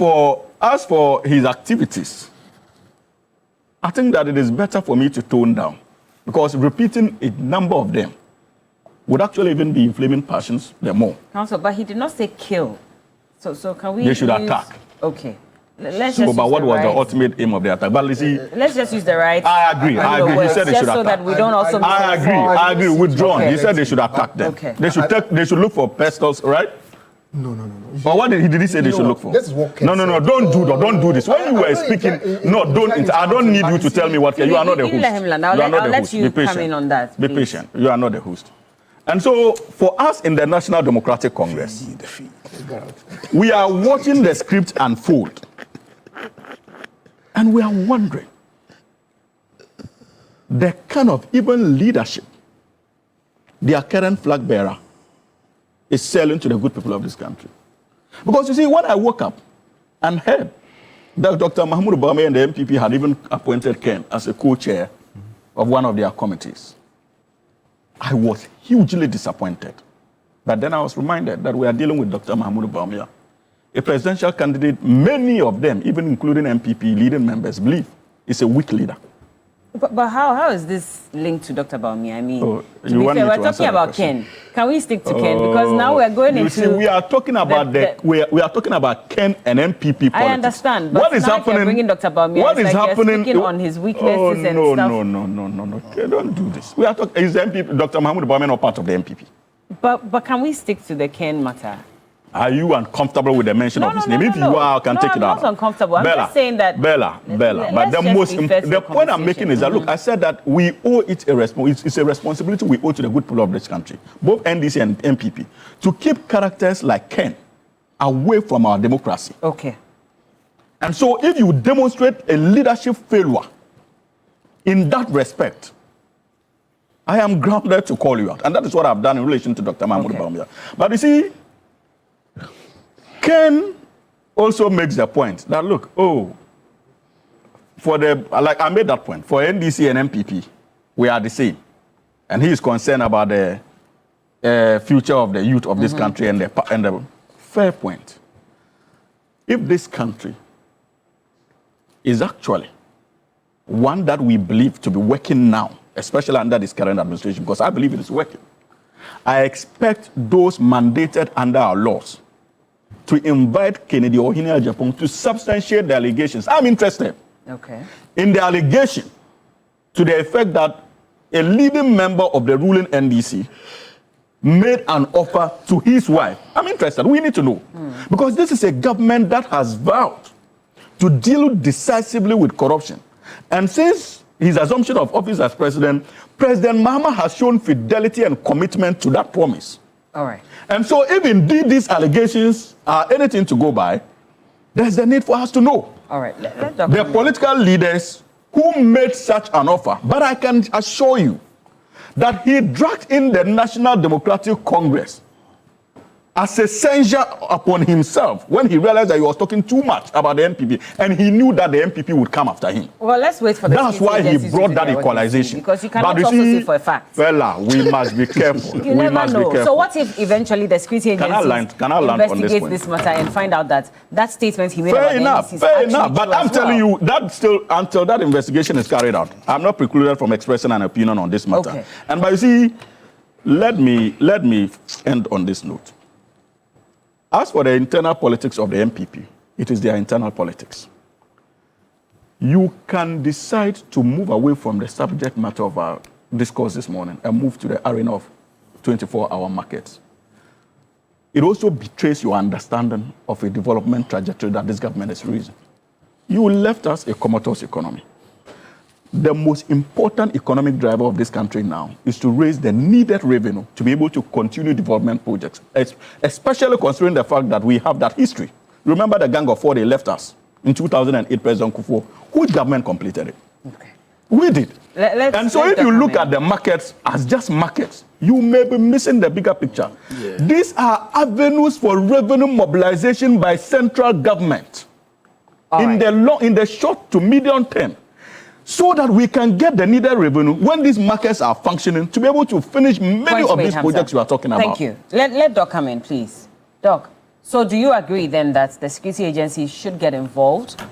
I: for his activities, I think that it is better for me to tone down, because repeating a number of them would actually even be inflaming passions the more.
A: Counsel, but he did not say kill. So can we?
I: They should attack.
A: Okay. Let's
I: so,
A: just
I: but what was
A: right.
I: the ultimate aim of the attack? But you see,
A: let's just use the right.
I: I agree. He said they should
A: so
I: attack.
A: that we don't also.
I: I agree. Withdrawn.
A: Okay.
I: He said they should attack them.
A: Okay.
I: They should look for pistols, right?
G: No.
I: But what did he say they should look for?
G: This is what Ken
I: No. Don't do this. When you were speaking, I don't need you to tell me what. You are not the host.
A: You let him land. I'll let you come in on that.
I: Be patient. You are not the host. And so, for us in the National Democratic Congress, we are watching the script unfold. And we are wondering the kind of even leadership their current flag bearer is selling to the good people of this country. Because you see, when I woke up and heard that Dr. Mahmoud Bawumia and the MPP had even appointed Ken as a co-chair of one of their committees, I was hugely disappointed. But then I was reminded that we are dealing with Dr. Mahmoud Bawumia, a presidential candidate many of them, even including MPP leading members, believe is a weak leader.
A: But how is this linked to Dr. Baumi? I mean,
I: Oh,
A: to be fair, we're talking about Ken. Can we stick to Ken? Because now we're going into.
I: See, we are talking about we are talking about Ken and MPP politics.
A: I understand. But
I: what is happening?
A: Bringing Dr. Baumi,
I: what is
A: like
I: happening?
A: Speaking on his weaknesses and stuff.
I: No. Okay, don't do this. We are talking. Is MPP Dr. Mahmoud Baumi not part of the MPP?
A: But can we stick to the Ken matter?
I: Are you uncomfortable with the mention of his name? If you are, I can take it out.
A: I'm not uncomfortable. I'm just saying that.
I: Bella. But the point I'm making is that, look, I said that we owe it it's a responsibility we owe to the good people of this country, both NDC and MPP, to keep characters like Ken away from our democracy.
A: Okay.
I: And so if you demonstrate a leadership failure in that respect, I am grounded to call you out. And that is what I've done in relation to Dr. Mahmoud Baumia. But you see, Ken also makes the point that, look, like I made that point, for NDC and MPP, we are the same. And he is concerned about the future of the youth of this country and the fair point. If this country is actually one that we believe to be working now, especially under this current administration, because I believe it is working, I expect those mandated under our laws to invite Kennedy Ohene Japan to substantiate the allegations. I'm interested in the allegation to the effect that a leading member of the ruling NDC made an offer to his wife. I'm interested. We need to know. Because this is a government that has vowed to deal decisively with corruption. And since his assumption of office as president, President Mahama has shown fidelity and commitment to that promise.
A: All right.
I: And so if indeed these allegations are anything to go by, there's a need for us to know.
A: All right.
I: The political leaders who made such an offer. But I can assure you that he dragged in the National Democratic Congress as a censure upon himself when he realized that he was talking too much about the MPP, and he knew that the MPP would come after him.
A: Well, let's wait for the
I: That's why he brought that equalization.
A: Because you cannot also say for a fact.
I: Fella, we must be careful.
A: You never know. So what if eventually the security agencies investigate this matter and find out that that statement he made about the NDC is
I: fair enough. But I'm telling you, that still, until that investigation is carried out, I'm not precluded from expressing an opinion on this matter. And but you see, let me end on this note. As for the internal politics of the MPP, it is their internal politics. You can decide to move away from the subject matter of our discourse this morning and move to the arena of 24-hour markets. It also betrays your understanding of a development trajectory that this government is raising. You left us a comatose economy. The most important economic driver of this country now is to raise the needed revenue to be able to continue development projects, especially considering the fact that we have that history. Remember the Gang of Four, they left us in 2008, President Kufuor. Which government completed it? We did. And so if you look at the markets as just markets, you may be missing the bigger picture. These are avenues for revenue mobilization by central government in the short to medium term, so that we can get the needed revenue when these markets are functioning to be able to finish many of these projects you are talking about.
A: Thank you. Let Doc come in, please. Doc, so do you agree then that the security agency should get involved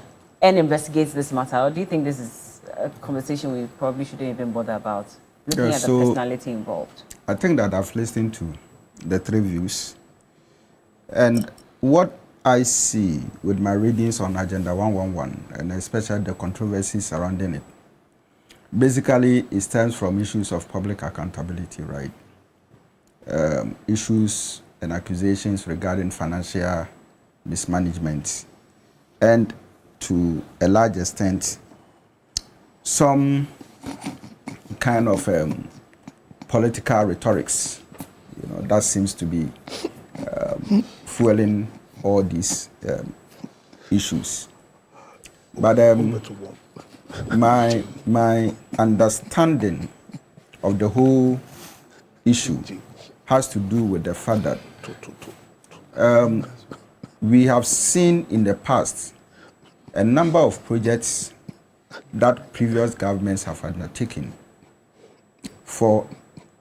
A: and investigate this matter? Or do you think this is a conversation we probably shouldn't even bother about, looking at the personality involved?
H: I think that I've listened to the three views. And what I see with my readings on Agenda 111, and especially the controversy surrounding it, basically it stems from issues of public accountability, right? Issues and accusations regarding financial mismanagement, and to a large extent, some kind of political rhetorics, that seems to be fueling all these issues. But my understanding of the whole issue has to do with the fact that we have seen in the past a number of projects that previous governments have undertaken. For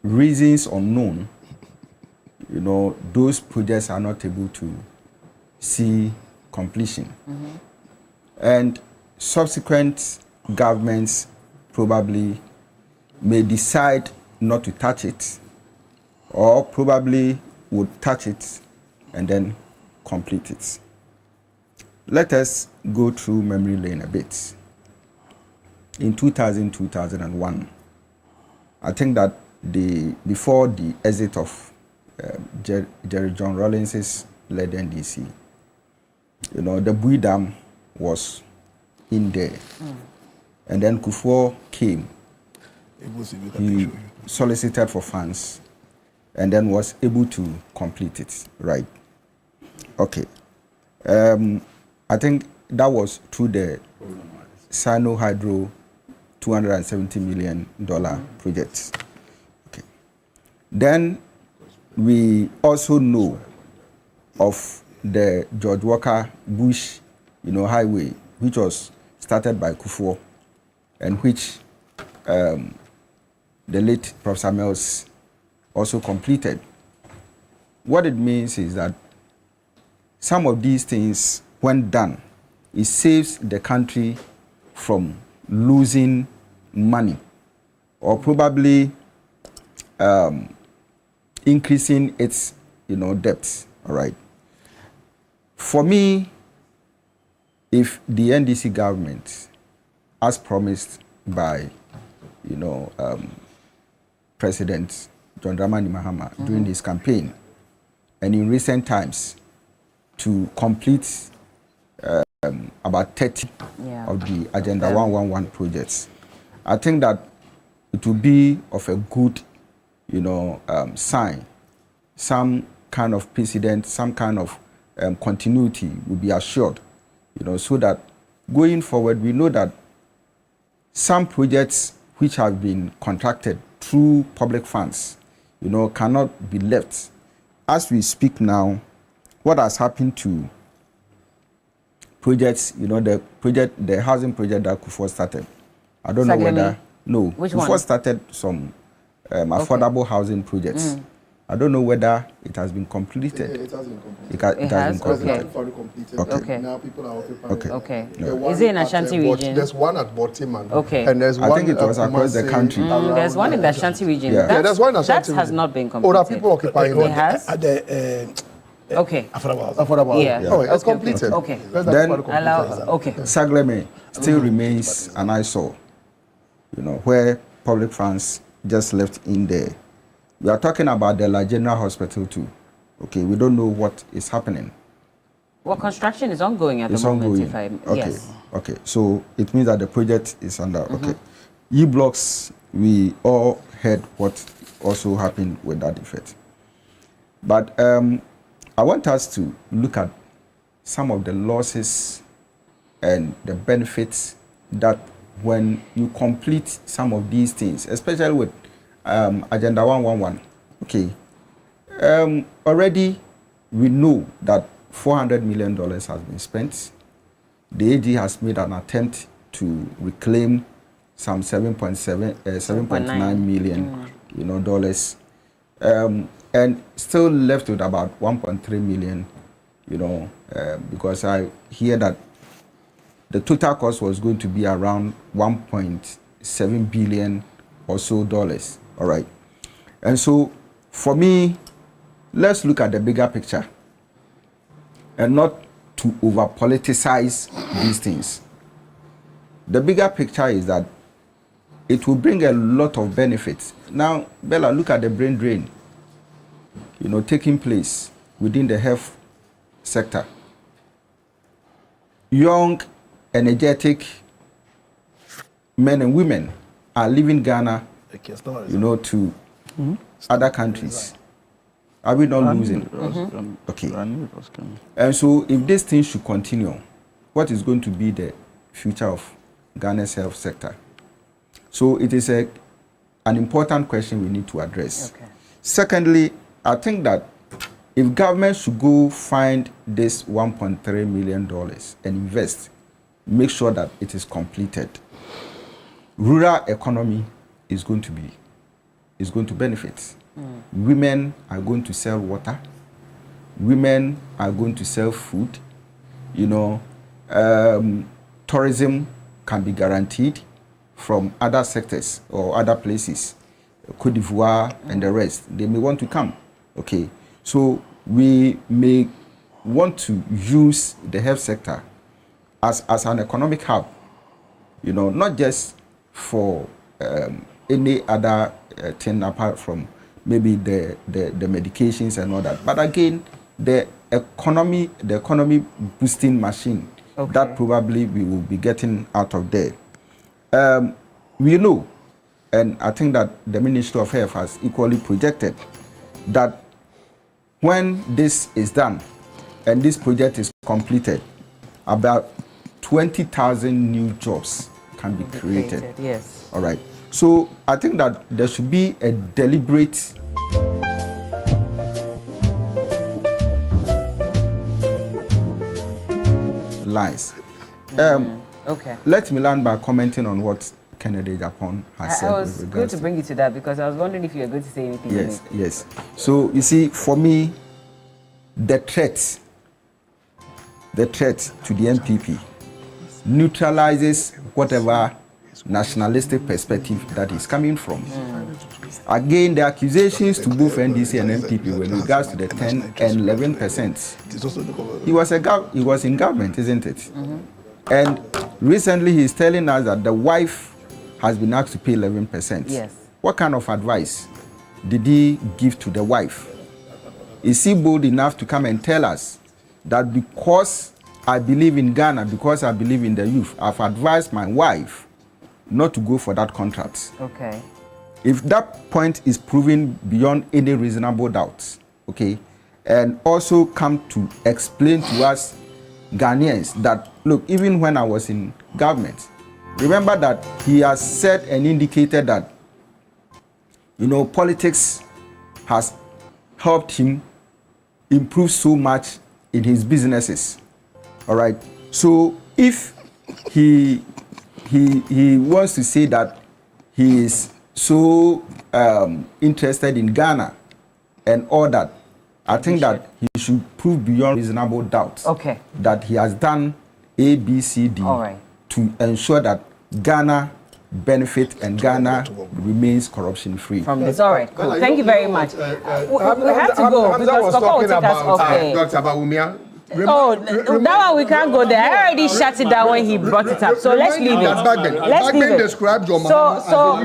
H: reasons unknown, those projects are not able to see completion. And subsequent governments probably may decide not to touch it, or probably would touch it and then complete it. Let us go through memory lane a bit. In 2001, I think that before the exit of Jerry John Rawlings's led NDC, the Bui Dam was in there. And then Kufuor came. He solicited for funds and then was able to complete it, right? Okay. I think that was through the Sino Hydro $270 million project. Okay. Then we also know of the George Walker Bush, highway, which was started by Kufuor, and which the late Professor Mills also completed. What it means is that some of these things, when done, it saves the country from losing money or probably increasing its debts. All right. For me, if the NDC government, as promised by President John Dramani Mahama during his campaign, and in recent times, to complete about 30 of the Agenda 111 projects, I think that it will be of a good, sign. Some kind of precedent, some kind of continuity will be assured, so that going forward, we know that some projects which have been contracted through public funds, cannot be left. As we speak now, what has happened to projects, the housing project that Kufuor started? I don't know whether, no,
A: Which
H: Kufuor
A: one?
H: started some affordable housing projects. I don't know whether it has been completed.
G: It has been completed.
H: It has been completed.
G: Okay. Now people are occupying.
A: Okay.
G: The
A: Is it in
G: one
A: Ashanti
G: at,
A: region?
G: There's one at Botiman.
A: Okay.
G: And there's one
H: I think it was across the country.
A: There's one in the Ashanti region.
H: Yeah.
G: There's one in Ashanti
A: That has
G: region.
A: not been
G: There are
A: completed.
G: people occupying
A: It has? Okay.
G: affordable.
A: Yeah.
G: Oh, it's
A: Okay,
G: completed.
A: okay.
G: Let's
H: Then-
G: not complete it.
A: Okay.
H: Sagleme still remains an eyesore, where public funds just left in there. We are talking about the La General Hospital too. Okay, we don't know what is happening.
A: Well, construction is ongoing at
H: It's
A: the moment.
H: ongoing.
A: If I
H: Okay.
A: yes.
H: Okay. So it means that the project is under. Okay. E-blocks, we all heard what also happened with that effect. But I want us to look at some of the losses and the benefits that when you complete some of these things, especially with Agenda 111. Okay. Already we know that $400 million has been spent. The AG has made an attempt to reclaim some 7.9 million dollars, and still left with about 1.3 million, because I hear that the total cost was going to be around 1.7 billion or so dollars. All right. And so for me, let's look at the bigger picture and not to over politicize these things. The bigger picture is that it will bring a lot of benefits. Now, Bella, look at the brain drain, taking place within the health sector. Young, energetic men and women are leaving Ghana, to other countries. Are we not losing? Okay. And so if this thing should continue, what is going to be the future of Ghana's health sector? So it is an important question we need to address.
A: Okay.
H: Secondly, I think that if government should go find this $1.3 million and invest, make sure that it is completed, rural economy is going to benefit. Women are going to sell water. Women are going to sell food. Tourism can be guaranteed. from other sectors or other places, Côte d'Ivoire and the rest, they may want to come. Okay, so we may want to use the health sector as an economic hub, not just for any other thing apart from maybe the medications and all that, but again, the economy boosting machine that probably we will be getting out of there. We know, and I think that the Ministry of Health has equally projected that when this is done and this project is completed, about 20,000 new jobs can be created.
A: Yes.
H: All right. So I think that there should be a deliberate lines.
A: Okay.
H: Let me land by commenting on what Kennedy Japan has said.
A: I was going to bring you to that because I was wondering if you were going to say anything.
H: Yes. So you see, for me, the threat to the MPP neutralizes whatever nationalistic perspective that is coming from. Again, the accusations to both NDC and MPP with regards to the 10 and 11%. He was in government, isn't it? And recently he's telling us that the wife has been asked to pay 11%.
A: Yes.
H: What kind of advice did he give to the wife? Is he bold enough to come and tell us that because I believe in Ghana, because I believe in the youth, I've advised my wife not to go for that contract?
A: Okay.
H: If that point is proven beyond any reasonable doubt, okay, and also come to explain to us Ghanaians that, look, even when I was in government, remember that he has said and indicated that, politics has helped him improve so much in his businesses. All right. So if he wants to say that he is so interested in Ghana and all that, I think that he should prove beyond reasonable doubt that he has done A, B, C, D to ensure that Ghana benefit and Ghana remains corruption free.
A: From this, all right, cool. Thank you very much. We have to go because Papa will take us off.
G: Dr. Bawumia.
A: That one we can't go there. I already shut it down when he brought it up. So let's leave it. Let's leave it. So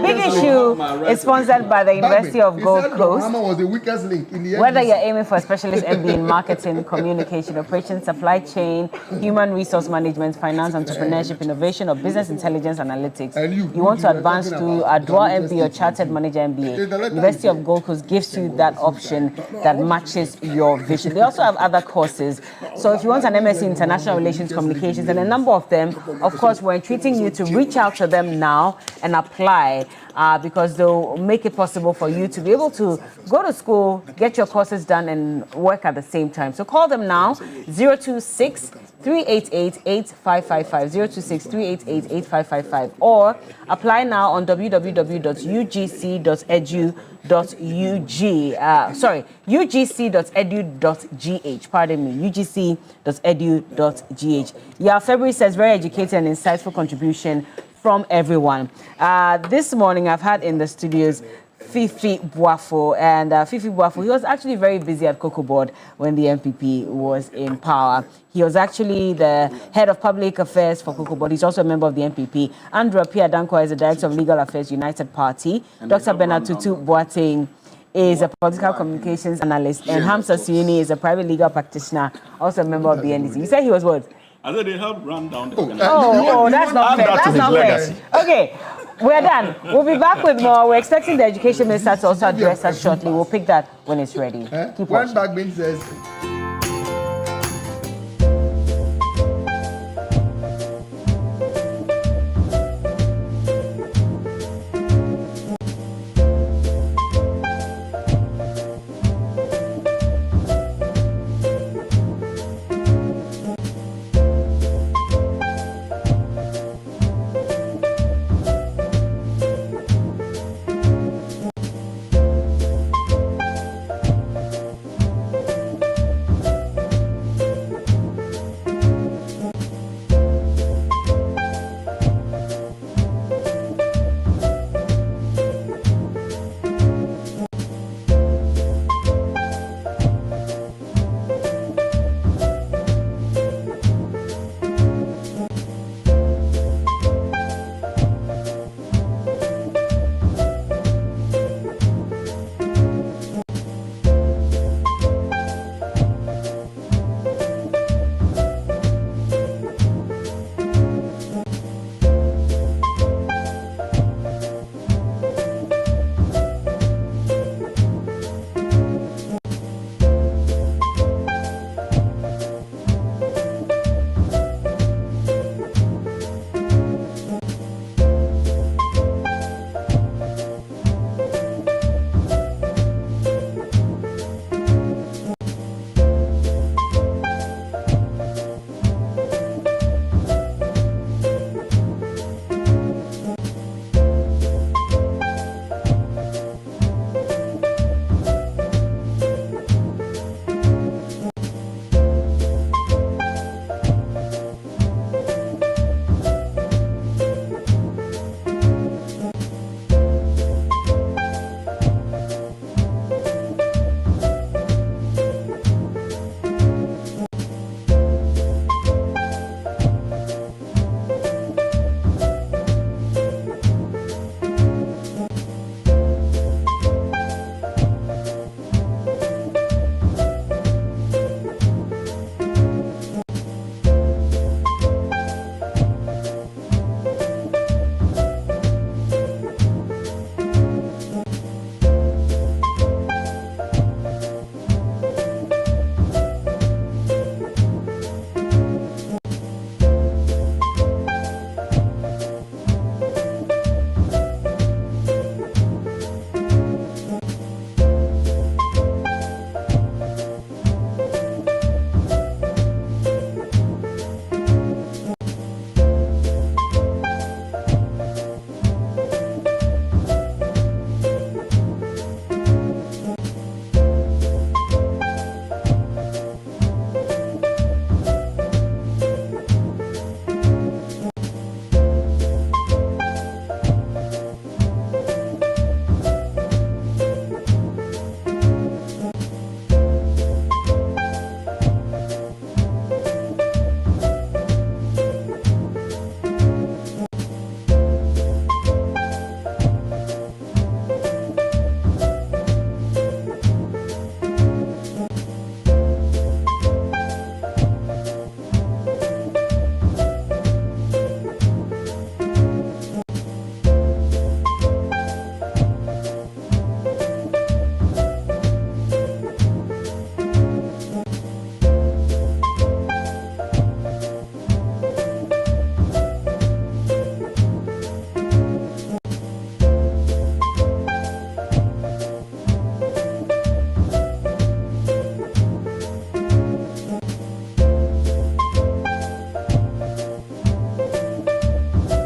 A: Big Issue is sponsored by the University of Gold Coast.
G: Was the weakest link in the
A: Whether you're aiming for a specialist MBA in marketing, communication, operations, supply chain, human resource management, finance, entrepreneurship, innovation, or business intelligence analytics, you want to advance to a dual MBA or chartered manager MBA, University of Gold Coast gives you that option that matches your vision. They also have other courses. So if you want an MSc in International Relations Communications, and a number of them, of course, we're entreating you to reach out to them now and apply because they'll make it possible for you to be able to go to school, get your courses done, and work at the same time. So call them now, 026-388-8555, 026-388-8555, or apply now on ugc.edu.gh, pardon me, ugc.edu.gh. Yeah, February says very educated and insightful contribution from everyone. This morning I've had in the studios Fifi Boafo, and Fifi Boafo, he was actually very busy at Cocoa Board when the MPP was in power. He was actually the head of public affairs for Cocoa Board. He's also a member of the MPP. Andrew Apia Dankwa is the director of legal affairs United Party. Dr. Bernard Tutu Boateng is a political communications analyst, and Hamza Suyuni is a private legal practitioner, also a member of the NDC. You said he was what?
I: I said they helped run down the
A: that's not fair. That's not fair. Okay, we're done. We'll be back with more. We're expecting the education minister to also address us shortly. We'll pick that when it's ready.
G: Keep watching. One back says.